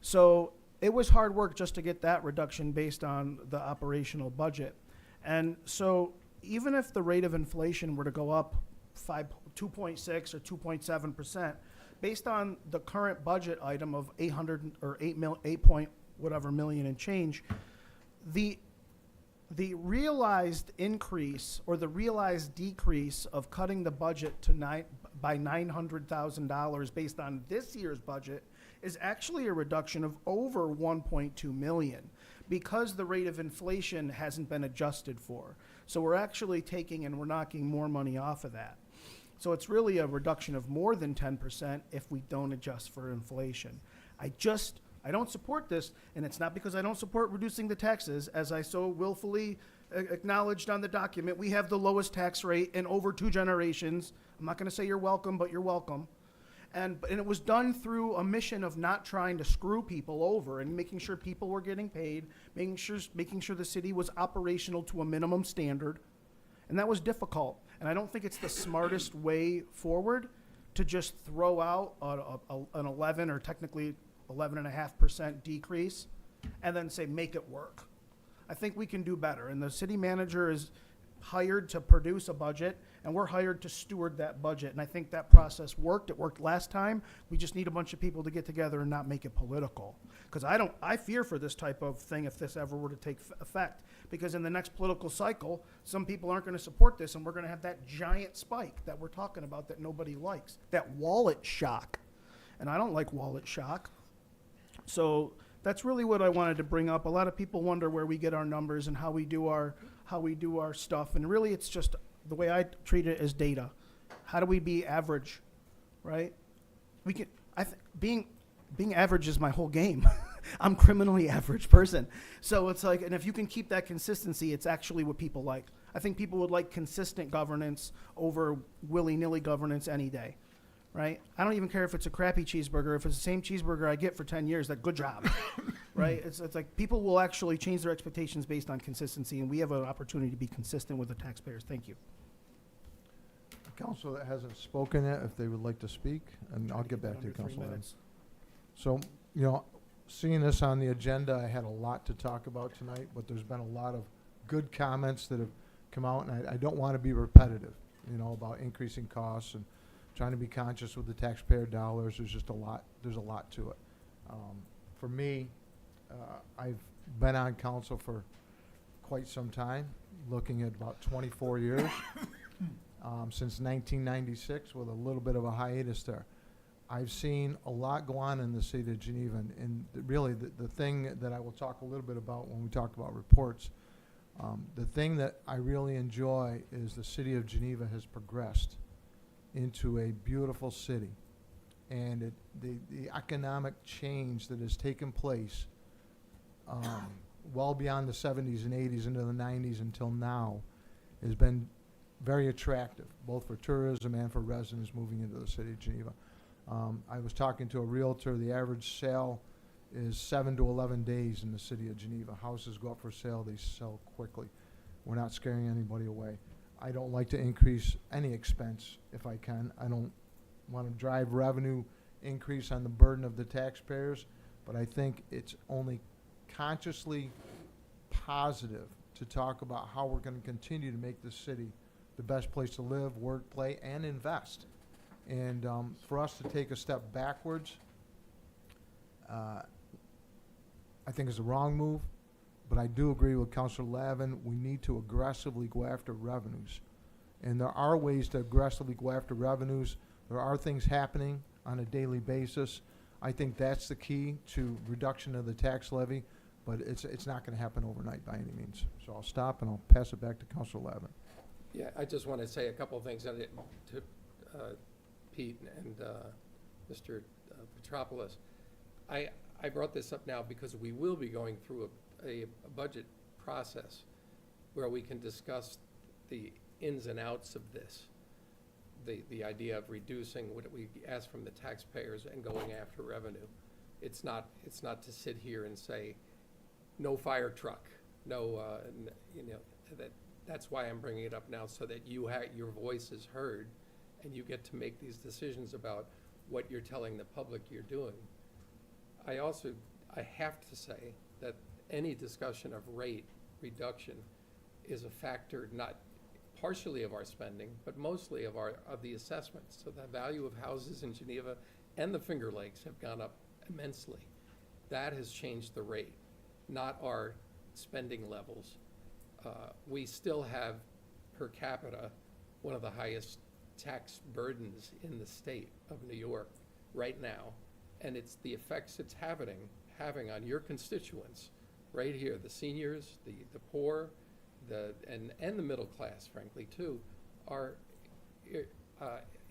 So it was hard work just to get that reduction based on the operational budget. And so even if the rate of inflation were to go up 2.6 or 2.7%, based on the current budget item of 800 or 8 point whatever million and change, the realized increase or the realized decrease of cutting the budget by $900,000 based on this year's budget is actually a reduction of over 1.2 million because the rate of inflation hasn't been adjusted for. So we're actually taking and we're knocking more money off of that. So it's really a reduction of more than 10% if we don't adjust for inflation. I don't support this, and it's not because I don't support reducing the taxes. As I so willfully acknowledged on the document, we have the lowest tax rate in over 2 generations. I'm not going to say you're welcome, but you're welcome. And it was done through a mission of not trying to screw people over and making sure people were getting paid, making sure the city was operational to a minimum standard. And that was difficult. And I don't think it's the smartest way forward to just throw out an 11 or technically 11.5% decrease and then say, make it work. I think we can do better. And the city manager is hired to produce a budget, and we're hired to steward that budget. And I think that process worked. It worked last time. We just need a bunch of people to get together and not make it political. Because I fear for this type of thing if this ever were to take effect. Because in the next political cycle, some people aren't going to support this, and we're going to have that giant spike that we're talking about that nobody likes, that wallet shock. And I don't like wallet shock. So that's really what I wanted to bring up. A lot of people wonder where we get our numbers and how we do our stuff. And really, it's just the way I treat it as data. How do we be average, right? Being average is my whole game. I'm criminally average person. So it's like, and if you can keep that consistency, it's actually what people like. I think people would like consistent governance over willy-nilly governance any day. Right? I don't even care if it's a crappy cheeseburger. If it's the same cheeseburger I get for 10 years, good job. Right? It's like people will actually change their expectations based on consistency, and we have an opportunity to be consistent with the taxpayers. Thank you. The council that hasn't spoken yet, if they would like to speak, and I'll get back to you, Under 3 Councilor. minutes. So, seeing this on the agenda, I had a lot to talk about tonight, but there's been a lot of good comments that have come out, and I don't want to be repetitive, about increasing costs and trying to be conscious with the taxpayer dollars. There's just a lot to it. For me, I've been on council for quite some time, looking at about 24 years, since 1996, with a little bit of a hiatus there. I've seen a lot go on in the city of Geneva, and really the thing that I will talk a little bit about when we talk about reports, the thing that I really enjoy is the city of Geneva has progressed into a beautiful city, and the economic change that has taken place well beyond the 70s and 80s into the 90s until now has been very attractive, both for tourism and for residents moving into the city of Geneva. I was talking to a realtor. The average sale is 7 to 11 days in the city of Geneva. Houses go up for sale, they sell quickly. We're not scaring anybody away. I don't like to increase any expense if I can. I don't want to drive revenue increase on the burden of the taxpayers, but I think it's only consciously positive to talk about how we're going to continue to make this city the best place to live, work, play, and invest. And for us to take a step backwards, I think is the wrong move, but I do agree with Councilor Lavin. We need to aggressively go after revenues. And there are ways to aggressively go after revenues. There are things happening on a daily basis. I think that's the key to reduction of the tax levy, but it's not going to happen overnight by any means. So I'll stop and I'll pass it back to Councilor Lavin. Yeah, I just want to say a couple of things to Pete and Mr. Petropoulos. I brought this up now because we will be going through a budget process where we can discuss the ins and outs of this. The idea of reducing what we ask from the taxpayers and going after revenue. It's not to sit here and say, no fire truck, no, that's why I'm bringing it up now, so that your voice is heard and you get to make these decisions about what you're telling the public you're doing. I have to say that any discussion of rate reduction is a factor, not partially of our spending, but mostly of the assessments. So the value of houses in Geneva and the Finger Lakes have gone up immensely. That has changed the rate, not our spending levels. We still have, per capita, one of the highest tax burdens in the state of New York right now. And it's the effects it's having on your constituents right here, the seniors, the poor, and the middle class, frankly, too, are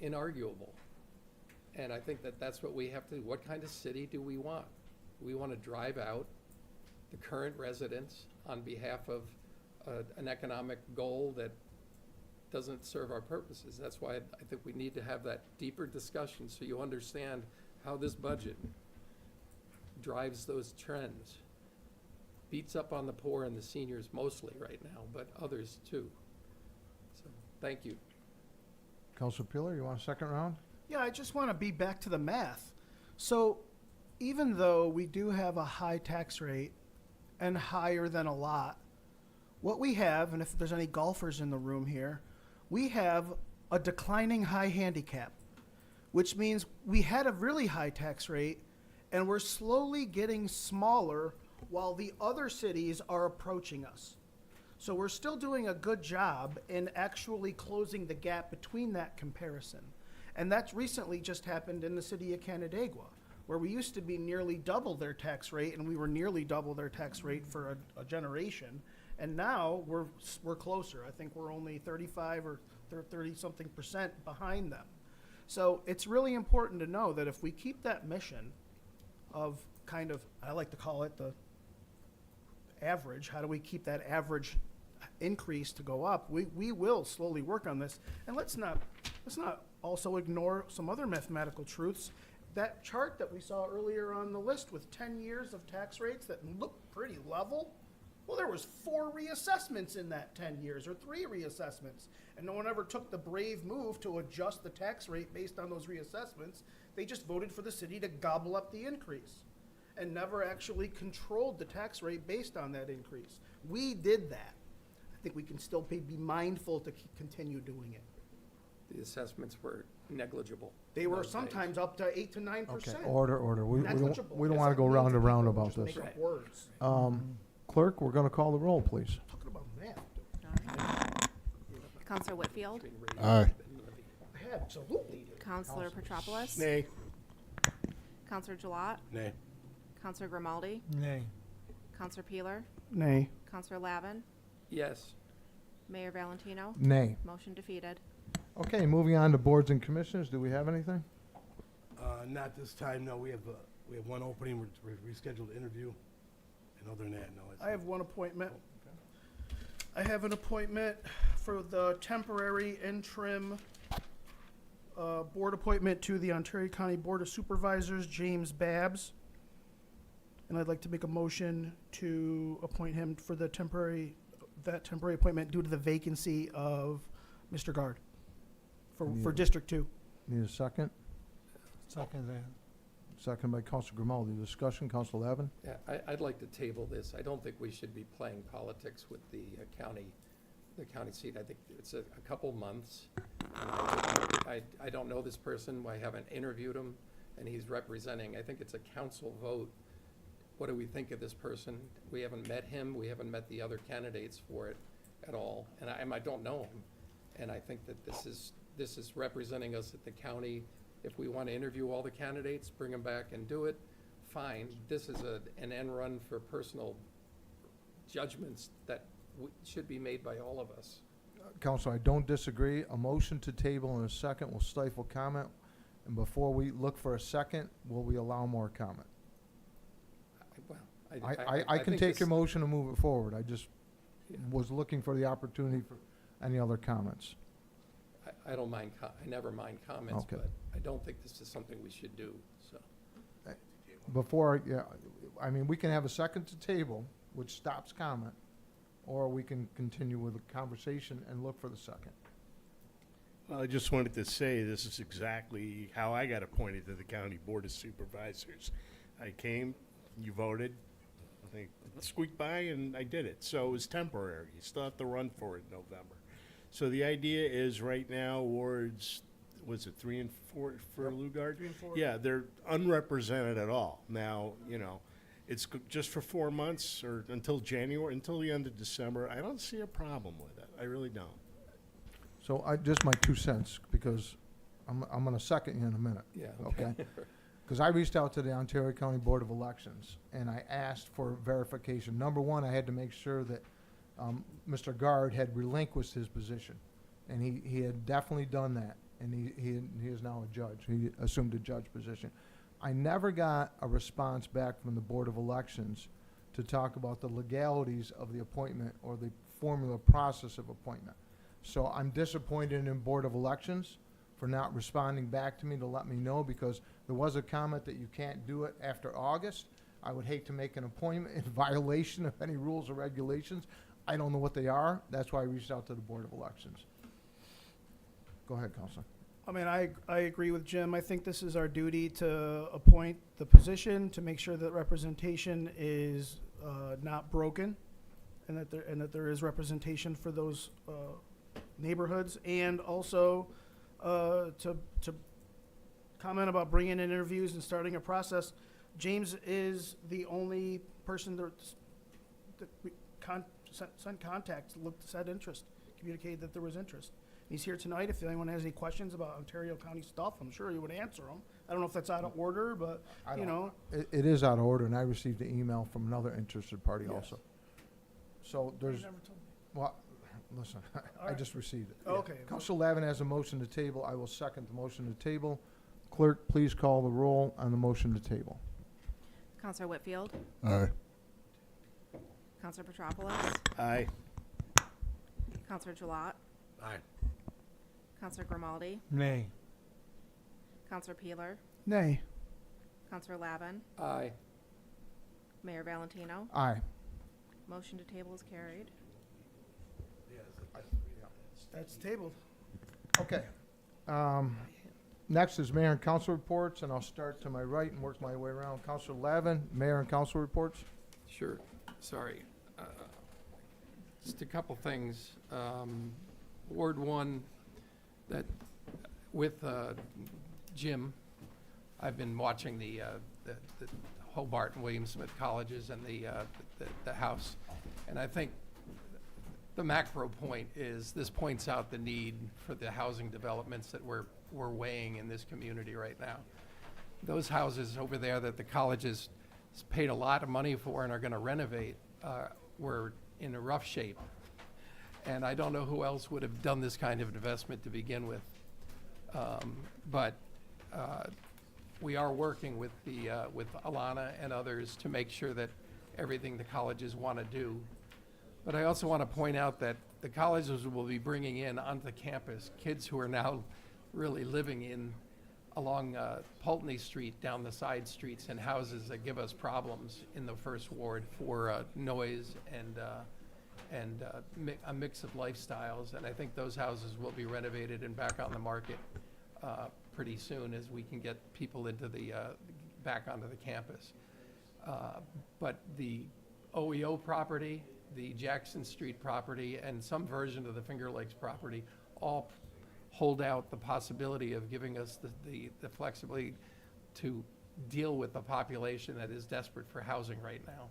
inarguable. And I think that's what we have to do. What kind of city do we want? We want to drive out the current residents on behalf of an economic goal that doesn't serve our purposes. That's why I think we need to have that deeper discussion so you understand how this budget drives those trends. Beats up on the poor and the seniors mostly right now, but others too. So, thank you. Councilor Peeler, you want a second round? Yeah, I just want to be back to the math. So even though we do have a high tax rate and higher than a lot, what we have, and if there's any golfers in the room here, we have a declining high handicap, which means we had a really high tax rate and we're slowly getting smaller while the other cities are approaching us. So we're still doing a good job in actually closing the gap between that comparison. And that's recently just happened in the city of Canandaigua, where we used to be nearly double their tax rate, and we were nearly double their tax rate for a generation. And now we're closer. I think we're only 35 or 30-something% behind them. So it's really important to know that if we keep that mission of kind of, I like to call it the average, how do we keep that average increase to go up? We will slowly work on this. And let's not also ignore some other mathematical truths. That chart that we saw earlier on the list with 10 years of tax rates that looked pretty level, well, there was 4 reassessments in that 10 years, or 3 reassessments. And no one ever took the brave move to adjust the tax rate based on those reassessments. They just voted for the city to gobble up the increase. and never actually controlled the tax rate based on that increase. We did that. I think we can still be mindful to continue doing it. The assessments were negligible. They in were those days. sometimes up to 8 to 9%. Okay, order. We don't Negligible. want to That's go not round and mean to round people, about just this. make up words. Clerk, we're going to call the roll, please. Talking about math. Counselor Whitfield, Aye. Absolutely. Counselor Petropoulos, Nay. Counselor Gilat, Nay. Counselor Grimaldi, Nay. Counselor Peeler, Nay. Counselor Lavin, Yes. Mayor Valentino. Nay. Motion defeated. Okay, moving on to boards and commissioners. Do we have anything? Not this time, no. We have one opening, we're rescheduled interview. And other than that, no. I have one appointment. I have an appointment for the temporary interim board appointment to the Ontario County Board of Supervisors, James Babbs. And I'd like to make a motion to appoint him for that temporary appointment due to the vacancy of Mr. Guard for Yeah. District 2. Need a second? Second that. Second by Council Grimaldi. Discussion, Council Lavin? Yeah, I'd like to table this. I don't think we should be playing politics with the county seat. I think it's a couple months. And I don't know this person. I haven't interviewed him, and he's representing. I think it's a council vote. What do we think of this person? We haven't met him. We haven't met the other candidates for it at all, and I don't know him. And I think that this is representing us at the county. If we want to interview all the candidates, bring them back and do it, fine. This is an end run for personal judgments that should be made by all of us. Council, I don't disagree. A motion to table in a second will stifle comment. And before we look for a second, will we allow more comment? I can think take this- your motion and move it forward. I just Yeah. was looking for the opportunity for any other comments. I don't mind, I never mind comments, Okay. but I don't think this is something we should do, so. Before, I mean, we can have a second to table, which stops comment, or we can continue with the conversation and look for the second. Well, I just wanted to say this is exactly how I got appointed to the County Board of Supervisors. I came, you voted, I think it squeaked by, and I did it. So it was temporary. You still have to run for it in November. So the idea is right now, wards, was it 3 and 4 for Lugard? 3 and 4. Yeah, they're unrepresented at all. Now, it's just for 4 months or until January, until the end of December. I don't see a problem with it. I really don't. So just my 2 cents, because I'm going to second you in a minute. Yeah. Okay? Because I reached out to the Ontario County Board of Elections, and I asked for verification. Number one, I had to make sure that Mr. Guard had relinquished his position, and he had definitely done that, and he is now a judge. He assumed a judge position. I never got a response back from the Board of Elections to talk about the legalities of the appointment or the formula process of appointment. So I'm disappointed in Board of Elections for not responding back to me to let me know, because there was a comment that you can't do it after August. I would hate to make an appointment in violation of any rules or regulations. I don't know what they are. That's why I reached out to the Board of Elections. Go ahead, Counselor. I mean, I agree with Jim. I think this is our duty to appoint the position, to make sure that representation is not broken, and that there is representation for those neighborhoods, and also to comment about bringing in interviews and starting a process. James is the only person that we sent contact, said interest, communicated that there was interest. He's here tonight. If anyone has any questions about Ontario County stuff, I'm sure he would answer them. I don't know if that's out of order, but, you know. It is out of order, and I received an email from another interested party Yes. also. So there's, You never told me. well, listen, I right. just received it. Okay. Council Lavin has a motion to table. I will second the motion to table. Clerk, please call the roll on the motion to table. Counselor Whitfield, Aye. Counselor Petropoulos, Aye. Counselor Gilat, Aye. Counselor Grimaldi, Nay. Counselor Peeler, Nay. Counselor Lavin, Aye. Mayor Valentino. Aye. Motion to table is carried. That's tabled. Okay. Next is mayor and council reports, and I'll start to my right and work my way around. Councilor Lavin, mayor and council reports. Sure, sorry. Just a couple things. Ward 1, that with Jim, I've been watching the Hobart and William Smith colleges and the house. And I think the macro point is this points out the need for the housing developments that we're weighing in this community right now. Those houses over there that the colleges paid a lot of money for and are going to renovate were in a rough shape. And I don't know who else would have done this kind of investment to begin with. But we are working with with Alana and others to make sure that everything the colleges want to do. But I also want to point out that the colleges will be bringing in onto the campus kids who are now really living along Pulteney Street, down the side streets, in houses that give us problems in the first ward for noise and a mix of lifestyles. And I think those houses will be renovated and back on the market pretty soon as we can get people into back onto the campus. But the OEO property, the Jackson Street property, and some version of the Finger Lakes property all hold out the possibility of giving us the flexibility to deal with the population that is desperate for housing right now.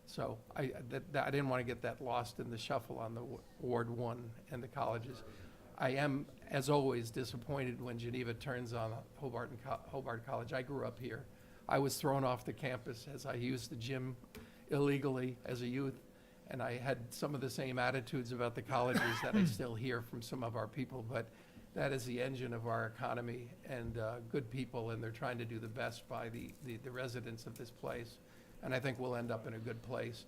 So I didn't want to get that lost in the shuffle on the Ward 1 and the colleges. I am, as always, disappointed when Geneva turns on Hobart College. I grew up here. I was thrown off the campus as I used the gym illegally as a youth, and I had some of the same attitudes about the colleges that I still hear from some of our people, but that is the engine of our economy, and good people, and they're trying to do the best by the residents of this place. And I think we'll end up in a good place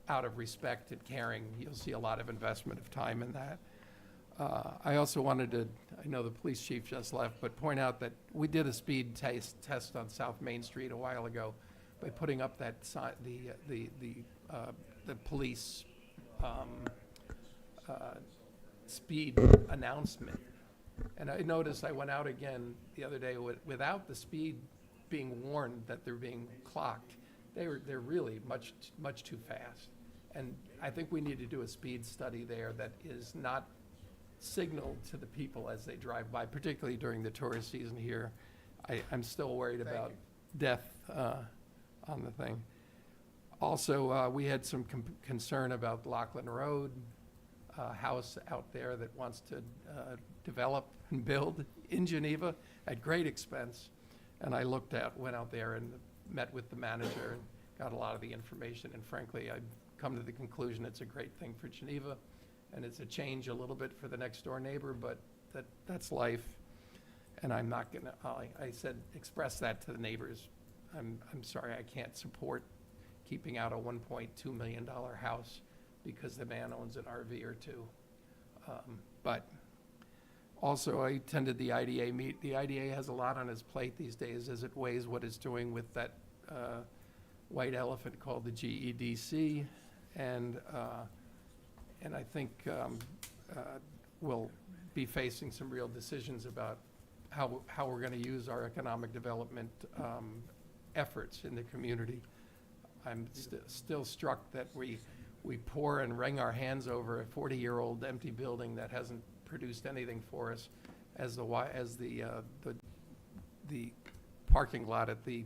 out of respect and caring. You'll see a lot of investment of time in that. I also wanted to, I know the police chief just left, but point out that we did a speed test on South Main Street a while ago by putting up that sign, the police speed announcement. And I noticed I went out again the other day without the speed being warned that they're being clocked. They're really much too fast. And I think we need to do a speed study there that is not signaled to the people as they drive by, particularly during the tourist season here. I'm still worried about death on the thing. Also, we had some concern about Lachlan Road, a house out there that wants to develop and build in Geneva at great expense. And I went out there and met with the manager and got a lot of the information. And frankly, I've come to the conclusion it's a great thing for Geneva, and it's a change a little bit for the next door neighbor, but that's life. And I'm not gonna, I said, express that to the neighbors. I'm sorry, I can't support keeping out a $1.2 million house because the man owns an RV or two. But also, I attended the IDA meet. The IDA has a lot on its plate these days as it weighs what it's doing with that white elephant called the GEDC, and I think we'll be facing some real decisions about how we're going to use our economic development efforts in the community. I'm still struck that we pour and wring our hands over a 40-year-old empty building that hasn't produced anything for us, as the parking lot at the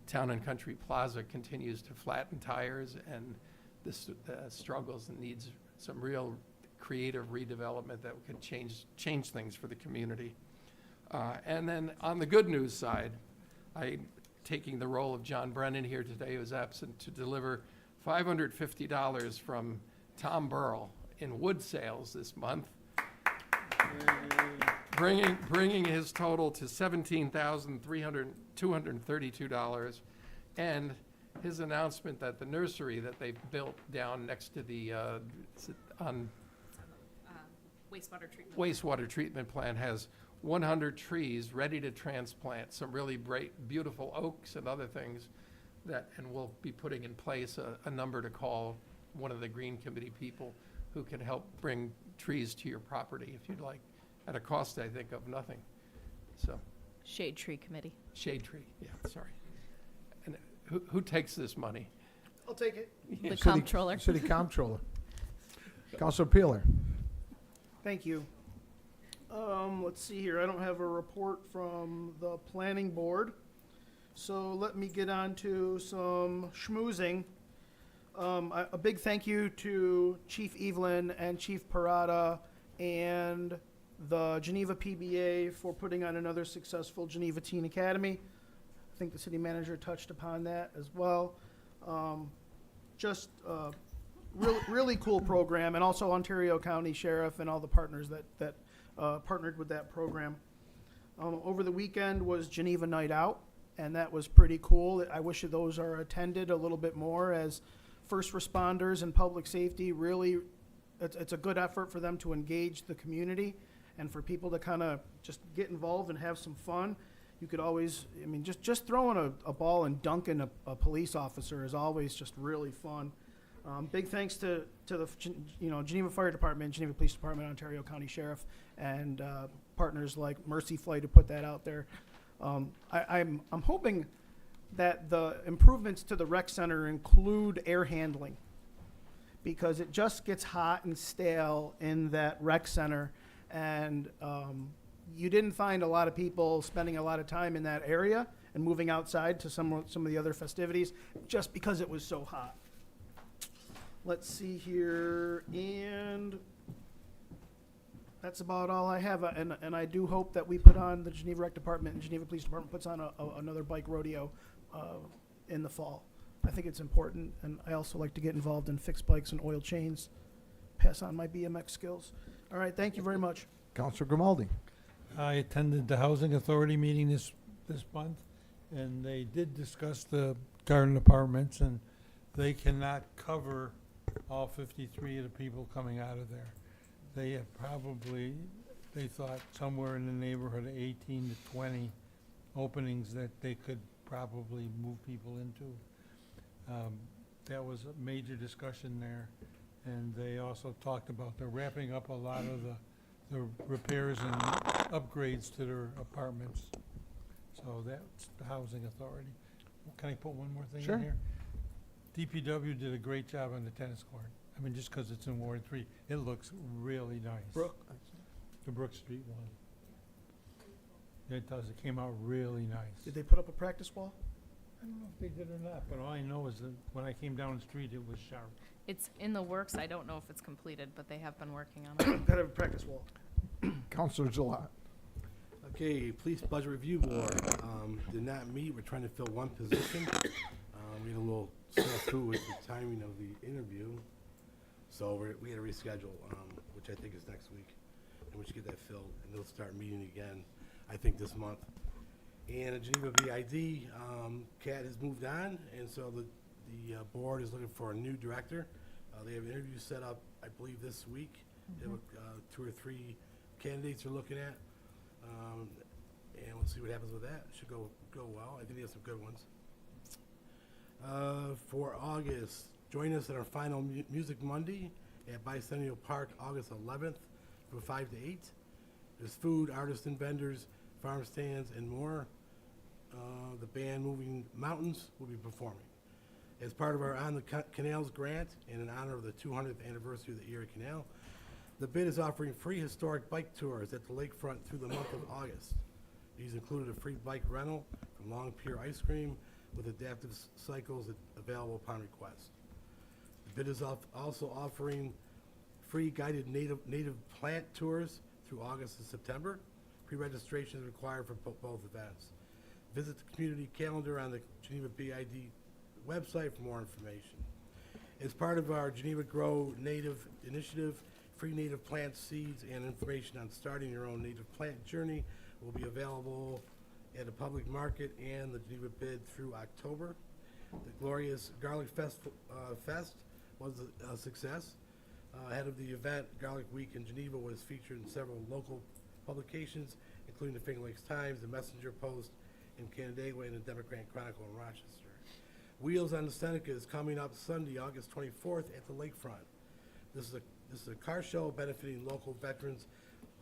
Town and Country Plaza continues to flatten tires, and this struggles and needs some real creative redevelopment that can change things for the community. And then on the good news side, taking the role of John Brennan here today, who was absent, to deliver $550 from Tom Burrell in wood sales this month, bringing his total to $17,232, and his announcement that the nursery that they've built down next to the wastewater treatment plant has 100 trees ready to transplant, some really beautiful oaks and other things and we'll be putting in place a number to call one of the Green Committee people who can help bring trees to your property if you'd like. at a cost, I think, of nothing. So, Shade Tree Committee. shade tree, yeah, sorry. And who takes this money? I'll take it. The City- comptroller. City Comptroller. Counselor Peeler. Thank you. Let's see here. I don't have a report from the planning board. So let me get on to some schmoozing. A big thank you to Chief Evelyn and Chief Parada and the Geneva PBA for putting on another successful Geneva Teen Academy. I think the city manager touched upon that as well. Just really cool program, and also Ontario County Sheriff and all the partners that partnered with that program. Over the weekend was Geneva Night Out, and that was pretty cool. I wish that those are attended a little bit more, as first responders and public safety really, it's a good effort for them to engage the community and for people to kind of just get involved and have some fun. You could always, I mean, just throwing a ball and dunking a police officer is always just really fun. Big thanks to the Geneva Fire Department, Geneva Police Department, Ontario County Sheriff, and partners like Mercy Flight who put that out there. I'm hoping that the improvements to the rec center include air handling, because it just gets hot and stale in that rec center, and you didn't find a lot of people spending a lot of time in that area and moving outside to some of the other festivities just because it was so hot. Let's see here, and that's about all I have. And I do hope that we put on, the Geneva Rec Department and Geneva Police Department puts on another bike rodeo in the fall. I think it's important, and I also like to get involved in fixed bikes and oil chains, pass on my BMX skills. All right, thank you very much. Counselor Grimaldi. I attended the Housing Authority meeting this month, and they did discuss the garden apartments, and they cannot cover all 53 of the people coming out of there. They have probably, they thought somewhere in the neighborhood of 18 to 20 openings that they could probably move people into. That was a major discussion there, and they also talked about they're wrapping up a lot of the repairs and upgrades to their apartments. So that's the Housing Authority. Can I put one more thing Sure. in here? DPW did a great job on the tennis court. I mean, just because it's in Ward 3, it looks really nice. Brooke? The Brook Street one. It does. It came out really nice. Did they put up a practice wall? I don't know if they did or not, but all I know is that when I came down the street, it was sharp. It's in the works. I don't know if it's completed, but they have been working on it. Gotta have a practice wall. Counselor Gilat. Okay, Police Budget Review Board did not meet. We're trying to fill one position. We had a little snafu with the timing of the interview, so we had to reschedule, which I think is next week, and we should get that filled, and they'll start meeting again, I think, this month. And at Geneva BID, Kat has moved on, and so the board is looking for a new director. They have interviews set up, I believe, this week. They have 2 or 3 candidates they're looking at, and we'll see what happens with that. Should go well. I think they have some good ones. For August, join us at our final Music Monday at Bicentennial Park, August 11th, from 5 to 8. There's food, artists and vendors, farm stands, and more. The band Moving Mountains will be performing. As part of our On the Canals grant, and in honor of the 200th anniversary of the Erie Canal, the bid is offering free historic bike tours at the lakefront through the month of August. These included a free bike rental from Long Pier Ice Cream with adaptive cycles available upon request. The bid is also offering free guided native plant tours through August and September. Pre-registration is required for both events. Visit the community calendar on the Geneva BID website for more information. As part of our Geneva Grow Native Initiative, free native plant seeds and information on starting your own native plant journey will be available at a public market and the Geneva bid through October. The glorious Garlic Fest was a success. Ahead of the event, Garlic Week in Geneva was featured in several local publications, including the Finger Lakes Times, the Messenger Post in Canandaigua, and the Democrat Chronicle in Rochester. Wheels on the Seneca is coming up Sunday, August 24th at the lakefront. This is a car show benefiting local veterans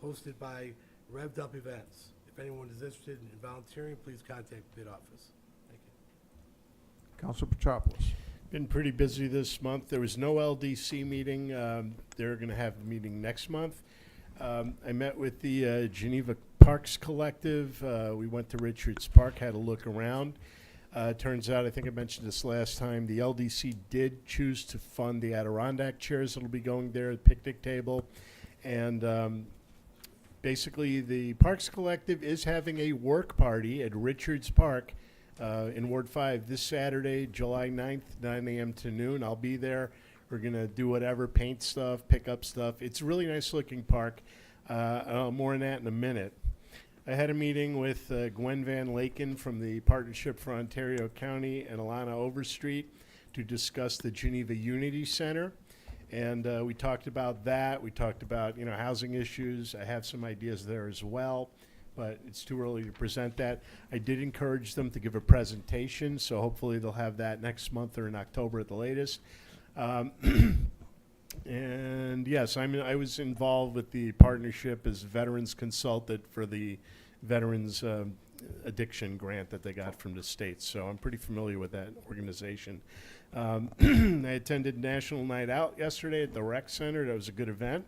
hosted by Rev'd Up Events. If anyone is interested in volunteering, please contact the bid office. Thank you. Council Petropoulos. Been pretty busy this month. There was no LDC meeting. They're going to have a meeting next month. I met with the Geneva Parks Collective. We went to Richards Park, had a look around. Turns out, I think I mentioned this last time, the LDC did choose to fund the Adirondack chairs that'll be going there, the picnic table. And basically, the Parks Collective is having a work party at Richards Park in Ward 5 this Saturday, July 9th, 9 a.m. to noon. I'll be there. We're going to do whatever, paint stuff, pick up stuff. It's a really nice looking park. More on that in a minute. I had a meeting with Gwen Van Laken from the Partnership for Ontario County and Alana Overstreet to discuss the Geneva Unity Center. And we talked about that. We talked about, housing issues. I have some ideas there as well, but it's too early to present that. I did encourage them to give a presentation, so hopefully they'll have that next month or in October at the latest. And yes, I was involved with the partnership as veterans consultant for the veterans addiction grant that they got from the state. So I'm pretty familiar with that organization. I attended National Night Out yesterday at the Rec Center. That was a good event.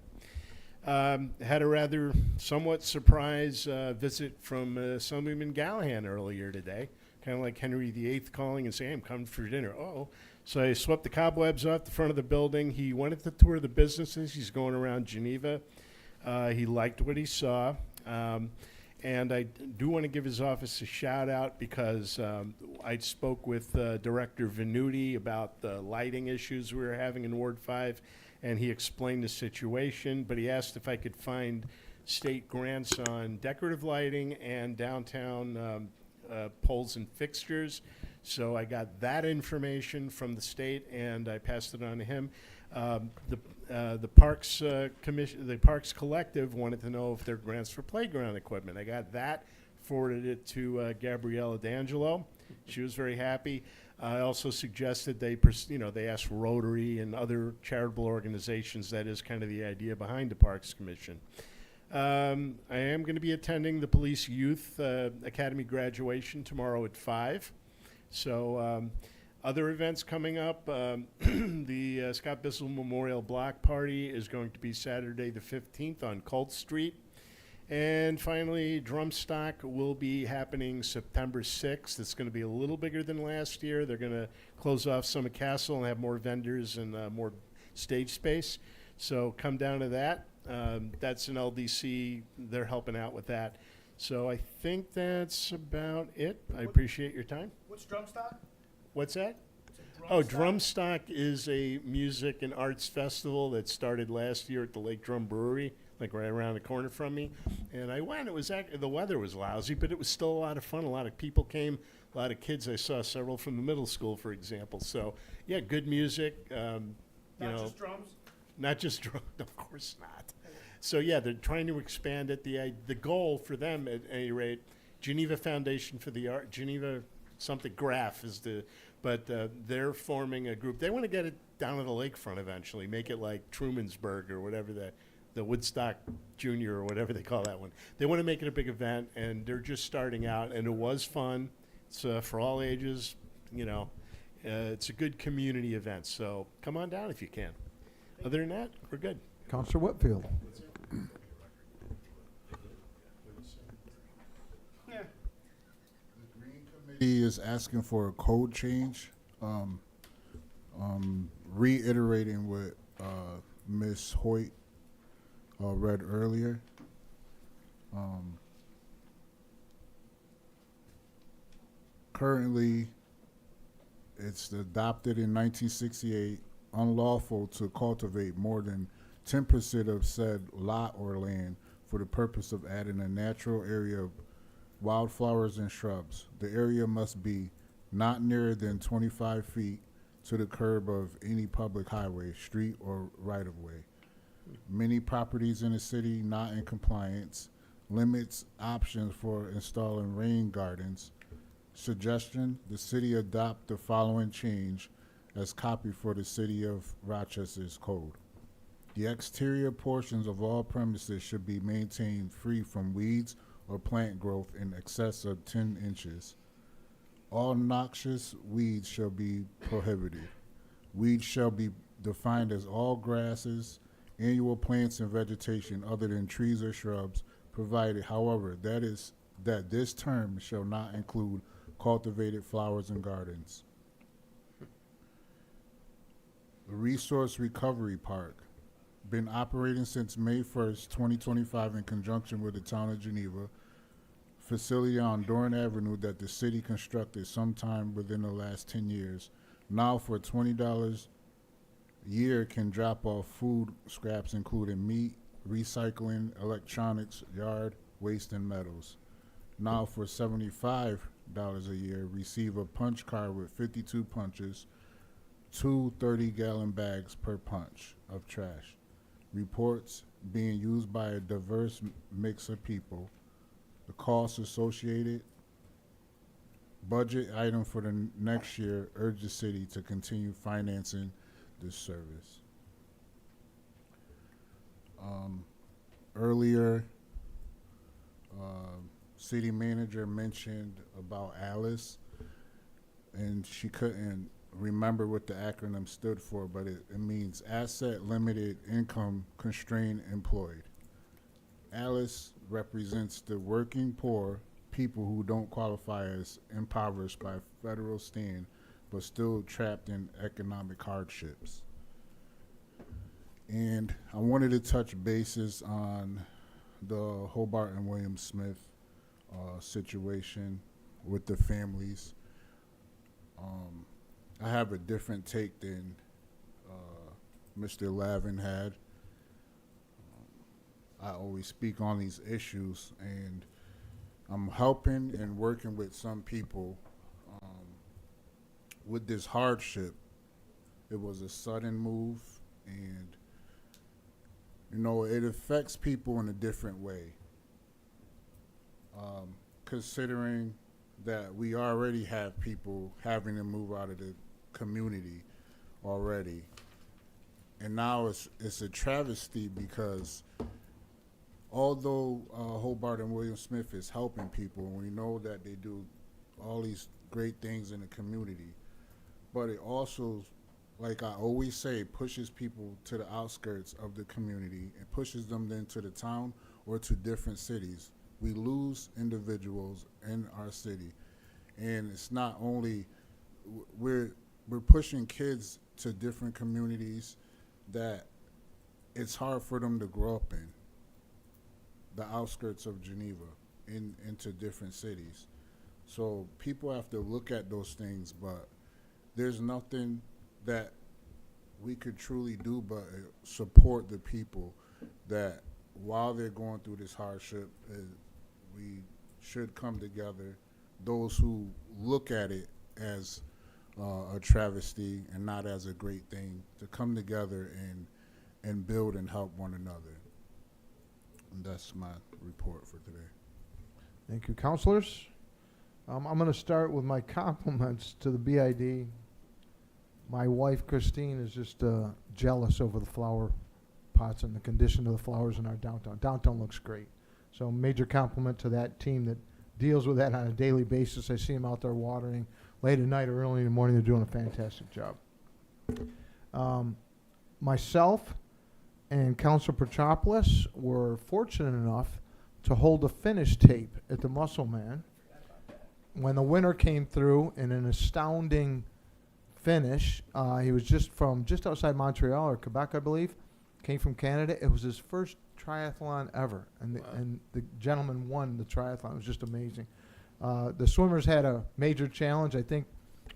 Had a rather somewhat surprise visit from Assemblyman Gallahan earlier today, kind of like Henry VIII calling and saying, "I'm coming for dinner." Oh. So I swept the cobwebs off the front of the building. He wanted to tour the businesses. He's going around Geneva. He liked what he saw. And I do want to give his office a shout out because I spoke with Director Venuti about the lighting issues we were having in Ward 5, and he explained the situation, but he asked if I could find state grants on decorative lighting and downtown poles and fixtures. So I got that information from the state, and I passed it on to him. The Parks Commission, the Parks Collective wanted to know if there are grants for playground equipment. I got that, forwarded it to Gabriella D'Angelo. She was very happy. I also suggested they asked Rotary and other charitable organizations. That is kind of the idea behind the Parks Commission. I am going to be attending the Police Youth Academy graduation tomorrow at 5. So other events coming up, the Scott Bissell Memorial Block Party is going to be Saturday the 15th on Colt Street. And finally, Drumstock will be happening September 6th. It's going to be a little bigger than last year. They're going to close off Summit Castle and have more vendors and more stage space. So come down to that. That's an LDC. They're helping out with that. So I think that's about it. I appreciate your time. What's Drumstock? What's that? Drumstock is a music and arts festival that started last year at the Lake Drum Brewery, like right around the corner from me. And I went. It was the weather was lousy, but it was still a lot of fun. A lot of people came. A lot of kids. I saw several from the middle school, for example. So yeah, good music. Not just drums? Not just drums. Of course not. So yeah, they're trying to expand it. The goal for them, at any rate, Geneva Foundation for the Art, Geneva something Graph is but they're forming a group. They want to get it down to the lakefront eventually, make it like Trumansburg or whatever the Woodstock Junior or whatever they call that one. They want to make it a big event, and they're just starting out, and it was fun. It's for all ages, it's a good community event. So come on down if you can. Other than that, we're good. Councilor Whitfield. He is asking for a code change, reiterating what Ms. Hoyt read earlier. Currently, it's adopted in 1968, unlawful to cultivate more than 10% of said lot or land for the purpose of adding a natural area of wildflowers and shrubs. The area must be not nearer than 25 feet to the curb of any public highway, street, or right-of-way. Many properties in the city not in compliance, limits options for installing rain gardens. Suggestion, the city adopt the following change as copy for the city of Rochester's code. The exterior portions of all premises should be maintained free from weeds or plant growth in excess of 10 inches. All noxious weeds shall be prohibited. Weeds shall be defined as all grasses, annual plants and vegetation other than trees or shrubs, provided, however, that this term shall not include cultivated flowers and gardens. The Resource Recovery Park, been operating since May 1st, 2025 in conjunction with the town of Geneva. Facility on Doran Avenue that the city constructed sometime within the last 10 years. Now for $20 a year can drop off food scraps including meat, recycling, electronics, yard, waste, and metals. Now for $75 a year, receive a punch card with 52 punches, 2 30-gallon bags per punch of trash. Reports being used by a diverse mix of people. The costs associated. Budget item for the next year, urge the city to continue financing this service. Earlier, city manager mentioned about Alice, and she couldn't remember what the acronym stood for, but it means Asset Limited Income Constrained Employed. Alice represents the working poor, people who don't qualify as impoverished by federal stand, but still trapped in economic hardships. And I wanted to touch bases on the Hobart and William Smith situation with the families. I have a different take than Mr. Lavin had. I always speak on these issues, and I'm helping and working with some people with this hardship. It was a sudden move, and you know, it affects people in a different way. Considering that we already have people having to move out of the community already, and now it's a travesty because although Hobart and William Smith is helping people, and we know that they do all these great things in the community, but it also, like I always say, pushes people to the outskirts of the community and pushes them then to the town or to different cities. We lose individuals in our city, and it's not only we're pushing kids to different communities that it's hard for them to grow up in. The outskirts of Geneva into different cities. So people have to look at those things, but there's nothing that we could truly do but support the people that while they're going through this hardship, we should come together, those who look at it as a travesty and not as a great thing, to come together and build and help one another. And that's my report for today. Thank you, councilors. I'm going to start with my compliments to the BID. My wife, Christine, is just jealous over the flower pots and the condition of the flowers in our downtown. Downtown looks great. So major compliment to that team that deals with that on a daily basis. I see them out there watering late at night or early in the morning. They're doing a fantastic job. Myself and Council Petropoulos were fortunate enough to hold a finish tape at the Muscle Man when the winter came through in an astounding finish. He was just outside Montreal or Quebec, I believe. Came from Canada. It was his first triathlon ever, and the gentleman won the triathlon. It was just amazing. The swimmers had a major challenge. I think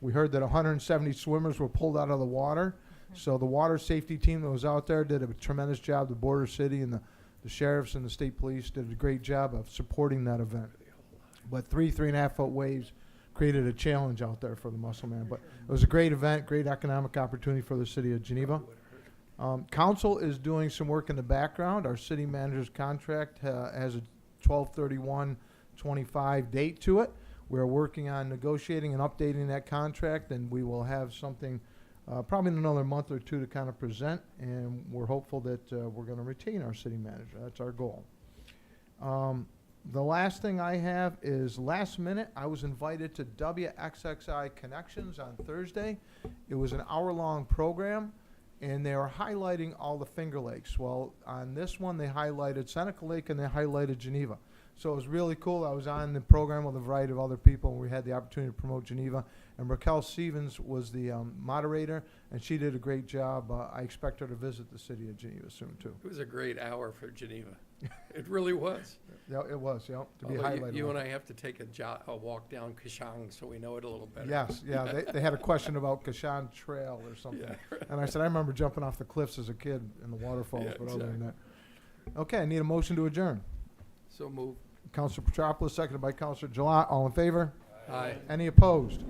we heard that 170 swimmers were pulled out of the water. So the water safety team that was out there did a tremendous job. The border city and the sheriffs and the state police did a great job of supporting that event. But 3.5 foot waves created a challenge out there for the Muscle Man. But it was a great event, great economic opportunity for the city of Geneva. Council is doing some work in the background. Our city manager's contract has a 12/31/25 date to it. We're working on negotiating and updating that contract, and we will have something probably in another month or two to kind of present, and we're hopeful that we're going to retain our city manager. That's our goal. The last thing I have is last minute, I was invited to WXXI Connections on Thursday. It was an hour-long program, and they were highlighting all the Finger Lakes. Well, on this one, they highlighted Seneca Lake and they highlighted Geneva. So it was really cool. I was on the program with a variety of other people, and we had the opportunity to promote Geneva. And Raquel Stevens was the moderator, and she did a great job. I expect her to visit the city of Geneva soon, too. It was a great hour for Geneva. It really was. Yeah, it was, yeah, to be Although highlighted. you and I have to take a walk down Kashang so we know it a little better. Yes, yeah, they had a question about Kashan Trail or something. Yeah, right. And I said, I remember jumping off the cliffs as a kid in the waterfalls, Yeah, but other than exactly. that. Okay, I need a motion to adjourn. So move. Councilor Petropoulos, seconded by Councilor Gilat. All in favor? Aye. Any opposed?